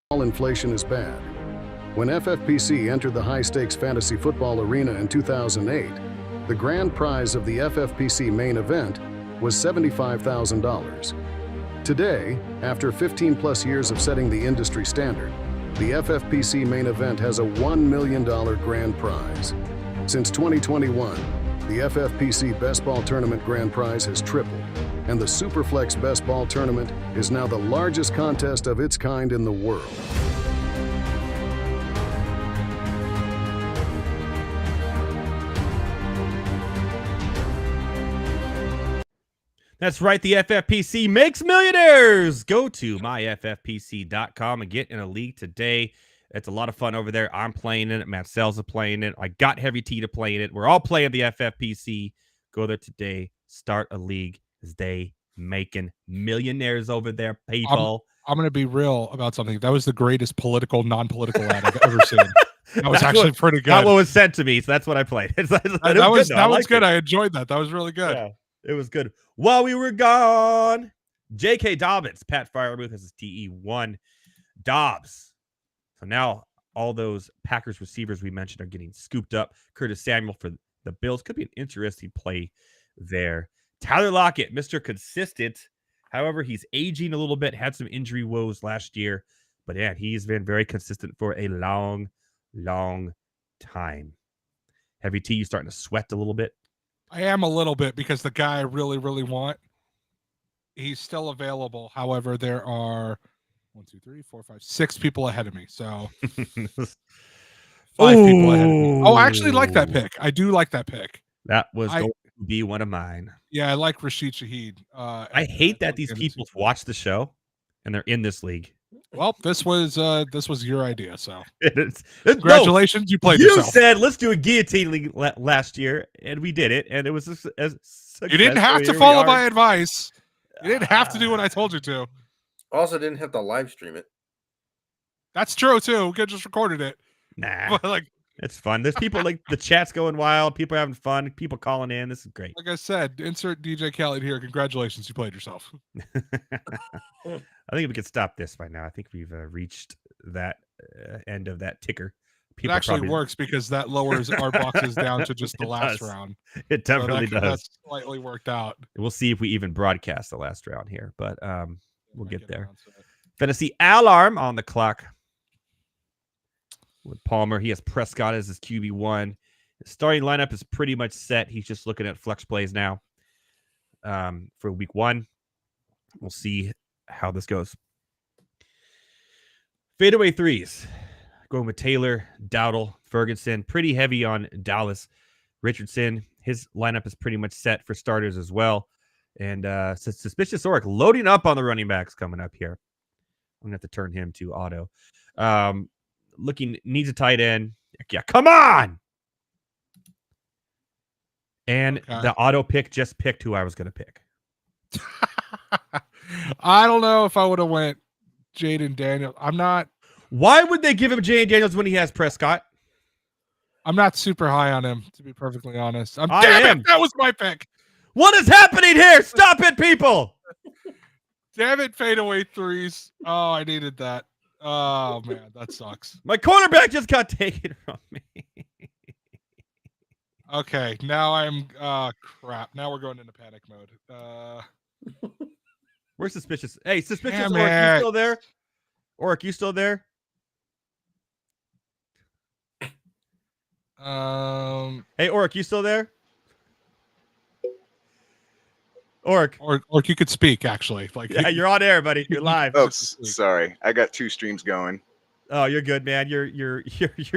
All inflation is bad. When FFPC entered the high-stakes fantasy football arena in 2008, the grand prize of the FFPC main event was $75,000. Today, after 15-plus years of setting the industry standard, the FFPC main event has a $1 million grand prize. Since 2021, the FFPC Best Ball Tournament grand prize has tripled, and the Superflex Best Ball Tournament is now the largest contest of its kind in the world. That's right. The FFPC makes millionaires. Go to myffpc.com and get in a league today. It's a lot of fun over there. I'm playing it. Matt Sells is playing it. I got Heavy T to play it. We're all playing the FFPC. Go there today. Start a league as they making millionaires over there, people. I'm going to be real about something. That was the greatest non-political ad I've ever seen. That was actually pretty good. That what was sent to me, so that's what I played. That was good. I enjoyed that. That was really good. Yeah, it was good. While we were gone, J.K. Dobbins, Pat Firemuth has his TE1. Dobbs. So now all those Packers receivers we mentioned are getting scooped up. Curtis Samuel for the Bills could be an interesting play there. Tyler Lockett, Mr. Consistent. However, he's aging a little bit, had some injury woes last year. But yeah, he's been very consistent for a long, long time. Heavy T, you starting to sweat a little bit? I am a little bit because the guy I really, really want, he's still available. However, there are 6 people ahead of me. So 5 people ahead of me. Oh, I actually like that pick. I do like that pick. That was going to be one of mine. Yeah, I like Rashid Shaheed. I hate that these people watch the show and they're in this league. Well, this was your idea, so congratulations, you played yourself. You said let's do a guillotine league last year, and we did it, and it was you didn't have to follow my advice. You didn't have to do what I told you to. Also, didn't have to live stream it. That's true too. We could just recorded it. Nah, but it's fun. There's people like the chat's going wild. People are having fun. People calling in. This is great. Like I said, insert DJ Khaled here. Congratulations, you played yourself. I think we could stop this by now. I think we've reached that end of that ticker. People it actually works because that lowers our boxes down to just the last round. It definitely does. That's slightly worked out. We'll see if we even broadcast the last round here, but we'll get there. Fantasy Alarm on the clock with Palmer. He has Prescott as his QB1. His starting lineup is pretty much set. He's just looking at flex plays now for week 1. We'll see how this goes. Fadeaway threes. Going with Taylor, Dowdle, Ferguson. Pretty heavy on Dallas. Richardson. His lineup is pretty much set for starters as well. And Suspicious Oric loading up on the running backs coming up here. I'm gonna have to turn him to auto. Needs a tight end. Yeah, come on. And the auto pick just picked who I was gonna pick. I don't know if I would have went Jaden Daniels. Why would they give him Jaden Daniels when he has Prescott? I'm not super high on him, to be perfectly honest. I damn am. it, that was my pick. What is happening here? Stop it, people. Damn it, fadeaway threes. Oh, I needed that. Oh man, that sucks. My quarterback just got taken from me. Okay, now I'm crap. Now we're going into panic mode. Where's Suspicious? Hey, Suspicious Damn Orc, you it. still there? Orc, you still there? Hey, Orc, you still there? Orc. Or you could speak actually. Like Yeah, you're on air, buddy. You're live. Oh, sorry. I got 2 streams going. Oh, you're good, man. You're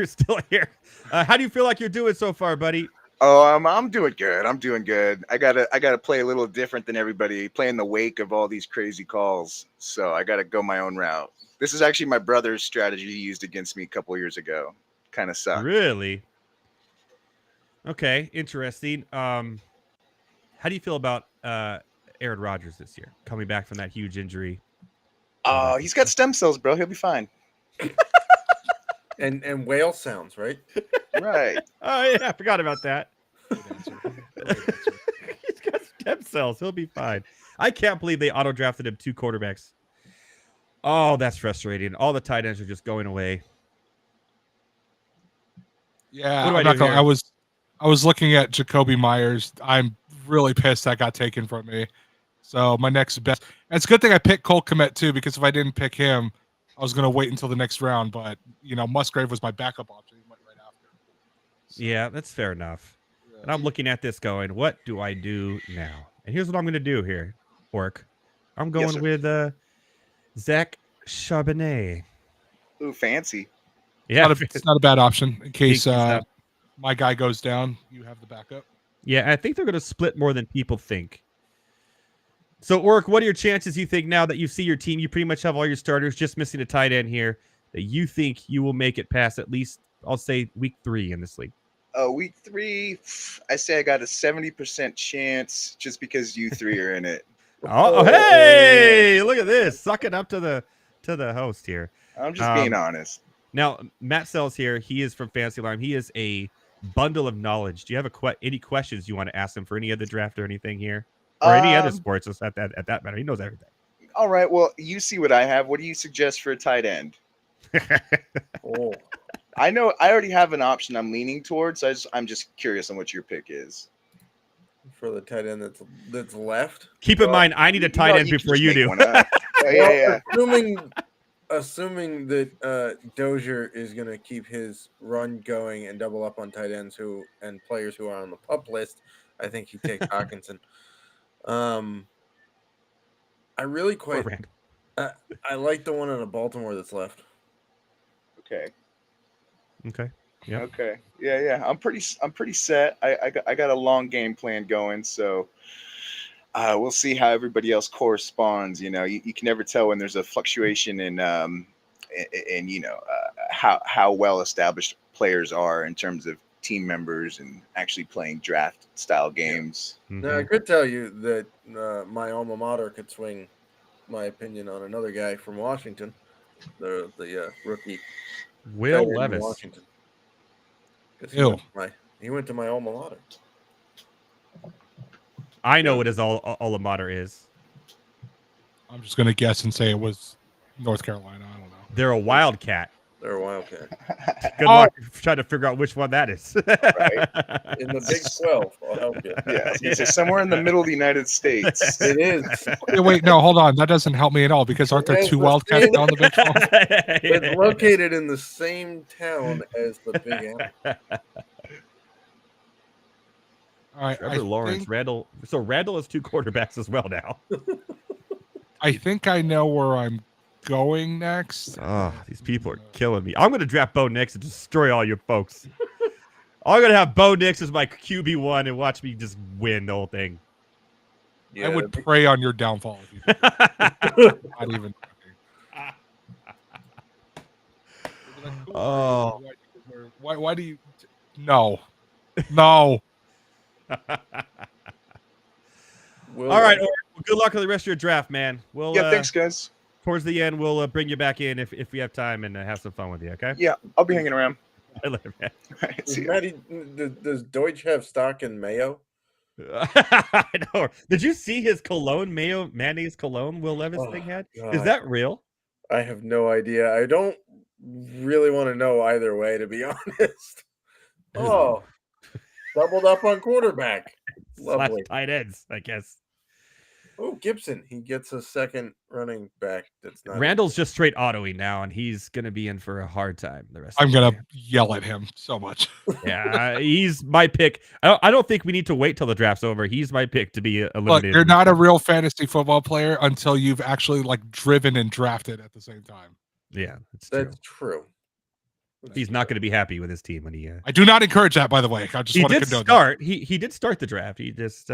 still here. How do you feel like you're doing so far, buddy? Oh, I'm doing good. I'm doing good. I gotta play a little different than everybody, play in the wake of all these crazy calls. So I gotta go my own route. This is actually my brother's strategy he used against me a couple years ago. Kind of sucked. Really? Okay, interesting. How do you feel about Aaron Rodgers this year, coming back from that huge injury? Oh, he's got stem cells, bro. He'll be fine. And whale sounds, right? Right. Oh yeah, I forgot about that. He's got stem cells. He'll be fine. I can't believe they auto drafted him 2 quarterbacks. Oh, that's frustrating. All the tight ends are just going away. Yeah, What do I do here? I was looking at Jacoby Myers. I'm really pissed that got taken from me. So my next best. And it's a good thing I picked Cole Kmet too, because if I didn't pick him, I was going to wait until the next round. But Musgrave was my backup option. He went right after. So, Yeah, that's fair enough. yeah. And I'm looking at this going, what do I do now? And here's what I'm going to do here, Orc. I'm going with Zach Charbonnet. Ooh, fancy. Yeah, It's not a bad option in case up. my guy goes down. You have the backup. Yeah, I think they're going to split more than people think. So, Orc, what are your chances you think now that you see your team, you pretty much have all your starters, just missing a tight end here, that you think you will make it past at least, I'll say, week 3 in this league? Week 3, I say I got a 70% chance just because you 3 are in it. Oh, hey, look at this. Sucking up to the host here. I'm just being honest. Now, Matt Sells here. He is from Fantasy Lime. He is a bundle of knowledge. Do you have any questions you want to ask him for any of the draft or anything here? Or any other sports at that matter? He knows everything. All right. Well, you see what I have. What do you suggest for a tight end? Oh, I know I already have an option I'm leaning towards. I'm just curious on what your pick is. for the tight end that's left. Keep in mind, I need a tight end before you do. Yeah. Assuming that Dozier is going to keep his run going and double up on tight ends and players who are on the pup list, I think he takes Hawkinson. I really quite. I like the one out of Baltimore that's left. Okay. Yeah. Okay. Yeah. I'm pretty set. I got a long game plan going, so we'll see how everybody else corresponds. You can never tell when there's a fluctuation in how well established players are in terms of team members and actually playing draft style games. Mm-hmm. Now, I could tell you that my alma mater could swing my opinion on another guy from Washington, the rookie Will Levis. Washington. He went to my alma mater. I know what his alma mater is. I'm just gonna guess and say it was North Carolina. I don't know. They're a Wildcat. They're a Wildcat. Good luck trying to figure out which one that is. Right. In the Big 12, I'll help you. Yeah, I was gonna say somewhere in the middle of the United States. It is. Wait, no, hold on. That doesn't help me at all because aren't there 2 Wildcats down the Big 12? It's located in the same town as the Big Apple. All right, Trevor Lawrence, Randall. So Randall has 2 quarterbacks as well now. I think I know where I'm going next. Oh, these people are killing me. I'm going to draft Bo Nix and destroy all you folks. I'm going to have Bo Nix as my QB1 and watch me just win the whole thing. Yeah, I would pray on your downfall. If you did. Not even. Oh. Why do you? No. No. All right. Well, good luck with the rest of your draft, man. We'll Yeah, thanks, guys. towards the end, we'll bring you back in if we have time and have some fun with you. Okay. Yeah, I'll be hanging around. Later, man. All right, see ya. Maddie, does Deutsch have stock in mayo? I know. Did you see his cologne, mayo mayonnaise cologne Will Levis thing had? God. Is that real? I have no idea. I don't really want to know either way, to be honest. Oh, doubled up on quarterback. Slash Lovely. tight ends, I guess. Oh, Gibson. He gets a second running back. That's not Randall's just straight autoing now, and he's going to be in for a hard time the rest I'm of the gonna year. yell at him so much. Yeah, he's my pick. I don't think we need to wait till the draft's over. He's my pick to be eliminated. Look, you're not a real fantasy football player until you've actually like driven and drafted at the same time. Yeah, true. That's true. He's not going to be happy with his team when he. I do not encourage that, by the way. I just He want to did condone start. He did start the draft. He just.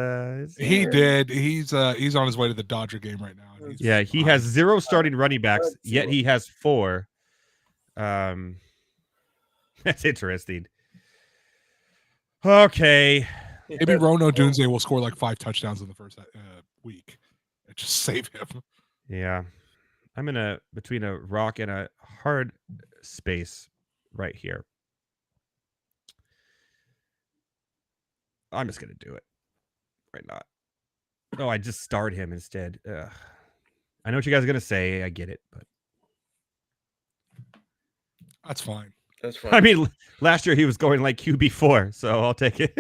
He did. He's on his way to the Dodger game right now. He's Yeah, he fine. has 0 starting running backs, yet zero. he has 4. That's interesting. Okay. Maybe Rono Dunze will score like 5 touchdowns in the first week. Just save him. Yeah, I'm in between a rock and a hard space right here. I'm just gonna do it. Right not. Oh, I just starred him instead. Ugh. I know what you guys are gonna say. I get it, but That's fine. That's fine. I mean, last year he was going like QB4, so I'll take it.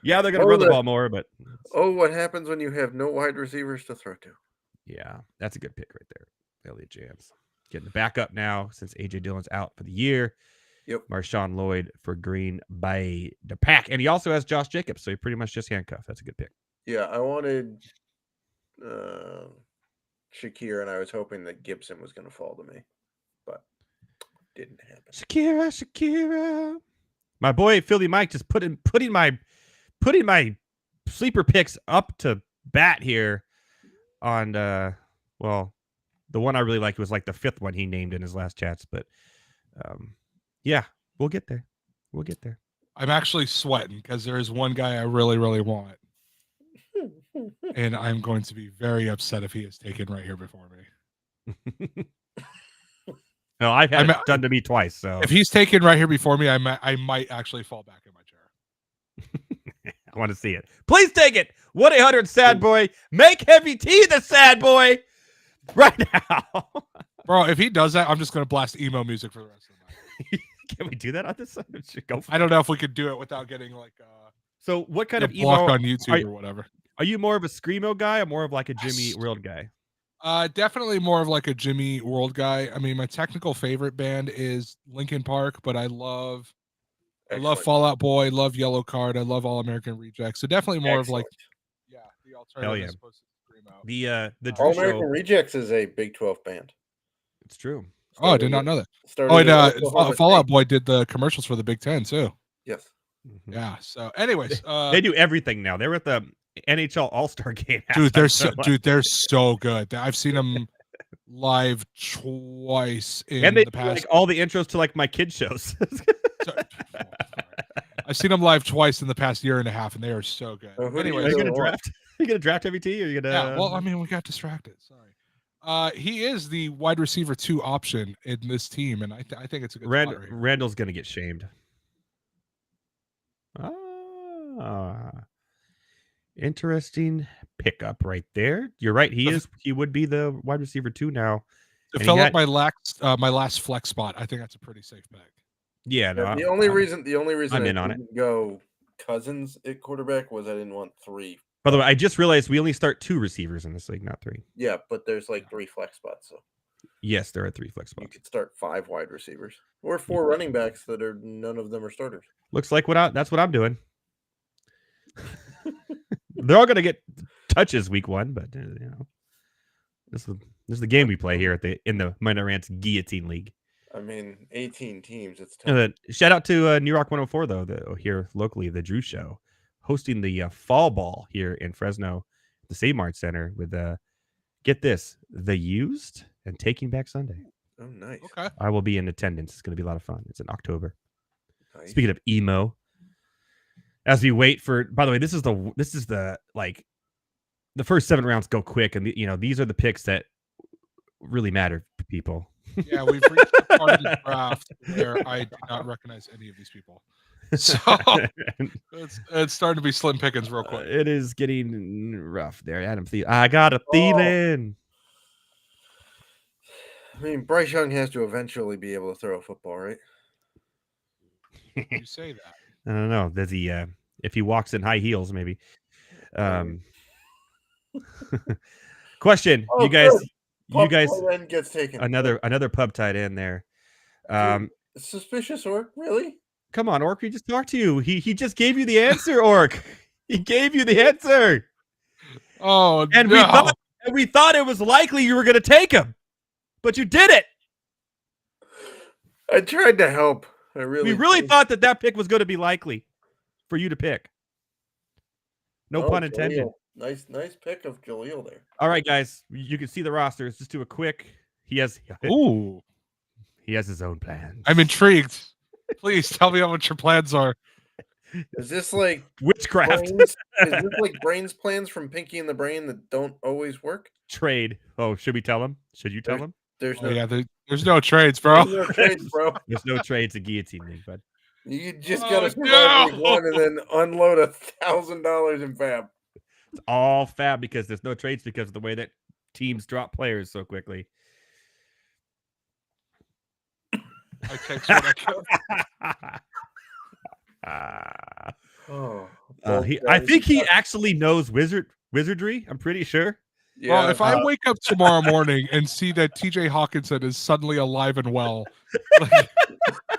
Yeah, they're gonna Oh, run the ball more, but what happens when you have no wide receivers to throw to? yeah, that's a good pick right there. Elliott Jams getting the backup now since AJ Dillon's out for the year. Yep. Marshawn Lloyd for Green Bay, the pack, and he also has Josh Jacobs, so he pretty much just handcuffed. That's a good pick. Yeah, I wanted Shakir, and I was hoping that Gibson was going to fall to me, but didn't happen. Shakira. My boy Philly Mike just putting my sleeper picks up to bat here on well, the one I really liked was like the 5th one he named in his last chats, but yeah, we'll get there. We'll get there. I'm actually sweating because there is one guy I really, really want. And I'm going to be very upset if he is taken right here before me. No, I've had it done to me twice. So if he's taken right here before me, I might actually fall back in my chair. I want to see it. Please take it. 1-800 Sad Boy. Make Heavy T the sad boy right now. Bro, if he does that, I'm just going to blast emo music for the rest of the night. Can we do that on this? Go for I don't know if we could do it without getting like so what kind of emo blocked on YouTube or whatever. Are you more of a screamo guy or more of like a Jimmy World guy? Definitely more of like a Jimmy World guy. I mean, my technical favorite band is Linkin Park, but I love Fall Out Boy, love Yellow Card, I love All American Reject. So definitely more of like the alternative. Hell yeah. As opposed to screamo. The All Drew American Show. Rejects is a Big 12 band. It's true. Oh, I did not know that. Started Oh, in and Oklahoma Fall Out State. Boy did the commercials for the Big Ten too. Yes. Mhm. Yeah. So, anyways, They do everything now. They were at the NHL All-Star game. dude, they're so good. I've seen them live twice in and they the do, past. like all the intros to like my kids shows. Sorry. I've seen them live twice in the past year and a half, and they are so good. Oh, who do Anyway, Are you So gonna what? draft? Are you gonna draft every T? Or are you gonna? yeah. Well, I mean, we got distracted. Sorry. He is the wide receiver 2 option in this team, and I think it's a good spot right here. Randall's gonna get shamed. Interesting pickup right there. You're right. He would be the wide receiver 2 now. To And fill he up my last flex spot, I think that's a pretty safe pick. Yeah, no, The only reason I'm I in on it. didn't go Cousins at quarterback was I didn't want 3. By the way, I just realized we only start 2 receivers in this league, not 3. Yeah, but there's like 3 flex spots, so Yes, there are 3 flex you spots. could start 5 wide receivers or 4 running backs that are none of them are starters. Looks like that's what I'm doing. They're all gonna get touches week 1, but this is the game we play here in the Monday Night Rants Guillotine League. I mean, 18 teams. It's tough. Shout out to New Rock 104 though, here locally, the Drew Show, hosting the fall ball here in Fresno, the Save Mart Center with get this, the Used and Taking Back Sunday. Oh, nice. Okay. I will be in attendance. It's going to be a lot of fun. It's in October. Nice. Speaking of emo, as we wait for, by the way, this is the like the first 7 rounds go quick, and these are the picks that really matter to people. Yeah, we've reached the part of the draft where I do not recognize any of these people. So it's starting to be slim pickings real quick. It is getting rough there. Adam Thielen. I got a Thielen. I mean, Bryce Young has to eventually be able to throw a football, right? You say that. I don't know. Does he? If he walks in high heels, maybe. Question: Oh, You guys, Pub tight end gets taken. another pub tight end there. Dude, suspicious, or really? Come on, Orc. We just talked to you. He just gave you the answer, Orc. He gave you the answer. Oh, and no. we thought it was likely you were going to take him, but you did it. I tried to help. We really thought that pick was going to be likely for you to pick. No pun intended. Nice pick of Jaleel there. All right, guys, you can see the rosters. Just do a quick. He has his own plans. I'm intrigued. Please tell me what your plans are. Is this like witchcraft? Is this like Brain's plans from Pinky and the Brain that don't always work? Trade. Oh, should we tell him? Should you tell him? There's no trades, bro. There's no trades, bro. There's no trades in Guillotine League, bud. You just gotta survive week 1 and then unload $1,000 in fab. It's all fab because there's no trades because of the way that teams drop players so quickly. I take what I can. I think he actually knows wizardry. I'm pretty sure. Yeah, well, if I wake up tomorrow morning and see that TJ Hawkinson is suddenly alive and well,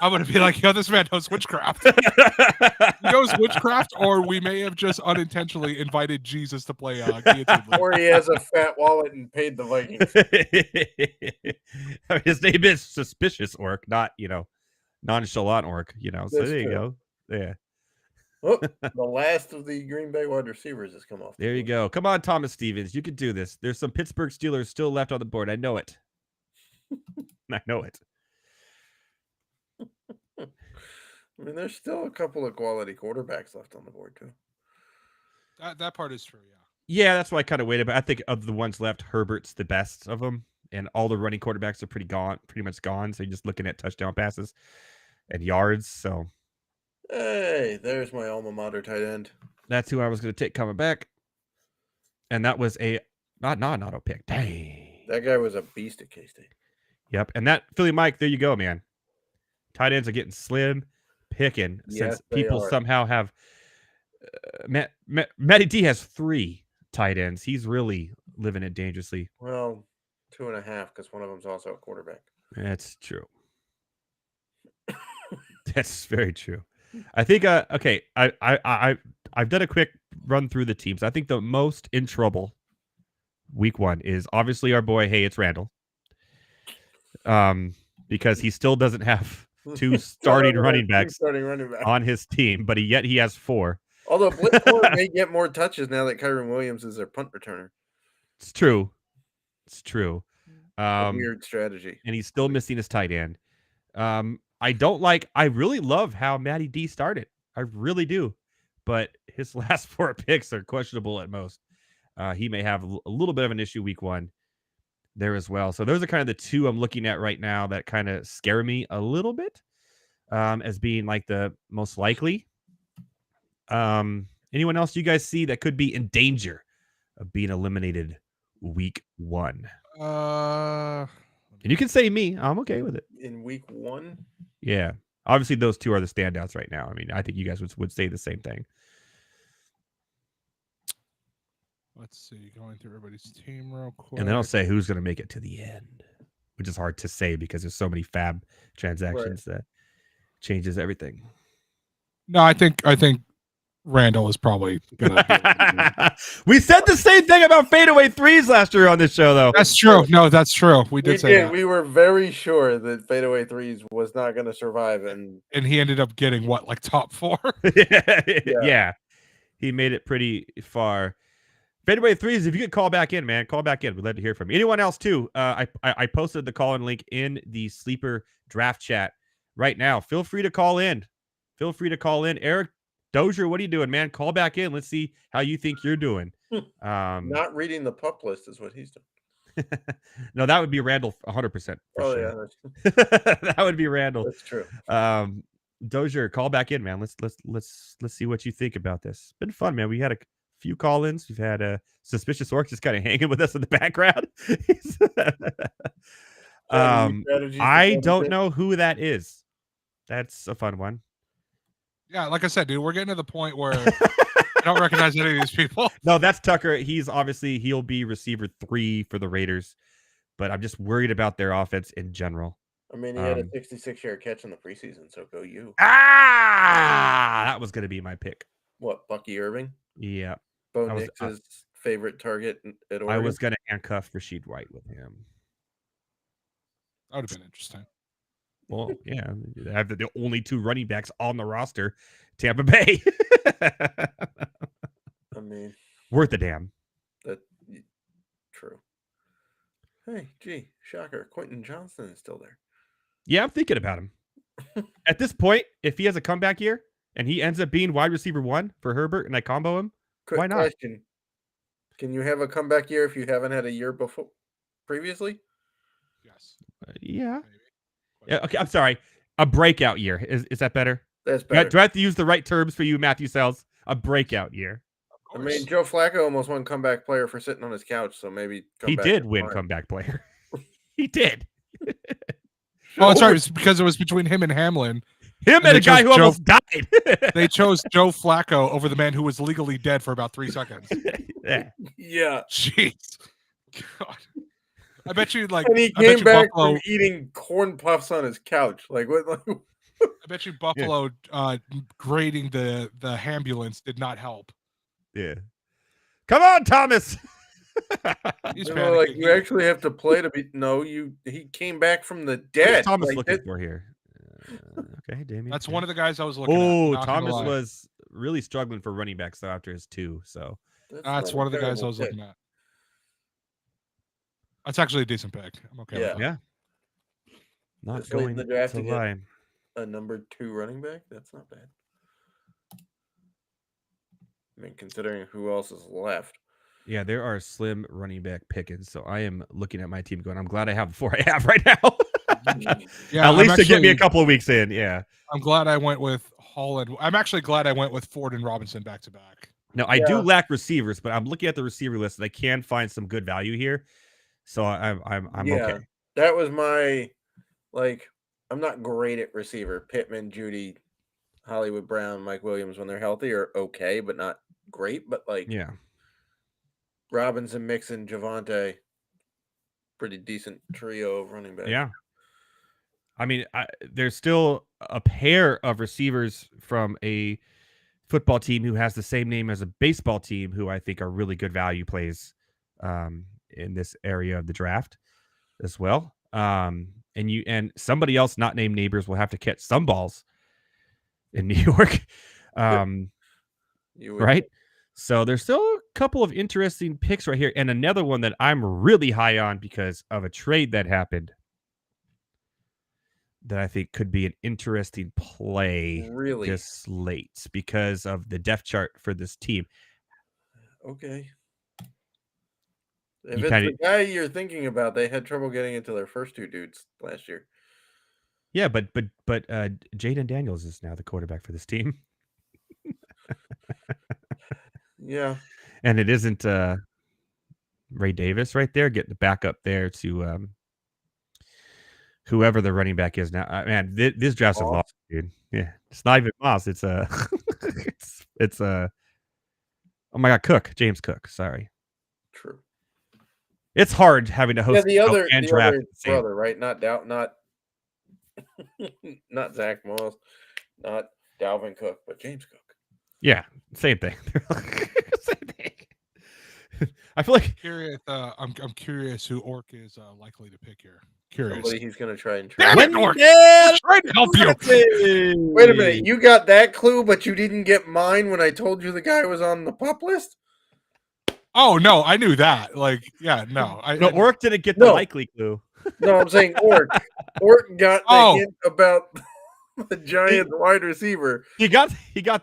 I'm going to be like, yo, this man knows witchcraft. He knows witchcraft, or we may have just unintentionally invited Jesus to play Guillotine League. Or he has a fat wallet and paid the Vikings. His name is Suspicious Orc, not, nonchalant Orc, So That's there you true. go. Yeah. Oh, the last of the Green Bay wide receivers has come off. There you go. Come on, Thomas Stevens. You can do this. There's some Pittsburgh Steelers still left on the board. I know it. I know it. I mean, there's still a couple of quality quarterbacks left on the board, too. That part is true, yeah. Yeah, that's why I kind of waited. But I think of the ones left, Herbert's the best of them. And all the running quarterbacks are pretty much gone. So you're just looking at touchdown passes and yards. So. Hey, there's my alma mater tight end. That's who I was going to take coming back. And that was not an auto pick. Dang. That guy was a beast at K-State. Yep. And that Philly Mike, there you go, man. Tight ends are getting slim picking since people somehow have. Matty D has 3 tight ends. He's really living it dangerously. Well, 2.5 because one of them's also a quarterback. That's true. That's very true. I think okay. I've done a quick run through the teams. I think the most in trouble week 1 is obviously our boy. Hey, it's Randall. Because he still doesn't have 2 starting running backs on his team, but yet he has 4. Although Blitz may get more touches now that Kyron Williams is their punt returner. It's true. It's true. Weird strategy. And he's still missing his tight end. I really love how Matty D started. I really do. But his last 4 picks are questionable at most. He may have a little bit of an issue week 1 there as well. So those are kind of the 2 I'm looking at right now that kind of scare me a little bit as being like the most likely. Anyone else you guys see that could be in danger of being eliminated week 1? And you can say me. I'm okay with it. In week 1? Yeah. Obviously, those 2 are the standouts right now. I mean, I think you guys would say the same thing. Let's see. Going through everybody's team real quick. And then I'll say who's going to make it to the end, which is hard to say because there's so many fab transactions that changes everything. No, I think Randall is probably gonna. We said the same thing about fadeaway 3s last year on this show, though. That's true. No, that's true. We did say that. We were very sure that fadeaway 3s was not going to survive, and he ended up getting what, like top 4? Yeah, he made it pretty far. Fadeaway threes, if you could call back in, man, call back in. We'd love to hear from you. Anyone else, too? I posted the call-in link in the Sleeper draft chat right now. Feel free to call in. Eric Dozier, what are you doing, man? Call back in. Let's see how you think you're doing. Not reading the pup list is what he's doing. No, that would be Randall 100%. Oh, sure. yeah. That would be Randall. That's true. Dozier, call back in, man. Let's see what you think about this. It's been fun, man. We had a few call-ins. We've had a Suspicious Orc just kind of hanging with us in the background. I don't know who that is. That's a fun one. Yeah, like I said, dude, we're getting to the point where I don't recognize any of these people. No, that's Tucker. He'll be receiver 3 for the Raiders, but I'm just worried about their offense in general. I mean, he had a 66-yard catch in the preseason, so go you. That was going to be my pick. What, Bucky Irving? Yeah. Bo Nix's favorite target at Oregon? I was going to handcuff Rashid White with him. That would have been interesting. Well, yeah. I have the only 2 running backs on the roster, Tampa Bay. I mean, worth a damn. True. Hey, gee, shocker. Quentin Johnston is still there. Yeah, I'm thinking about him. At this point, if he has a comeback year and he ends up being wide receiver 1 for Herbert and I combo him, why not? Question. Can you have a comeback year if you haven't had a year before previously? Yes. Yeah. Yeah. Okay. I'm sorry. A breakout year. Is that better? That's better. Do I have to use the right terms for you, Matthew Sells? A breakout year. I mean, Joe Flacco almost won comeback player for sitting on his couch, so maybe he did win comeback player. He did. Oh, that's right. It's because it was between him and Hamlin. Him and a guy who almost died. They chose Joe Flacco over the man who was legally dead for about 3 seconds. Yeah. Jeez. God. I bet you And he came back Buffalo, from eating corn puffs on his couch. Like what? I bet you Buffalo grading the ambulance did not help. Yeah. Come on, Thomas. He's like you actually have to play to be. No, he came back from the dead. Thomas like looking for here. Okay, Damien. That's one of the guys I was looking at. Oh, Thomas was really struggling for running backs though after his 2. So that's one of the guys I was looking at. That's actually a decent pick. I'm okay with that. Yeah. Not Just late in going the draft to to get lie. a number 2 running back. That's not bad. I mean, considering who else is left. Yeah, there are slim running back pickings. So I am looking at my team going, I'm glad I have the 4 I have right now. Yeah, at least to get me a couple of weeks in. Yeah. I'm glad I went with Holland. I'm actually glad I went with Ford and Robinson back to back. No, I do lack receivers, but I'm looking at the receiver list and I can find some good value here. So I'm okay. That was my I'm not great at receiver. Pittman, Judy, Hollywood Brown, Mike Williams when they're healthy are okay, but not great. But Robinson, Mixon, Javonte, pretty decent trio of running backs. Yeah. I mean, there's still a pair of receivers from a football team who has the same name as a baseball team who I think are really good value plays in this area of the draft as well. And somebody else not named Neighbors will have to catch some balls in New York. Right? So there's still a couple of interesting picks right here. And another one that I'm really high on because of a trade that happened that I think could be an interesting play this late because of the depth chart for this team. Okay. If it's the guy you're thinking about, they had trouble getting into their first 2 dudes last year. Yeah, but Jaden Daniels is now the quarterback for this team. Yeah. And it isn't Ray Davis right there getting the backup there to whoever the running back is now. Man, this draft's lost, dude. Yeah, it's not even Moss. It's it's oh my God, James Cook. Sorry. True. It's hard having to host the other brother, right? Not not Zach Moss, not Dalvin Cook, but James Cook. Yeah, same thing. Same thing. I feel like I'm curious who Orc is likely to pick here. Curious. Somebody he's going to try and trade. Damn it, Orc! I'm trying to help you. Wait a minute. You got that clue, but you didn't get mine when I told you the guy was on the pup list? Oh no, I knew that. Like, yeah, no. No, Orc didn't get the No. likely clue. No, I'm saying Orc. Orc got the Oh. hint about the Giants wide receiver. He got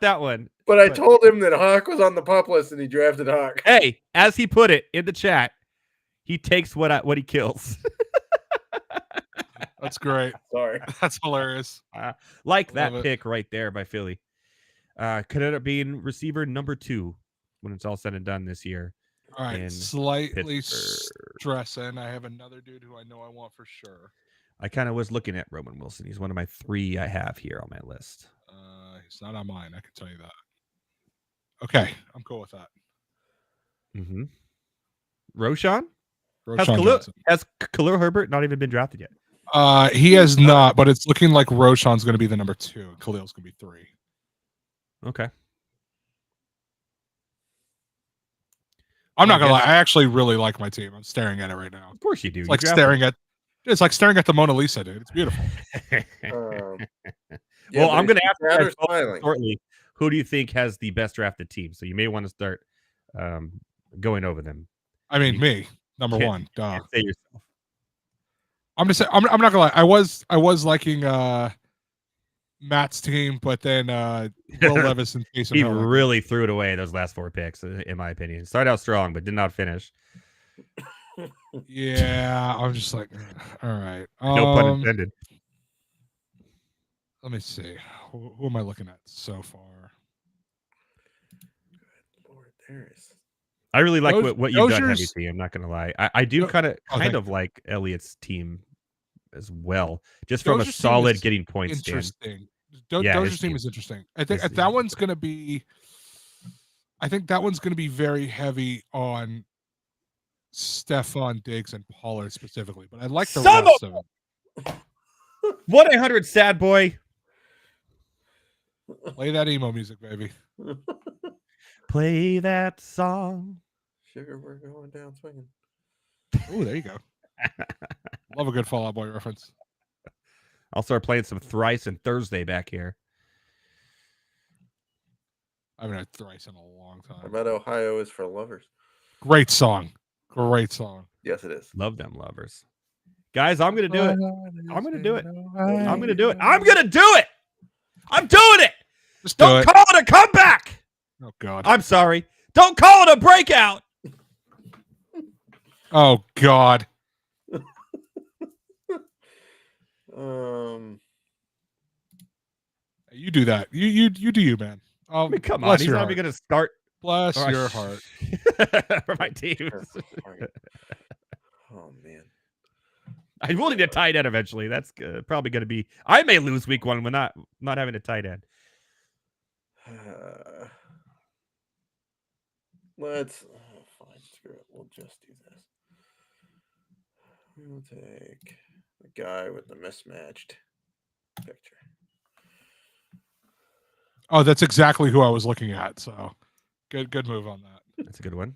that one. But I told him that Hawk was on the pup list and he drafted Hawk. Hey, as he put it in the chat, he takes what he kills. That's great. Sorry. That's hilarious. Like that pick right there by Philly. Could end up being receiver number 2 when it's all said and done this year. All right, in slightly Pittsburgh. stressing. I have another dude who I know I want for sure. I kind of was looking at Roman Wilson. He's one of my 3 I have here on my list. He's not on mine. I can tell you that. Okay, I'm cool with that. Mm-hmm. Roshan? Johnson. Has Khalil Herbert not even been drafted yet? He has not, but it's looking like Roshan's going to be the number 2. And Khalil's going to be 3. Okay. I'm not gonna lie. I actually really like my team. I'm staring at it right now. Of course you do. It's like staring at the Mona Lisa, dude. It's beautiful. Well, I'm going to ask you shortly. Who do you think has the best drafted team? So you may want to start going over them. I mean, me number 1. Duh. Say yourself. I'm just. I'm not gonna lie. I was liking Matt's team, but then Will Levis and Taysom he Hill, really threw it away those last 4 picks, in my opinion. Started out strong, but did not finish. Yeah, I'm just like, all right. No pun intended. Let me see. Who am I looking at so far? Good Lord, there is. I really like what you've done, Heavy T. I'm not going to lie. I do kind of like Elliott's team as well, just from a solid getting points. Interesting. Dozier's team is interesting. I think that one's going to be. I think that one's going to be very heavy on Stephon Diggs and Pollard specifically, but I like the rest of it. 1-800 sad boy. Play that emo music, baby. Play that song. Sugar, we're going down swinging. Oh, there you go. Love a good Fall Out Boy reference. I'll start playing some Thrice and Thursday back here. I haven't had Thrice in a long time. How about Ohio is for lovers? Great song. Great song. Yes, it is. Love them lovers. Guys, I'm going to do it. I'm going to do it. I'm going to do it. I'm going to do it. I'm doing it. Just Don't call it a comeback. Oh, God. I'm sorry. Don't call it a breakout. Oh, God. You do that. You do you, man. I mean, come on. He's not even going to start. Bless your heart. For my team. Oh, man. I will need a tight end eventually. That's probably going to be. I may lose week 1 when not having a tight end. Let's fine. Screw it. We'll just do this. We'll take the guy with the mismatched picture. Oh, that's exactly who I was looking at. So, good move on that. That's a good one.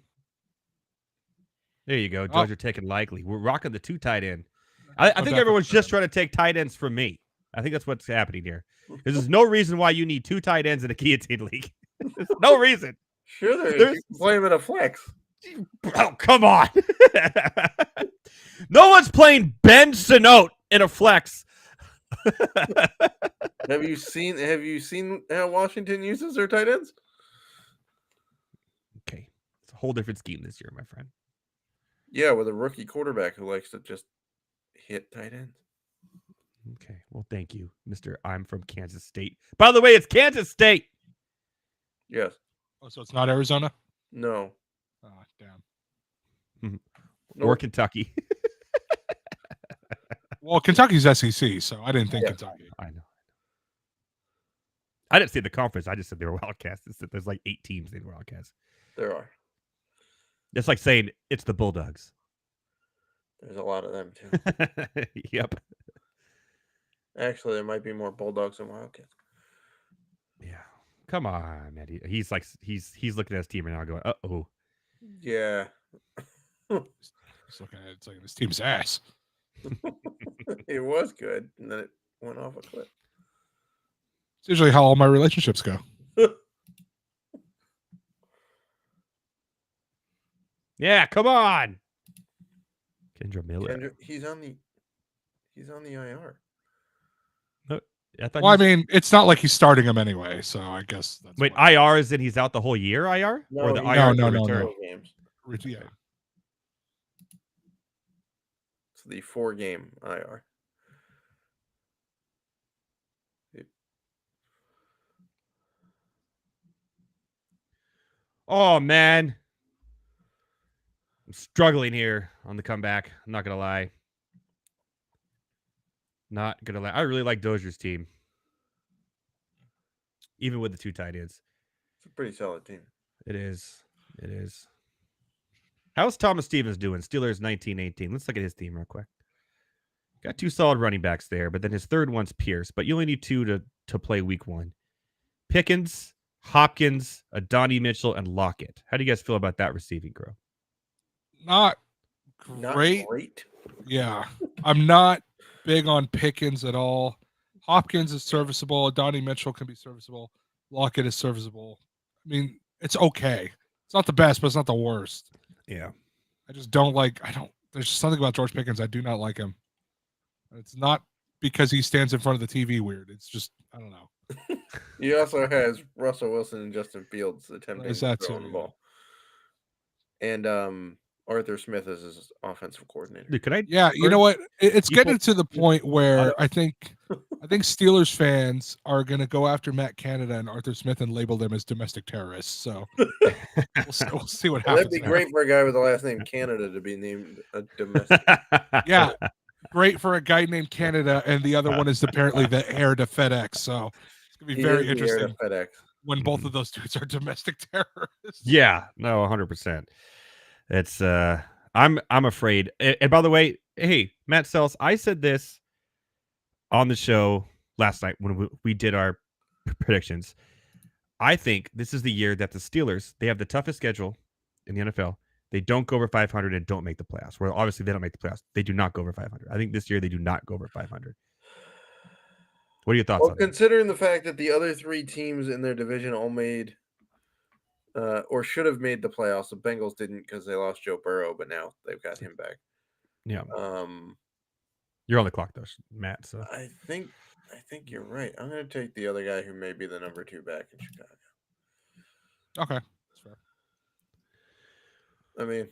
There you go, George. You're taking likely. We're rocking the 2 tight end. I think everyone's just trying to take tight ends from me. I think that's what's happening here. There's no reason why you need 2 tight ends in a guillotine league. There's no reason. Sure, there's play him in a flex. Oh, come on. No one's playing Ben Sinote in a flex. Have you seen how Washington uses their tight ends? Okay. It's a whole different scheme this year, my friend. Yeah, with a rookie quarterback who likes to just hit tight ends. Okay. Well, thank you, Mr. I'm from Kansas State. By the way, it's Kansas State. Yes. Oh, so it's not Arizona? No. Oh, damn. Nope. Or Kentucky. Well, Kentucky's SEC, so I didn't think Kentucky. I know. I didn't say the conference. I just said they were Wildcats. There's like 8 teams in Wildcats. There are. It's like saying it's the Bulldogs. There's a lot of them too. Yep. Actually, there might be more Bulldogs than Wildcats. Yeah. Come on, man. He's looking at his team right now going, uh-oh. Yeah. He's looking at it's like this team's ass. It was good, and then it went off a cliff. It's usually how all my relationships go. Yeah, come on. Kendra Miller. He's on the IR. I thought Well, I mean, it's not like he's starting him anyway, so I guess that's wait, why. IR is in he's out the whole year, IR? No, or the he's IR out for no, return? no. Games. Yeah. It's the 4-game IR. Oh man. I'm struggling here on the comeback. I'm not gonna lie. Not gonna lie. I really like Dozier's team. Even with the 2 tight ends. It's a pretty solid team. It is. It is. How's Thomas Stevens doing? Steelers 19-18. Let's look at his team real quick. Got 2 solid running backs there, but then his third one's Pierce. But you only need 2 to play week 1. Pickens, Hopkins, Adonai Mitchell, and Lockett. How do you guys feel about that receiving grow? Not Not great. great. Yeah. I'm not big on Pickens at all. Hopkins is serviceable. Adonai Mitchell can be serviceable. Lockett is serviceable. I mean, it's okay. It's not the best, but it's not the worst. Yeah. I just don't like, there's something about George Pickens. I do not like him. It's not because he stands in front of the TV weird. It's just, I don't know. He also has Russell Wilson and Justin Fields attempting There's to that throw too, the yeah. ball. And Arthur Smith is his offensive coordinator. Dude, could I? Yeah, you know what? It's people- getting to the point where I think Steelers fans are going to go after Matt Canada and Arthur Smith and label them as domestic terrorists. So we'll see what happens. That'd be there. great for a guy with the last name Canada to be named a domestic. Yeah, great for a guy named Canada, and the other one is apparently the heir to FedEx. So it's going to be He very is the heir to interesting FedEx. when both of those dudes are domestic terrorists. Yeah, no, 100%. It's I'm afraid. And by the way, hey, Matt Sells, I said this on the show last night when we did our predictions. I think this is the year that the Steelers, they have the toughest schedule in the NFL. They don't go over 500 and don't make the playoffs. Well, obviously they don't make the playoffs. They do not go over 500. I think this year they do not go over 500. What are your thoughts Well, on that? considering the fact that the other 3 teams in their division all made or should have made the playoffs, the Bengals didn't because they lost Joe Burrow, but now they've got him back. Yeah. Um, You're on the clock though, Matt. So I think you're right. I'm going to take the other guy who may be the number 2 back in Chicago. Okay, that's fair. I mean,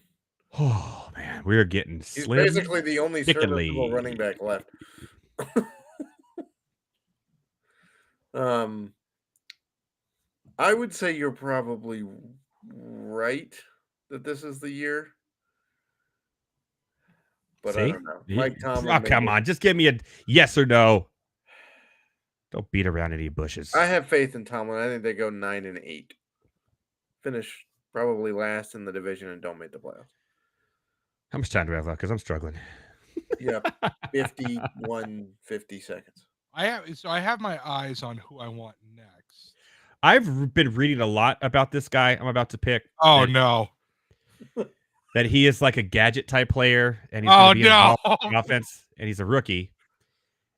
oh man, we're getting he's slim. basically the only pickily. serviceable running back left. I would say you're probably right that this is the year. But I See? don't know. Mike Tomlin. Oh, come on, just give me a yes or no. Don't beat around any bushes. I have faith in Tomlin. I think they go 9-8. Finish probably last in the division and don't make the playoffs. How much time do we have left? Because I'm struggling. Yeah, 50 seconds. I have my eyes on who I want next. I've been reading a lot about this guy I'm about to pick. Oh no. That he is like a gadget type player and he's Oh gonna be no. involved in offense and he's a rookie.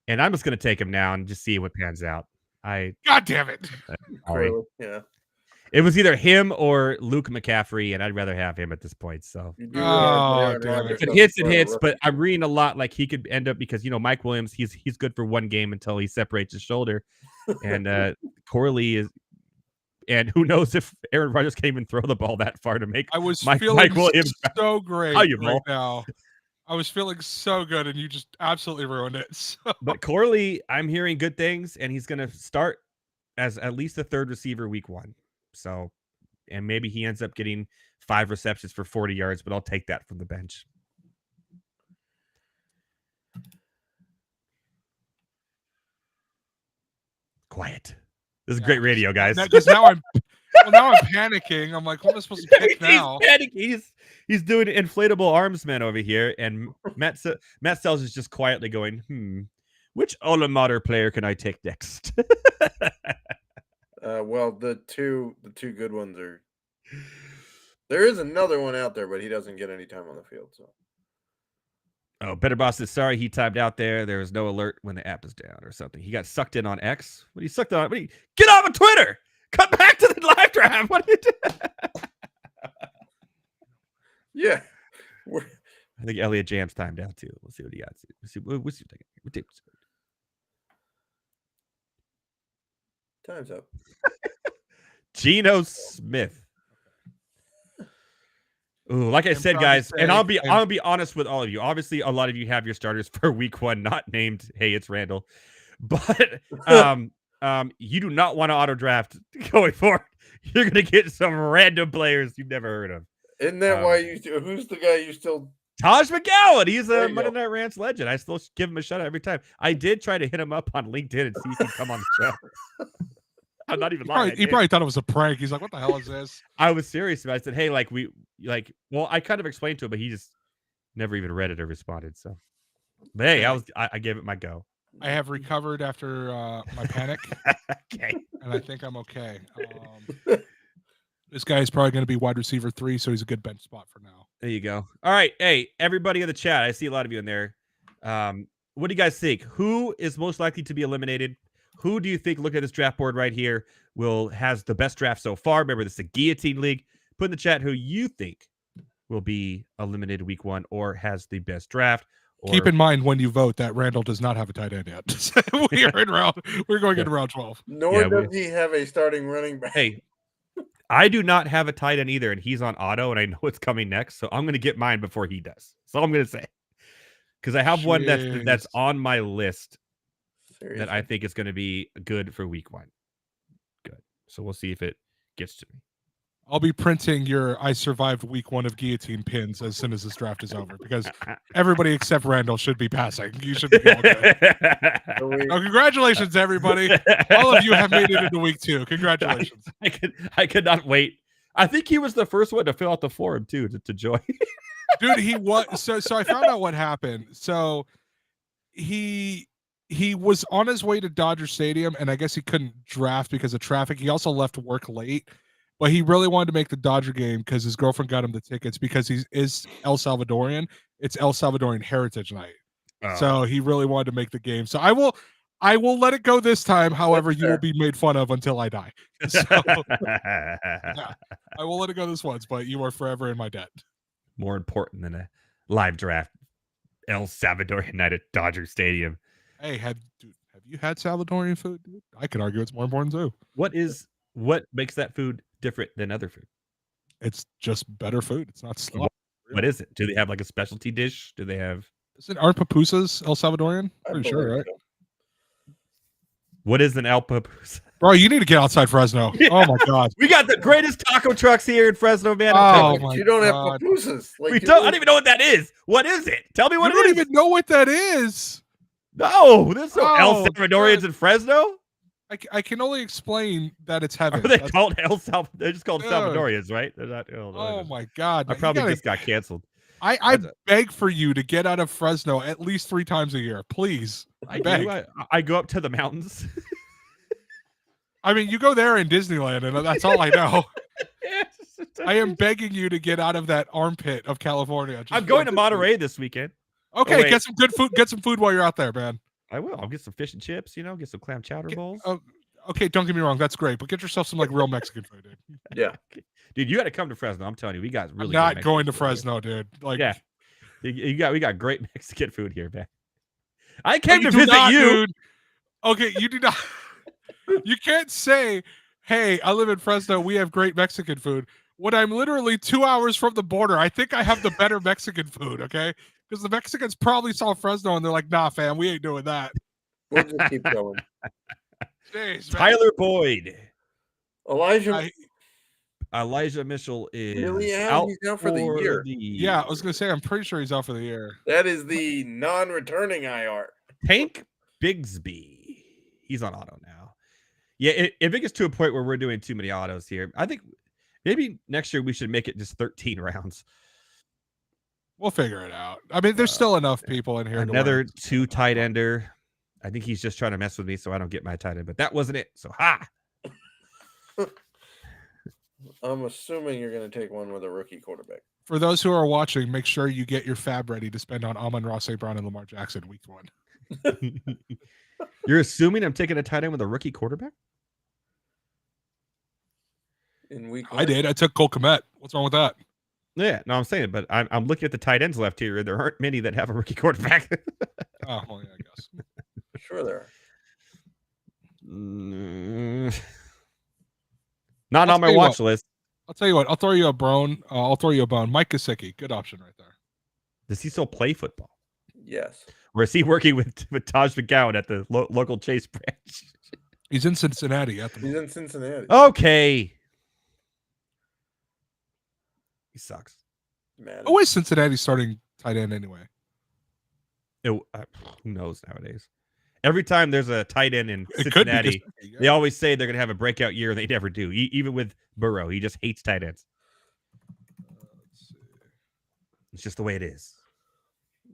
And I'm just gonna take him now and just see what pans out. God damn it. Sorry. Yeah. It was either him or Luke McCaffrey, and I'd rather have him at this point. So You do Oh, realize that Aaron damn it. Rodgers if it doesn't hits, it throw a hits. rookie. But I'm reading a lot like he could end up because Mike Williams, he's good for one game until he separates his shoulder, and Corley is, and who knows if Aaron Rodgers can even throw the ball that far to make. I was Mike feeling Williams. so great How you right roll? now. I was feeling so good, and you just absolutely ruined it. So. But Corley, I'm hearing good things, and he's going to start as at least the third receiver week 1. So, and maybe he ends up getting 5 receptions for 40 yards, but I'll take that from the bench. Quiet. This is great radio, guys. Because now I'm panicking. I'm like, what am I supposed to pick now? He's panicking. He's doing inflatable arms man over here, and Matt Sells is just quietly going, which alma mater player can I take next? Well, the two good ones are. There is another one out there, but he doesn't get any time on the field. So. Oh, Better Boss is sorry he timed out there. There was no alert when the app is down or something. He got sucked in on X. What he sucked on? Get off of Twitter. Come back to the live draft. What did you do? Yeah. I think Elliot Jam's timed out too. Let's see what he got. We'll see what Time's up. Geno Smith. Ooh, like I said, proud to guys, say and I'll be honest with all of you. Obviously, a lot of you have your starters for week 1 not named. Hey, it's Randall, but you do not want to auto draft going forward. You're gonna get some random players you've never heard of. Isn't that why you? Who's the guy you still? Taj McGowan. He's There a you Monday go. Night Rants legend. I still give him a shout out every time. I did try to hit him up on LinkedIn and see if he'd come on the show. I'm not even lying. He probably thought it was a prank. He's like, "What the hell is this?" I was serious about it. I said, "Hey, well, I kind of explained to him, but he just never even read it or responded." So, but hey, I gave it my go. I have recovered after my panic, Okay. and I think I'm okay. This guy is probably going to be wide receiver 3, so he's a good bench spot for now. There you go. All right, hey, everybody in the chat, I see a lot of you in there. What do you guys think? Who is most likely to be eliminated? Who do you think, look at this draft board right here, has the best draft so far? Remember, this is a Guillotine League. Put in the chat who you think will be eliminated week 1 or has the best draft. Keep in mind when you vote that Randall does not have a tight end yet. We're going into round 12. Nor does he have a starting running back. Hey, I do not have a tight end either, and he's on auto, and I know it's coming next, so I'm going to get mine before he does. That's all I'm going to say. Because I have one that's on my list. Seriously? That I think is going to be good for week 1. Good. So we'll see if it gets to me. I'll be printing your "I survived week 1 of guillotine" pins as soon as this draft is over, because everybody except Randall should be passing. You should be all good. Congratulations, everybody! All of you have made it into week 2. Congratulations! I could not wait. I think he was the first one to fill out the form too to join. Dude, he was so I found out what happened. So he was on his way to Dodger Stadium, and I guess he couldn't draft because of traffic. He also left work late. But he really wanted to make the Dodger game because his girlfriend got him the tickets because he is El Salvadorian. It's El Salvadorian Heritage Night. Oh. So he really wanted to make the game. So I will let it go this time. However, you will be made fun of until I die. So yeah, I will let it go this once, but you are forever in my debt. More important than a live draft. El Salvadorian Night at Dodger Stadium. Hey, have you had Salvadorian food, dude? I could argue it's more important too. What makes that food different than other food? It's just better food. It's not slop. What is it? Do they have like a specialty dish? Do they have? Aren't pupusas El Salvadorian? Pretty sure, right? What is an El Papusa? Bro, you need to get outside Fresno. Yeah. Oh my God, we got the greatest taco trucks here in Fresno, man. Oh my you don't have pupusas. Like, I don't even know what that is. What is it? Tell me what it is. You don't even know what that is. No, there's no El Salvadorians in Fresno. I can only explain that it's heaven. Are they called El Salvador? They're just called Salvadorians, right? They're not. Oh my God! I probably just got canceled. I beg for you to get out of Fresno at least 3 times a year, please. I beg. I go up to the mountains. I mean, you go there in Disneyland, and that's all I know. I am begging you to get out of that armpit of California. I'm going to Monterey this weekend. Okay, get some good food. Get some food while you're out there, man. I will. I'll get some fish and chips. Get some clam chowder bowls. Okay, don't get me wrong. That's great, but get yourself some like real Mexican food, dude. Yeah, dude, you got to come to Fresno. I'm telling you, we got really. I'm not going to Fresno, dude. Like, yeah, we got great Mexican food here, man. I came to visit you. Dude. Okay, you do not. You can't say, "Hey, I live in Fresno. We have great Mexican food." When I'm literally 2 hours from the border, I think I have the better Mexican food. Okay. Because the Mexicans probably saw Fresno and they're like, "Nah, fam, we ain't doing that." We'll just keep going. Jeez, Tyler Boyd. Elijah Mitchell is really out. He's out for the year. Yeah, I was going to say, I'm pretty sure he's out for the year. That is the non-returning IR. Tank Bigsby. He's on auto now. Yeah, if it gets to a point where we're doing too many autos here, I think maybe next year we should make it just 13 rounds. We'll figure it out. I mean, there's still enough people in here. Another 2 tight ender. I think he's just trying to mess with me so I don't get my tight end, but that wasn't it. So, ha! I'm assuming you're going to take one with a rookie quarterback. For those who are watching, make sure you get your fab ready to spend on Amon-Ra St. Brown and Lamar Jackson week 1. You're assuming I'm taking a tight end with a rookie quarterback? In week 1? I did. I took Cole Kmet. What's wrong with that? Yeah, no, I'm saying it, but I'm looking at the tight ends left here. There aren't many that have a rookie quarterback. Oh, well, yeah, I guess. Sure, there are. Not I'll on my tell you watch what. list. I'll tell you what. I'll throw you a bone. I'll throw you a bone. Mike Gesicki, good option right there. Does he still play football? Yes. Or is he working with Taj McGowan at the local Chase branch? He's in Cincinnati at the He's moment. in Cincinnati. Okay. He sucks. Man. Who is Cincinnati starting tight end anyway? Who knows nowadays? Every time there's a tight end in It could be Cincinnati, Gesicki, yeah. they always say they're going to have a breakout year, and they never do. Even with Burrow, he just hates tight ends. Let's see. It's just the way it is.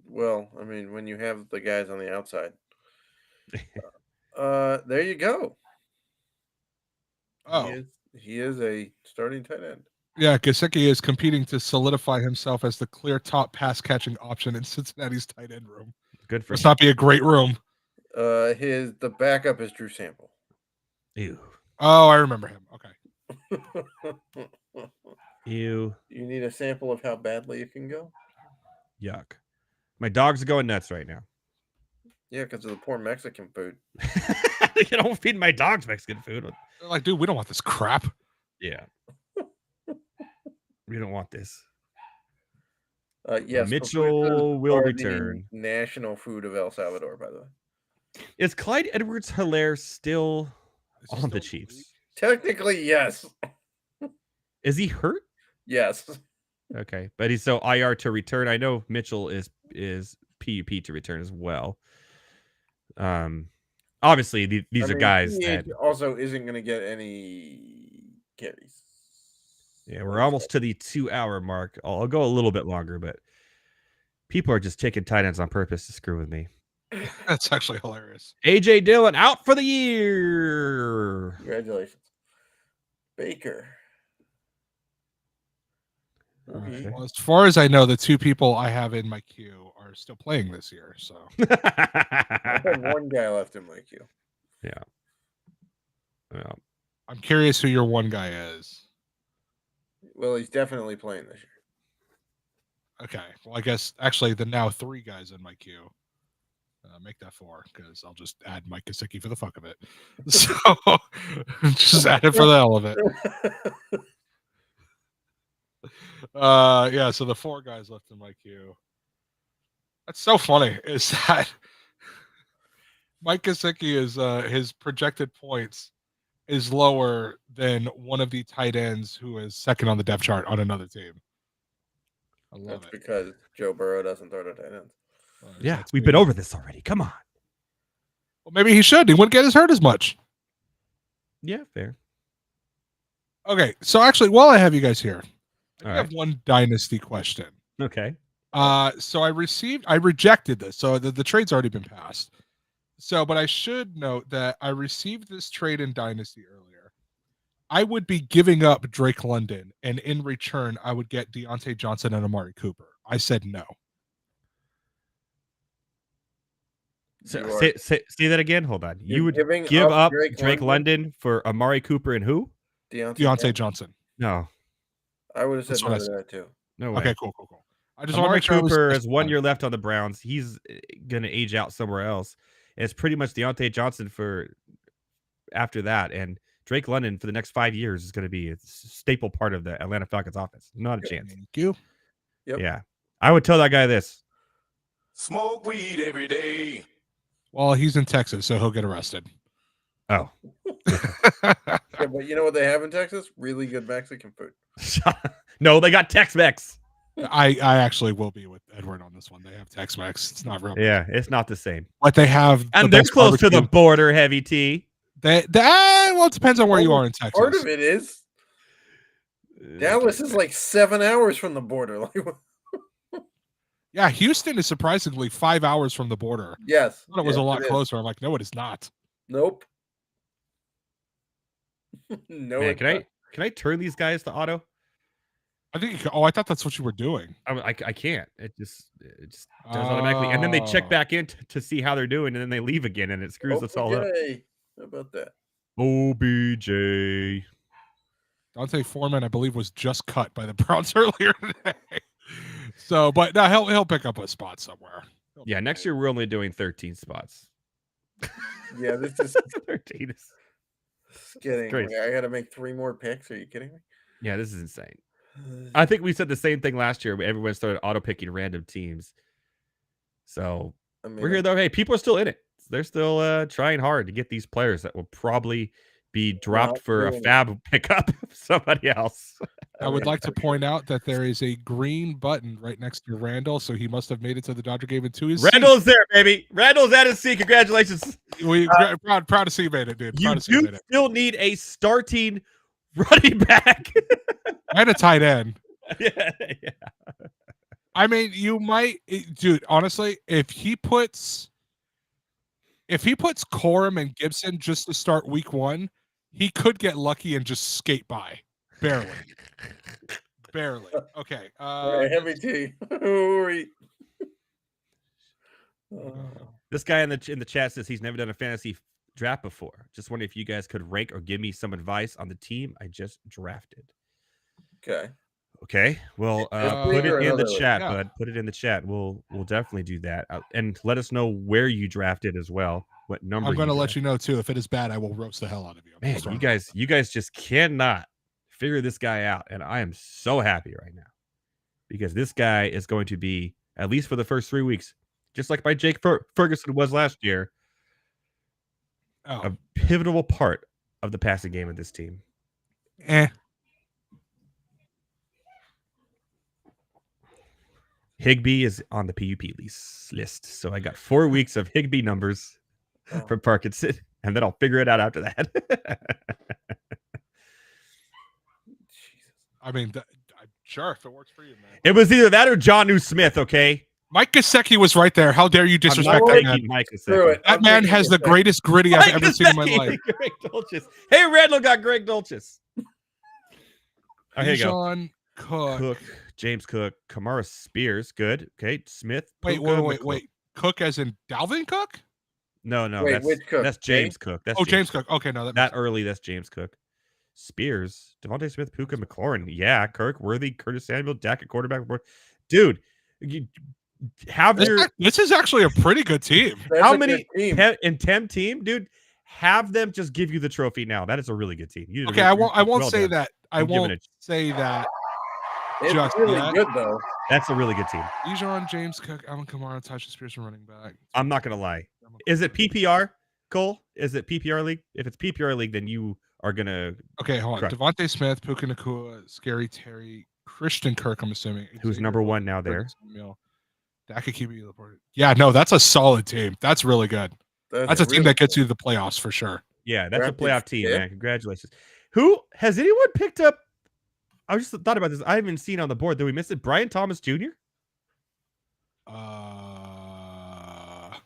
Well, I mean, when you have the guys on the outside. There you go. Oh, He is a starting tight end. yeah. Gesicki is competing to solidify himself as the clear top pass catching option in Cincinnati's tight end room. Good for Must him. not be a great room. The backup is Drew Sample. Ew. Oh, I remember him. Okay. Ew. You need a sample of how badly it can go? Yuck. My dogs are going nuts right now. Yeah, because of the poor Mexican food. You don't feed my dogs Mexican food. They're like, dude, we don't want this crap. Yeah. We don't want this. Yes, Mitchell will are return. the national food of El Salvador, by the way. Is Clyde Edwards-Helaire still on the Chiefs? Technically, yes. Is he hurt? Yes. Okay, but he's so IR to return. I know Mitchell is PUP to return as well. Obviously these are guys that also isn't going to get any carries. Yeah, we're almost to the 2-hour mark. I'll go a little bit longer, but people are just taking tight ends on purpose to screw with me. That's actually hilarious. AJ Dillon out for the year. Congratulations, Baker. Okay. Well, as far as I know, the two people I have in my queue are still playing this year. So I have one guy left in my queue. Yeah. I'm curious who your one guy is. Well, he's definitely playing this year. Okay. Well, I guess actually the now 3 guys in my queue. Make that 4 because I'll just add Mike Gesicki for the fuck of it. So just add it for the hell of it. Yeah. So the 4 guys left in my queue. That's so funny. Is that Mike Gesicki is his projected points is lower than one of the tight ends who is second on the depth chart on another team. I love That's it. because Joe Burrow doesn't throw to tight ends. Yeah, we've been over this already. Come on. Well, maybe he should. He wouldn't get as hurt as much. Yeah, fair. Okay, so actually, while I have you guys here, I All have one dynasty question. Okay. So I rejected this. So the trade's already been passed. So, but I should note that I received this trade in dynasty earlier. I would be giving up Drake London, and in return, I would get Deontay Johnson and Amari Cooper. I said no. So, say that again. Hold on. You're You would giving give up up Drake London for Amari Cooper and who? Deontay Johnson. No. I would have said That's what no I to said. that too. No way. Okay, cool. I just want to Amari make sure Cooper has 1 year left on the Browns. He's going to age out somewhere else. And it's pretty much Deontay Johnson for after that. And Drake London for the next 5 years is going to be a staple part of the Atlanta Falcons offense. Not a chance. Thank you. Yep. Yeah. I would tell that guy this. Smoke weed every day. Well, he's in Texas, so he'll get arrested. Oh. Yeah, but you know what they have in Texas? Really good Mexican food. No, they got Tex-Mex. I actually will be with Edward on this one. They have Tex-Mex. It's not real. Yeah, it's not the same. But they have And the they're best close to the barbecue. border, Heavy T. Well, it depends on where you are in Texas. Part of it is Dallas is like 7 hours from the border. Like, Yeah, Houston is surprisingly 5 hours from the border. yes, I thought it was yes, a lot it is. closer. I'm like, no, it is not. Nope. No, Man, it's can not. I turn these guys to auto? I think. I thought that's what you were doing. I can't. It just does automatically, and then they check Oh. back in to see how they're doing, and then they leave again, and it screws us all up. OBJ. How about that? OBJ. Dante Foreman, I believe, was just cut by the Browns earlier today. So, but no, he'll pick up a spot somewhere. Yeah, next year we're only doing 13 spots. Yeah, this is 13 is kidding. crazy. I got to make 3 more picks. Are you kidding me? Yeah, this is insane. I think we said the same thing last year. Everyone started auto picking random teams. So we're here though. Hey, people are still in it. They're still trying hard to get these players that will probably be dropped for a fab pickup of somebody else. I would like to point out that there is a green button right next to Randall, so he must have made it to the Dodger game into his Randall is there, baby. Randall's at his seat. Congratulations. We proud to see you made it, dude. You do still need a starting running back and a tight end. Yeah. I mean, you might, dude. Honestly, if he puts Corum and Gibson just to start week 1, he could get lucky and just skate by, barely. Okay. Heavy tea. Who are you? This guy in the chat says he's never done a fantasy draft before. Just wondering if you guys could rank or give me some advice on the team I just drafted. Okay. Well, put it in the chat, bud. Put it in the chat. We'll definitely do that, and let us know where you drafted as well. What number? I'm going to let you know too. If it is bad, I will roast the hell out of you. Man, you guys just cannot figure this guy out, and I am so happy right now because this guy is going to be, at least for the first 3 weeks, just like my Jake Ferguson was last year, a pivotal part of the passing game of this team. Higbee is on the PUP list, so I got 4 weeks of Higbee numbers from Parkinson, and then I'll figure it out after that. I mean, sure, if it works for you, man. It was either that or Jonnu Smith, okay? Mike Gesicki was right there. How dare you disrespect that man? Mike Gesicki. That man has the greatest gritty I've ever seen in my life. Greg Dulcich. Hey, Randall got Greg Dulcich. Oh, here you go. Cook, James Cook, Kamara Spears, good. Okay, Smith. Wait. Cook as in Dalvin Cook? No, Wait, which Cook? That's James Cook. That's James Cook. Okay, no, that early. That's James Cook. Spears, Devontae Smith, Puka, McLaurin. Yeah, Kirk, Worthy, Curtis Samuel, Dak at quarterback. Dude, this is actually a pretty good team. How many in 10 team, dude? Have them just give you the trophy now. That is a really good team. Okay, I won't say that. I won't say that. It's really good though. That's a really good team. Bijan, James Cook, Alvin Kamara, Tasha Spears from running back. I'm not gonna lie. Is it PPR, Cole? Is it PPR league? If it's PPR league, then you are gonna. Okay, hold on. Devontae Smith, Puka Nacua, Scary Terry, Christian Kirk. I'm assuming who's number 1 now there. Yeah, no, that's a solid team. That's really good. That's a team that gets you to the playoffs for sure. Yeah, that's a playoff team, man. Congratulations. Who has anyone picked up? I just thought about this. I haven't seen on the board. Did we miss it? Brian Thomas Jr.? I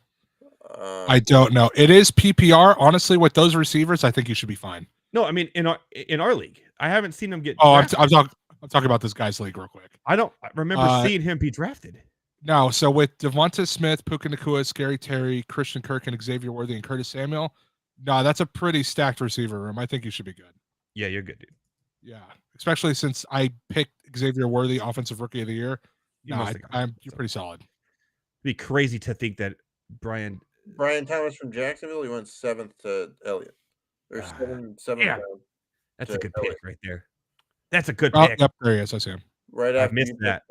don't know. It is PPR. Honestly, with those receivers, I think you should be fine. No, I mean in our league, I haven't seen him get. I'm talking about this guy's league real quick. I don't remember seeing him be drafted. No, so with Devonta Smith, Puka Nacua, Scary Terry, Christian Kirk, and Xavier Worthy and Curtis Samuel, no, that's a pretty stacked receiver room. I think you should be good. Yeah, you're good, dude. Yeah, especially since I picked Xavier Worthy Offensive Rookie of the Year. You're pretty solid. It'd be crazy to think that Brian Thomas from Jacksonville, he went 7th to Elliott. Or 7th yeah. down. That's a good pick right there. That's a good pick. Yep, there he is. I see him. Right after I missed that.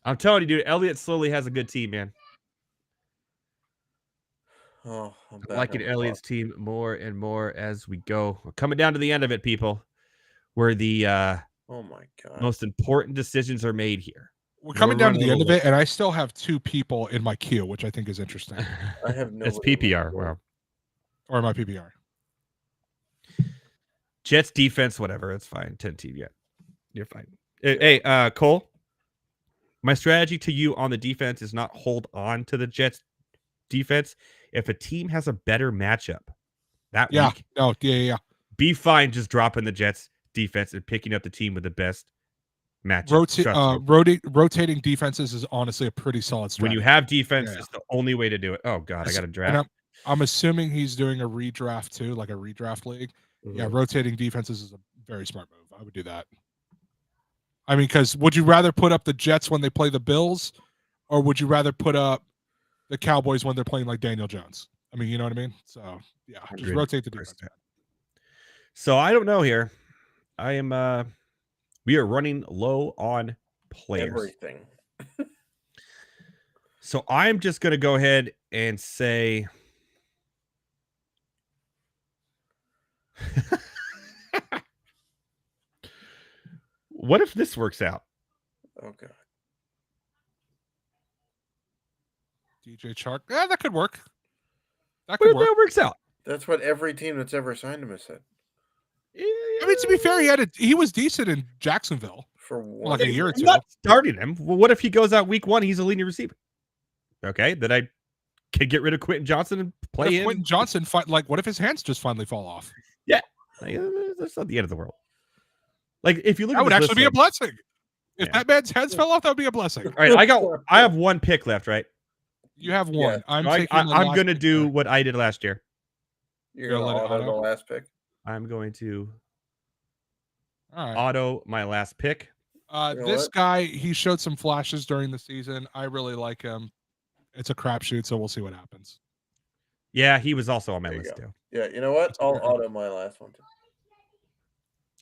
I'm telling you, dude, Elliott slowly has a good team, man. I'm liking Elliott's team more and more as we go. We're coming down to the end of it, people. Where the oh my god, most important decisions are made here. We're coming down to the end of it, and I still have 2 people in my queue, which I think is interesting. I have no. It's PPR. Wow. Or my PPR. Jets defense, whatever. It's fine. 10 team. Yeah, you're fine. Hey, Cole. My strategy to you on the defense is not hold on to the Jets defense. If a team has a better matchup that week, be fine just dropping the Jets defense and picking up the team with the best matchup. Rotating defenses is honestly a pretty solid strategy. When you have defense, it's the only way to do it. Oh God, I got to draft. I'm assuming he's doing a redraft too, like a redraft league. Yeah, rotating defenses is a very smart move. I would do that. I mean, because would you rather put up the Jets when they play the Bills, or would you rather put up the Cowboys when they're playing like Daniel Jones? I mean, you know what I mean? So yeah, just rotate the defense. So I don't know here. I am we are running low on players. Everything. So I'm just gonna go ahead and say what if this works out? Okay. DJ Chark. Yeah, that could work. That What could if work. that works out? That's what every team that's ever signed him has said. I mean, to be fair, he was decent in Jacksonville For like a year or I'm two. not starting him. Well, what if he goes out week 1? He's a leading receiver. Okay, then I could get rid of Quentin Johnson and play him. Quentin Johnson, what if his hands just finally fall off? Yeah, that's not the end of the world. Like if you look, That at would this actually be a list, blessing. If that man's heads fell off, that would be a blessing. all right, I have one pick left, right? You have one. Yeah. I'm going to do what I did last year. You're going to auto the last pick? I'm going to All right. auto my last pick. This guy, he showed some flashes during the season. I really like him. It's a crapshoot, so we'll see what happens. Yeah, he was also on my list too. Yeah, you know what? I'll auto my last one too.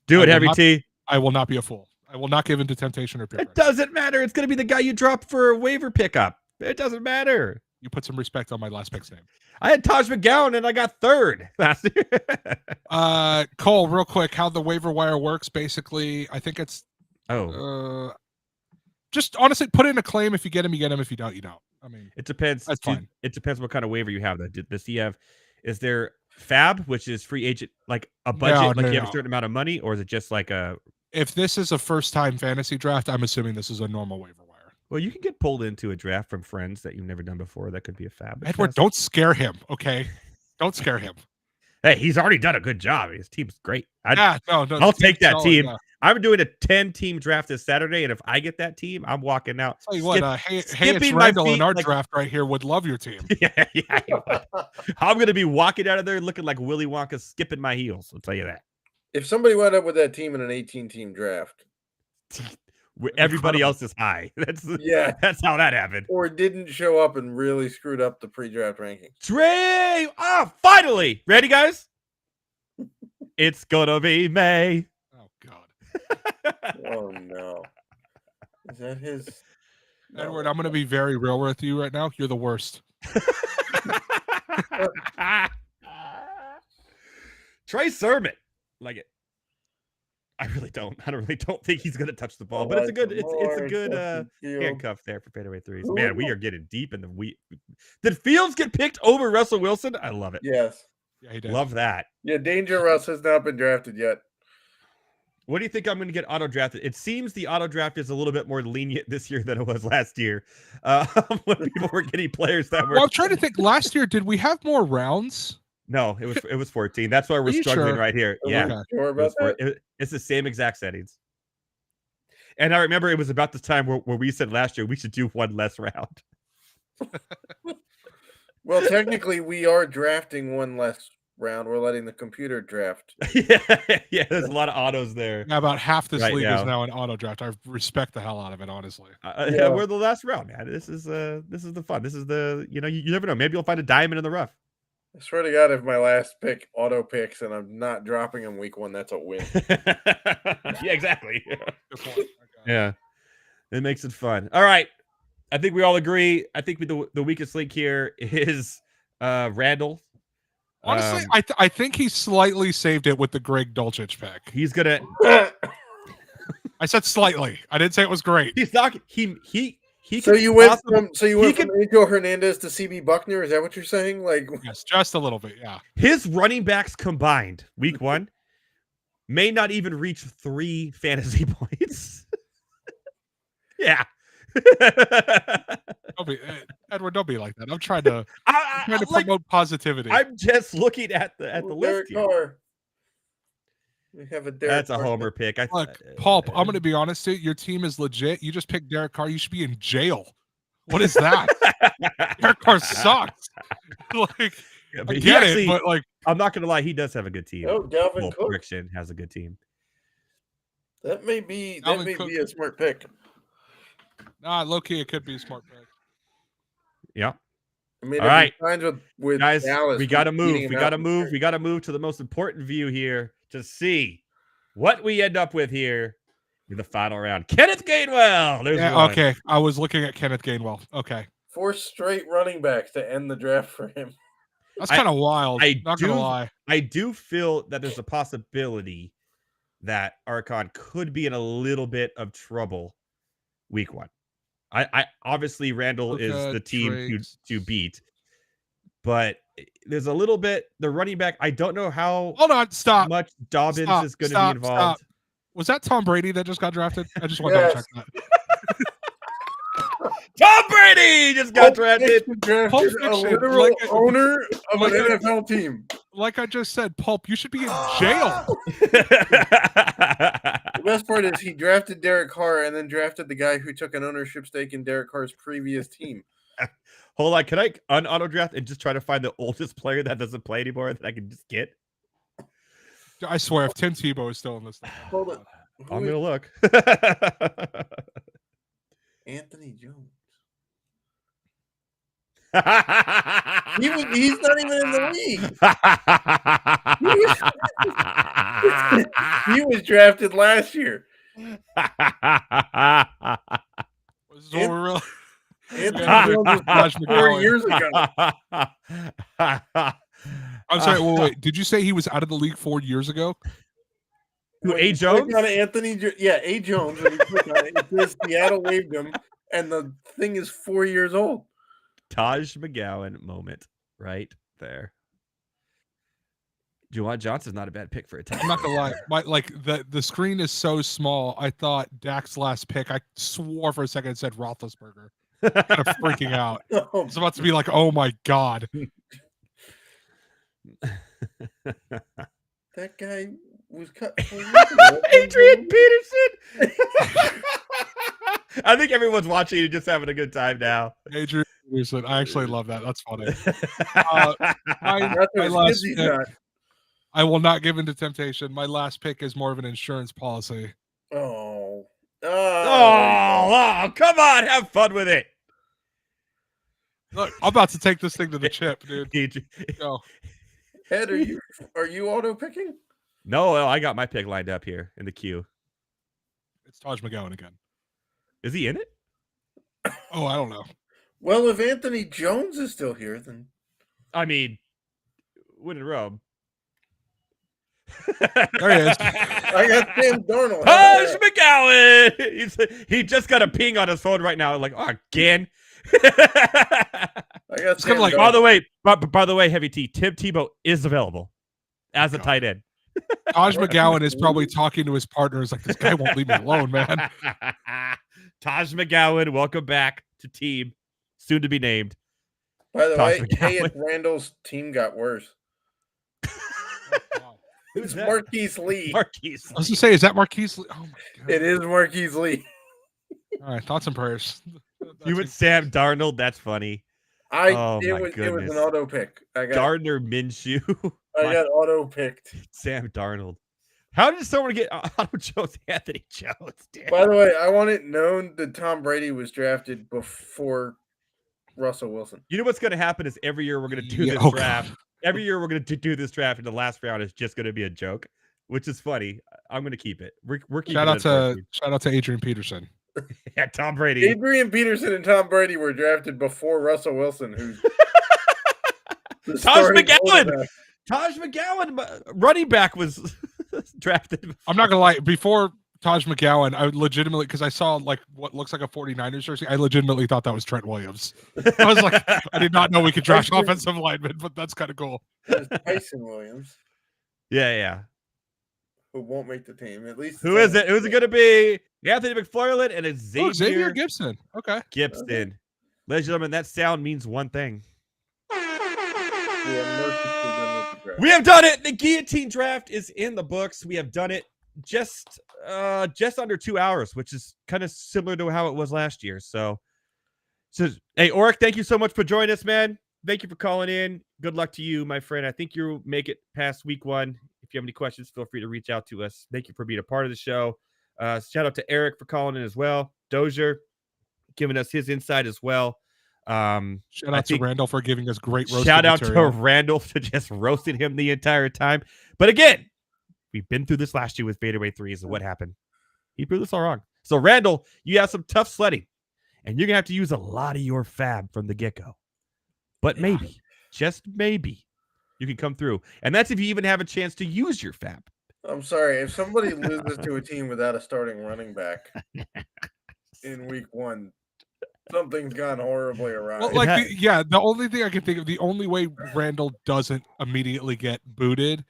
Do it, Heavy T. I will not be a fool. I will not give in to temptation or peer It pressure. doesn't matter. It's going to be the guy you drop for a waiver pickup. It doesn't matter. You put some respect on my last pick's name. I had Taj McGowan and I got 3rd last year. Cole, real quick, how the waiver wire works. Basically, I think it's just honestly put in a claim. If you get him, you get him. If you don't, you don't. I mean, it depends. That's fine. It depends what kind of waiver you have. Does he have? Is there Fab, which is free agent, like a budget, you have a certain amount of money, or is it just like a? If this is a first-time fantasy draft, I'm assuming this is a normal waiver wire. Well, you can get pulled into a draft from friends that you've never done before. That could be a Fab. Edward, don't scare him, okay? Don't scare him. Hey, he's already done a good job. His team's great. No, I'll take that team. Yeah. I'm doing a 10-team draft this Saturday, and if I get that team, I'm walking out. Tell you what, it's Randall in our draft right here would love your team. Yeah. I'm going to be walking out of there looking like Willy Wonka skipping my heels. I'll tell you that. If somebody went up with that team in an 18-team draft, everybody else is high. That's how that happened. Or didn't show up and really screwed up the pre-draft rankings. Trey, finally. Ready, guys? It's gonna be May. Oh God. Oh no. Is that his? Edward, I'm gonna be very real with you right now. You're the worst. Trey Sermon. Like it. I really don't think he's gonna touch the ball, but it's a good handcuff there for fadeaway threes. Man, we are getting deep in the week. Did Fields get picked over Russell Wilson? I love it. Yes. Yeah, he did. Love that. Yeah, Danger Russ has not been drafted yet. What do you think I'm going to get auto drafted? It seems the auto draft is a little bit more lenient this year than it was last year. When people were getting players that were. Well, I'm trying to think. Last year, did we have more rounds? No, it was 14. That's why we're struggling right here. Yeah, sure about that? It's the same exact settings. And I remember it was about the time where we said last year we should do one less round. Well, technically, we are drafting one less round. We're letting the computer draft. Yeah, there's a lot of autos there. Yeah, about half this league now is now an auto draft. I respect the hell out of it, honestly. Yeah, we're the last round, man. This is the fun. This is the you never know. Maybe you'll find a diamond in the rough. I swear to God, if my last pick auto picks and I'm not dropping him week 1, that's a win. Yeah, exactly. Yeah, it makes it fun. All right, I think we all agree. I think the weakest link here is Randall. Honestly, I think he slightly saved it with the Greg Dulcich pick. He's gonna. I said slightly. I didn't say it was great. He's not. He. So you went from Angel Hernandez to CB Buckner. Is that what you're saying? Like, yes, just a little bit. Yeah. His running backs combined week 1 may not even reach 3 fantasy points. Yeah. Edward, don't be like that. I'm trying to promote positivity. I'm just looking at the list here. We have a That's a homer pick. Look, Pulp, I'm going to be honest with you. Your team is legit. You just picked Derek Carr. You should be in jail. What is that? Derek Carr sucks. Like, Yeah, I but he get actually, it, but like, I'm not gonna lie, he does have a good team. Oh, Dalvin Well, Cook. Friction has a good team. That may be Dalvin Cook. be a smart pick. nah, low key, it could be a smart pick. Yeah. I mean, All if right. he signs with Guys, Dallas, we gotta we're beating move. him We out gotta in move. the We gotta move to the most important view here to see what we end up with here in the final round. Kenneth Gainwell. There's Yeah, one. okay. I was looking at Kenneth Gainwell. Okay. 4 straight running backs to end the draft for him. That's kind of wild. Not gonna lie. I do feel that there's a possibility that Archon could be in a little bit of trouble week 1. I obviously Randall is the team to beat, but there's a little bit the running back. I don't know how Hold on, stop. much Dobbins Stop, is going to stop, be involved. stop. Was that Tom Brady that just got drafted? I just want to double check that. Tom Brady just got drafted. Pulp A Fiction, literal like owner of like an a- NFL team. Like I just said, Pulp, you should be in jail. The best part is he drafted Derek Carr and then drafted the guy who took an ownership stake in Derek Carr's previous team. Hold on, can I un-auto draft and just try to find the oldest player that doesn't play anymore that I can just get? I swear, if Tim Tebow is still in this thing. Hold on. I'm gonna look. Anthony Jones. He's not even in the league. He was drafted last year. This is what we're really. Anthony Yeah, Jones was Josh drafted McCown. 4 years ago. I'm sorry. Wait. Did you say he was out of the league 4 years ago? Who, When A. you click Jones? on A. Jones. When you click on it, it says Seattle waived him, and the thing is 4 years old. Taj McGowan moment right there. Juwan Johnson's not a bad pick for a tight I'm not end. gonna lie. The screen is so small. I thought Dak's last pick. I swore for a second it said Roethlisberger. Kind of freaking out. Oh, It's about to be like, oh my god. that guy was cut. Adrian Peterson. I think everyone's watching and just having a good time now. Adrian Peterson. I actually love that. That's funny. My That's what last he's pick, not. I will not give in to temptation. My last pick is more of an insurance policy. Oh. Oh, come on, have fun with it. Look, I'm about to take this thing to the chip, dude. Go. Ed, are you auto picking? No, I got my pick lined up here in the queue. It's Taj McGowan again. Is he in it? Oh, I don't know. Well, if Anthony Jones is still here, then I mean, win in Rome. There he is. I got Sam Darnold. Taj McGowan. He just got a ping on his phone right now. Like, oh, again. I got Sam like, Darnold. By the way, Heavy T, Tim Tebow is available as a tight end. Taj McGowan is probably talking to his partners like, this guy won't leave me alone, man. Taj McGowan, welcome back to team, soon to be named. By the Taj way, hey, McGowan. if Randall's team got worse. It's Marquise Lee. Marquise. I was gonna say, is that Marquise Lee? Oh my god. It is Marquise Lee. All right, thoughts and prayers. You with Sam Darnold? That's funny. It my was goodness. an auto pick. I Gardner Minshew. got auto picked. Sam Darnold. How did someone get Auto Jones, Anthony Jones? Damn. By the way, I want it known that Tom Brady was drafted before Russell Wilson. You know what's going to happen is every year we're going to do Yeah, this oh, draft. God. Every year we're going to do this draft, and the last round is just going to be a joke, which is funny. I'm going to keep it. We're keeping Shout it out to Adrian Peterson. yeah, Tom Brady. Adrian Peterson and Tom Brady were drafted before Russell Wilson, who's the Taj starting McGowan. quarterback. Taj McGowan, running back, was drafted. I'm not gonna lie. Before Taj McGowan, I legitimately, because I saw like what looks like a 49ers jersey, I legitimately thought that was Trent Williams. I was like, I did not know we could draft offensive linemen, but that's kind of cool. It was Tyson Williams, Yeah. who won't make the team. At least Who is it? Who's it going to be? Anthony McFarland and it's Oh, Xavier Xavier Gibson. Okay. Gibson. Ladies and gentlemen, that sound means one thing. We have done it. The guillotine draft is in the books. We have done it just under 2 hours, which is kind of similar to how it was last year. So hey, Oric, thank you so much for joining us, man. thank you for calling in. Good luck to you, my friend. I think you'll make it past week 1. If you have any questions, feel free to reach out to us. Thank you for being a part of the show. Shout out to Eric for calling in as well. Dozier giving us his insight as well. Shout out to Randall for giving us great roasting shout out material. to Randall for just roasting him the entire time. But again, we've been through this last year with fadeaway threes, and what happened? He proved us all wrong. So Randall, you have some tough sledding, and you're gonna have to use a lot of your fab from the get-go. But maybe, just maybe, you can come through. And that's if you even have a chance to use your fab. I'm sorry. If somebody loses to a team without a starting running back in week 1, something's gone horribly awry. Well, like, the only thing I can think of, the only way Randall doesn't immediately get booted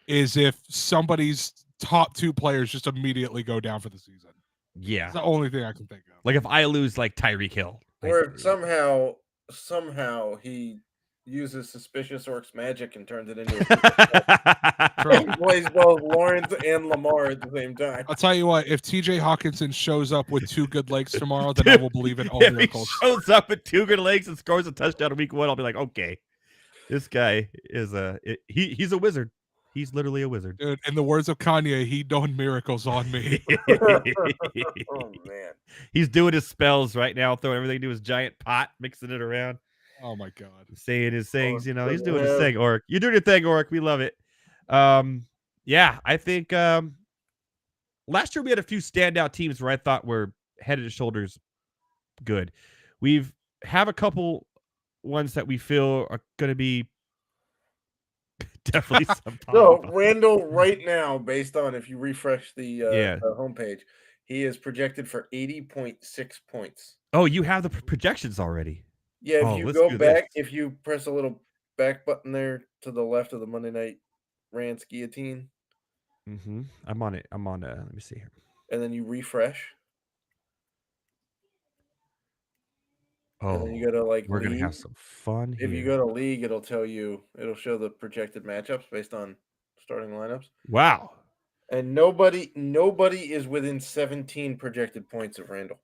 is if somebody's top 2 players just immediately go down for the season. Yeah. It's the only thing I can think of. Like if I lose like Tyreek Hill. Or if somehow he uses Suspicious Orcs magic and turns it into a he plays both Lawrence and Lamar at the same time. I'll tell you what, if TJ Hawkinson shows up with 2 good legs tomorrow, then I will believe in all if miracles. he shows up with 2 good legs and scores a touchdown in week 1, I'll be like, okay, this guy is he's a wizard. He's literally a wizard. Dude, in the words of Kanye, he done miracles on me. Oh man. He's doing his spells right now, throwing everything into his giant pot, mixing it around. Oh my god. Saying his things, he's doing his thing, Orc. You're doing your thing, Orc. We love it. Yeah, I think last year we had a few standout teams where I thought were head and shoulders good. We've have a couple ones that we feel are gonna be definitely some. So Randall right now, based on if you refresh the homepage, he is projected for 80.6 points. Oh, you have the projections already. Yeah, if you go back, if you press a little back button there to the left of the Monday Night Rants Guillotine. Mm-hmm. I'm on it. Let me see here. And then you refresh. Oh, and then you go to like we're league. gonna have some fun here. If you go to league, it'll show the projected matchups based on starting lineups. Wow. And nobody is within 17 projected points of Randall.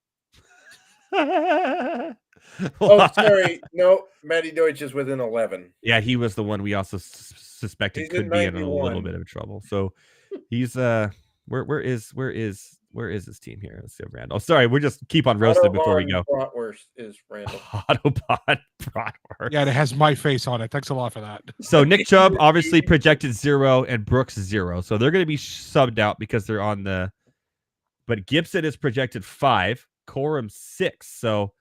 Oh, sorry. No, Matty Deutsch is within 11. Yeah, he was the one we also suspected could be in a little bit of trouble. So he's where is this team here? Let's see, Randall. Sorry, we're just keep on roasting before we go. Bratwurst is Randall. Autobot Bratwurst. Yeah, it has my face on it. Thanks a lot for that. So Nick Chubb obviously projected 0 and Brooks 0. So they're going to be subbed out because they're on the. But Gibson is projected 5, Corum 6. So.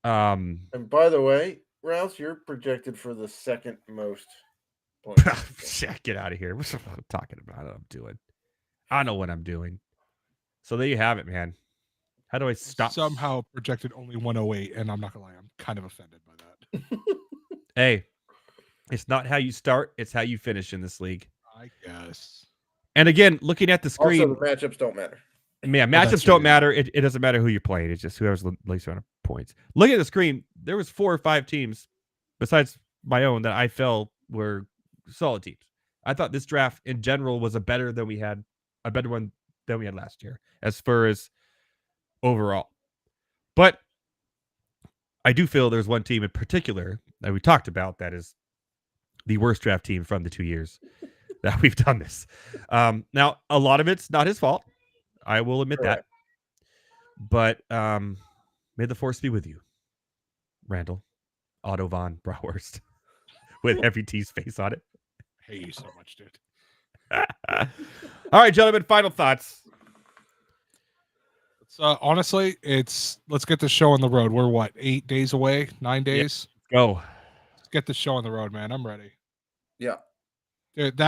And by the way, Rouse, you're projected for the second most points. Get out of here. What's I'm talking about? I know what I'm doing. I know what I'm doing. So there you have it, man. How do I stop? Somehow projected only 108, and I'm not gonna lie, I'm kind of offended by that. Hey, it's not how you start, it's how you finish in this league. I guess. And again, looking at the screen, also, the matchups don't matter. Yeah, matchups don't matter. It doesn't matter who you're playing. It's just whoever's the least amount of points. Looking at the screen, there was 4 or 5 teams, besides my own, that I felt were solid teams. I thought this draft in general was a better one than we had last year, as far as overall. But I do feel there's one team in particular that we talked about that is the worst draft team from the 2 years that we've done this. Now, a lot of it's not his fault. I will admit that. But may the force be with you, Randall, Otto von Bratwurst, with every T's face on it. I hate you so much, dude. All right, gentlemen, final thoughts. Honestly, let's get the show on the road. We're what, 8 days away? 9 days? Yep. Go. Let's get the show on the road, man. I'm ready. Yeah. Dude,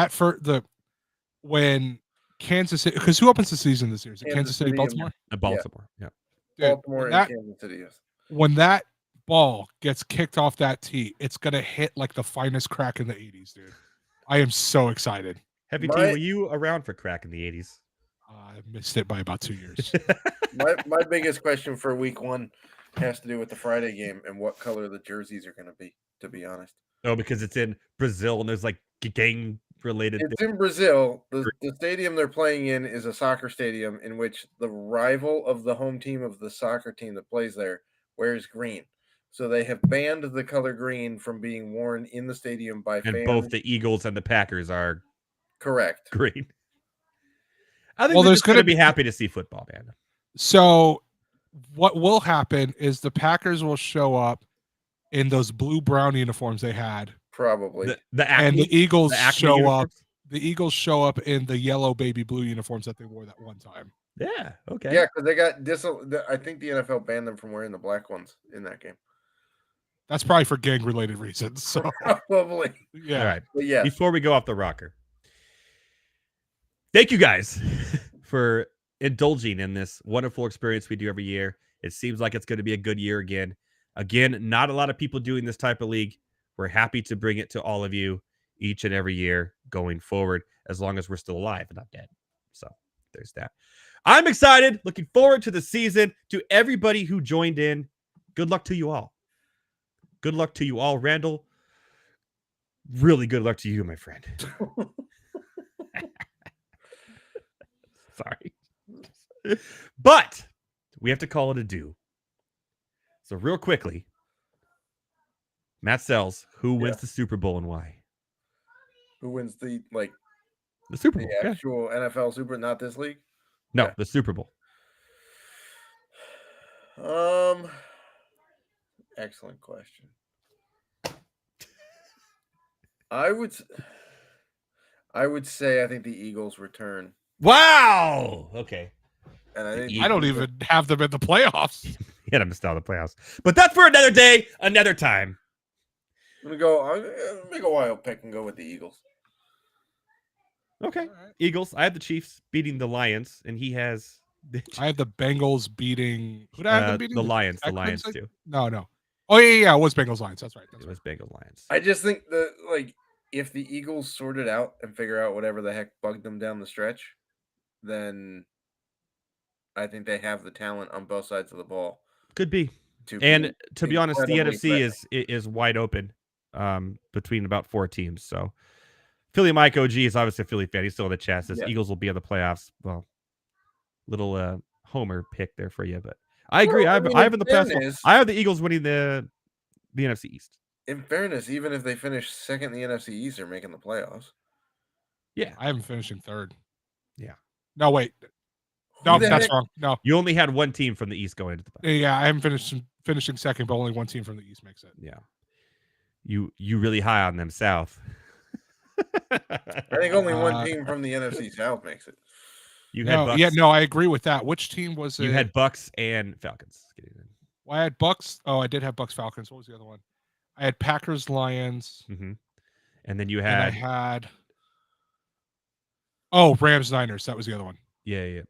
when Kansas City, because who opens the season this year? Is it Kansas City, Baltimore? Baltimore, yeah. Dude, Baltimore and Kansas City, yes. When that ball gets kicked off that tee, it's going to hit like the finest crack in the 80s, dude. I am so excited. Heavy T, were you around for crack in the 80s? I missed it by about 2 years. my biggest question for week 1 has to do with the Friday game and what color the jerseys are going to be, to be honest. Oh, because it's in Brazil and there's like gang related. It's in Brazil. The stadium they're playing in is a soccer stadium in which the rival of the home team of the soccer team that plays there wears green. So they have banned the color green from being worn in the stadium by And fans. both the Eagles and the Packers are correct. green. I think Well, they're there's just going to gonna be be- happy to see football, man. So what will happen is the Packers will show up in those blue-brown uniforms they had. Probably. The And Acme, the Eagles the Acme show up. uniforms? The Eagles show up in the yellow baby blue uniforms that they wore that one time. Yeah, okay. Yeah, because they got I think the NFL banned them from wearing the black ones in that game. That's probably for gang-related reasons. So Probably. yeah. All right. But yes. Before we go off the rocker, thank you guys for indulging in this wonderful experience we do every year. It seems like it's going to be a good year again. Again, not a lot of people doing this type of league. We're happy to bring it to all of you each and every year going forward, as long as we're still alive and not dead. So there's that. I'm excited. Looking forward to the season. To everybody who joined in, good luck to you all. Good luck to you all. Randall, really good luck to you, my friend. Sorry. But we have to call it a do. So real quickly, Matt Sells, who wins the Super Bowl and why? Who wins the Super Bowl? the actual NFL Super, not this league? No, the Super Bowl. Excellent question. I would say I think the Eagles return. Wow. Okay. And I think I don't even have them in the playoffs. He had them missed out on the playoffs. But that's for another day, another time. I'm gonna make a wild pick and go with the Eagles. Okay. Right. Eagles. I have the Chiefs beating the Lions, and he has I have the Bengals beating. Who did I have them beating? the Lions. The Packers, Lions I- too. No. Oh yeah. It was Bengals Lions. That's right. It was Bengals Lions. I just think that if the Eagles sort it out and figure out whatever the heck bugged them down the stretch, then I think they have the talent on both sides of the ball. Could be. To And to be honest, the incredibly NFC is wide open between about 4 teams. So Philly Mike OG is obviously a Philly fan. He's still in the chat. Says Eagles will be in the playoffs. Well, little homer pick there for you, but I agree. I have in the playoffs. I have the Eagles winning the NFC East. In fairness, even if they finish second in the NFC East, they're making the playoffs. Yeah, I haven't finished in third. Yeah. No, wait. No, that's wrong. No, you only had one team from the East going into the playoffs. Yeah, I haven't finishing second, but only one team from the East makes it. Yeah, you really high on them South. I think only one team from the NFC South makes it. You had Bucks. Yeah, no, I agree with that. Which team was it? You had Bucks and Falcons. Well, I had Bucks. Oh, I did have Bucks Falcons. What was the other one? I had Packers Lions. Mm-hmm. And then you had. And I had. Oh, Rams Niners. That was the other one. Yeah.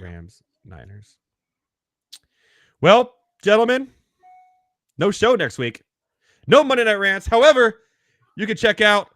Rams Niners. Well, gentlemen, no show next week. No Monday Night Rants. However, you can check out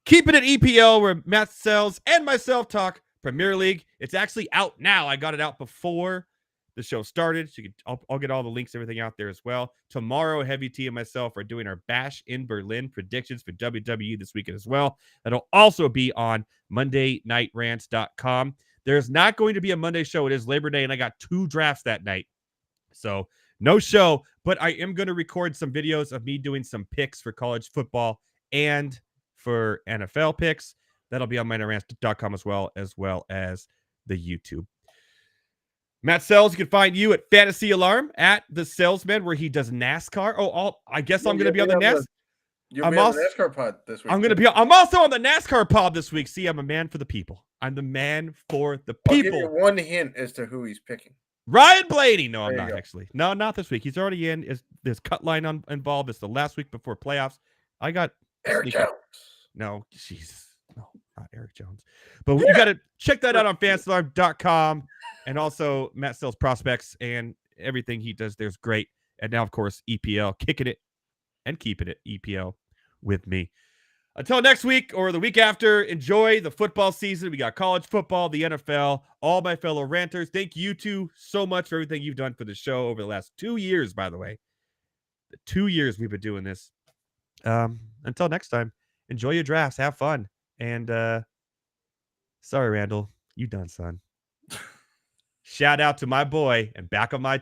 Keep It at EPL, where Matt Sells and myself talk Premier League. It's actually out now. I got it out before the show started. So I'll get all the links, everything out there as well. Tomorrow, Heavy T and myself are doing our Bash in Berlin predictions for WWE this weekend as well. That'll also be on MondayNightRants.com. There's not going to be a Monday show. It is Labor Day, and I got 2 drafts that night. So no show, but I am going to record some videos of me doing some picks for college football and for NFL picks. That'll be on MondayNightRants.com as well as the YouTube. Matt Sells, you can find you at Fantasy Alarm at the Salesman, where he does NASCAR. I guess I'm going to be on the NASCAR. You'll be on the NASCAR pod this week. I'm also on the NASCAR pod this week. See, I'm a man for the people. I'm the man for the people. I'll give you one hint as to who he's picking. Ryan Blaney. No, I'm There you not go. actually. No, not this week. He's already in. There's cut line involved. It's the last week before playoffs. I got Eric Jones. No, Jesus. No, not Eric Jones. But you got to check that out on fansalarm.com, and also Matt Sells prospects and everything he does there's great. And now, of course, EPL, kicking it and keeping it, EPL with me. Until next week or the week after, enjoy the football season. We got college football, the NFL, all my fellow ranters. Thank you two so much for everything you've done for the show over the last 2 years, by the way. The 2 years we've been doing this. Until next time, enjoy your drafts. Have fun. And sorry, Randall. You done, son. Shout out to my boy and back on my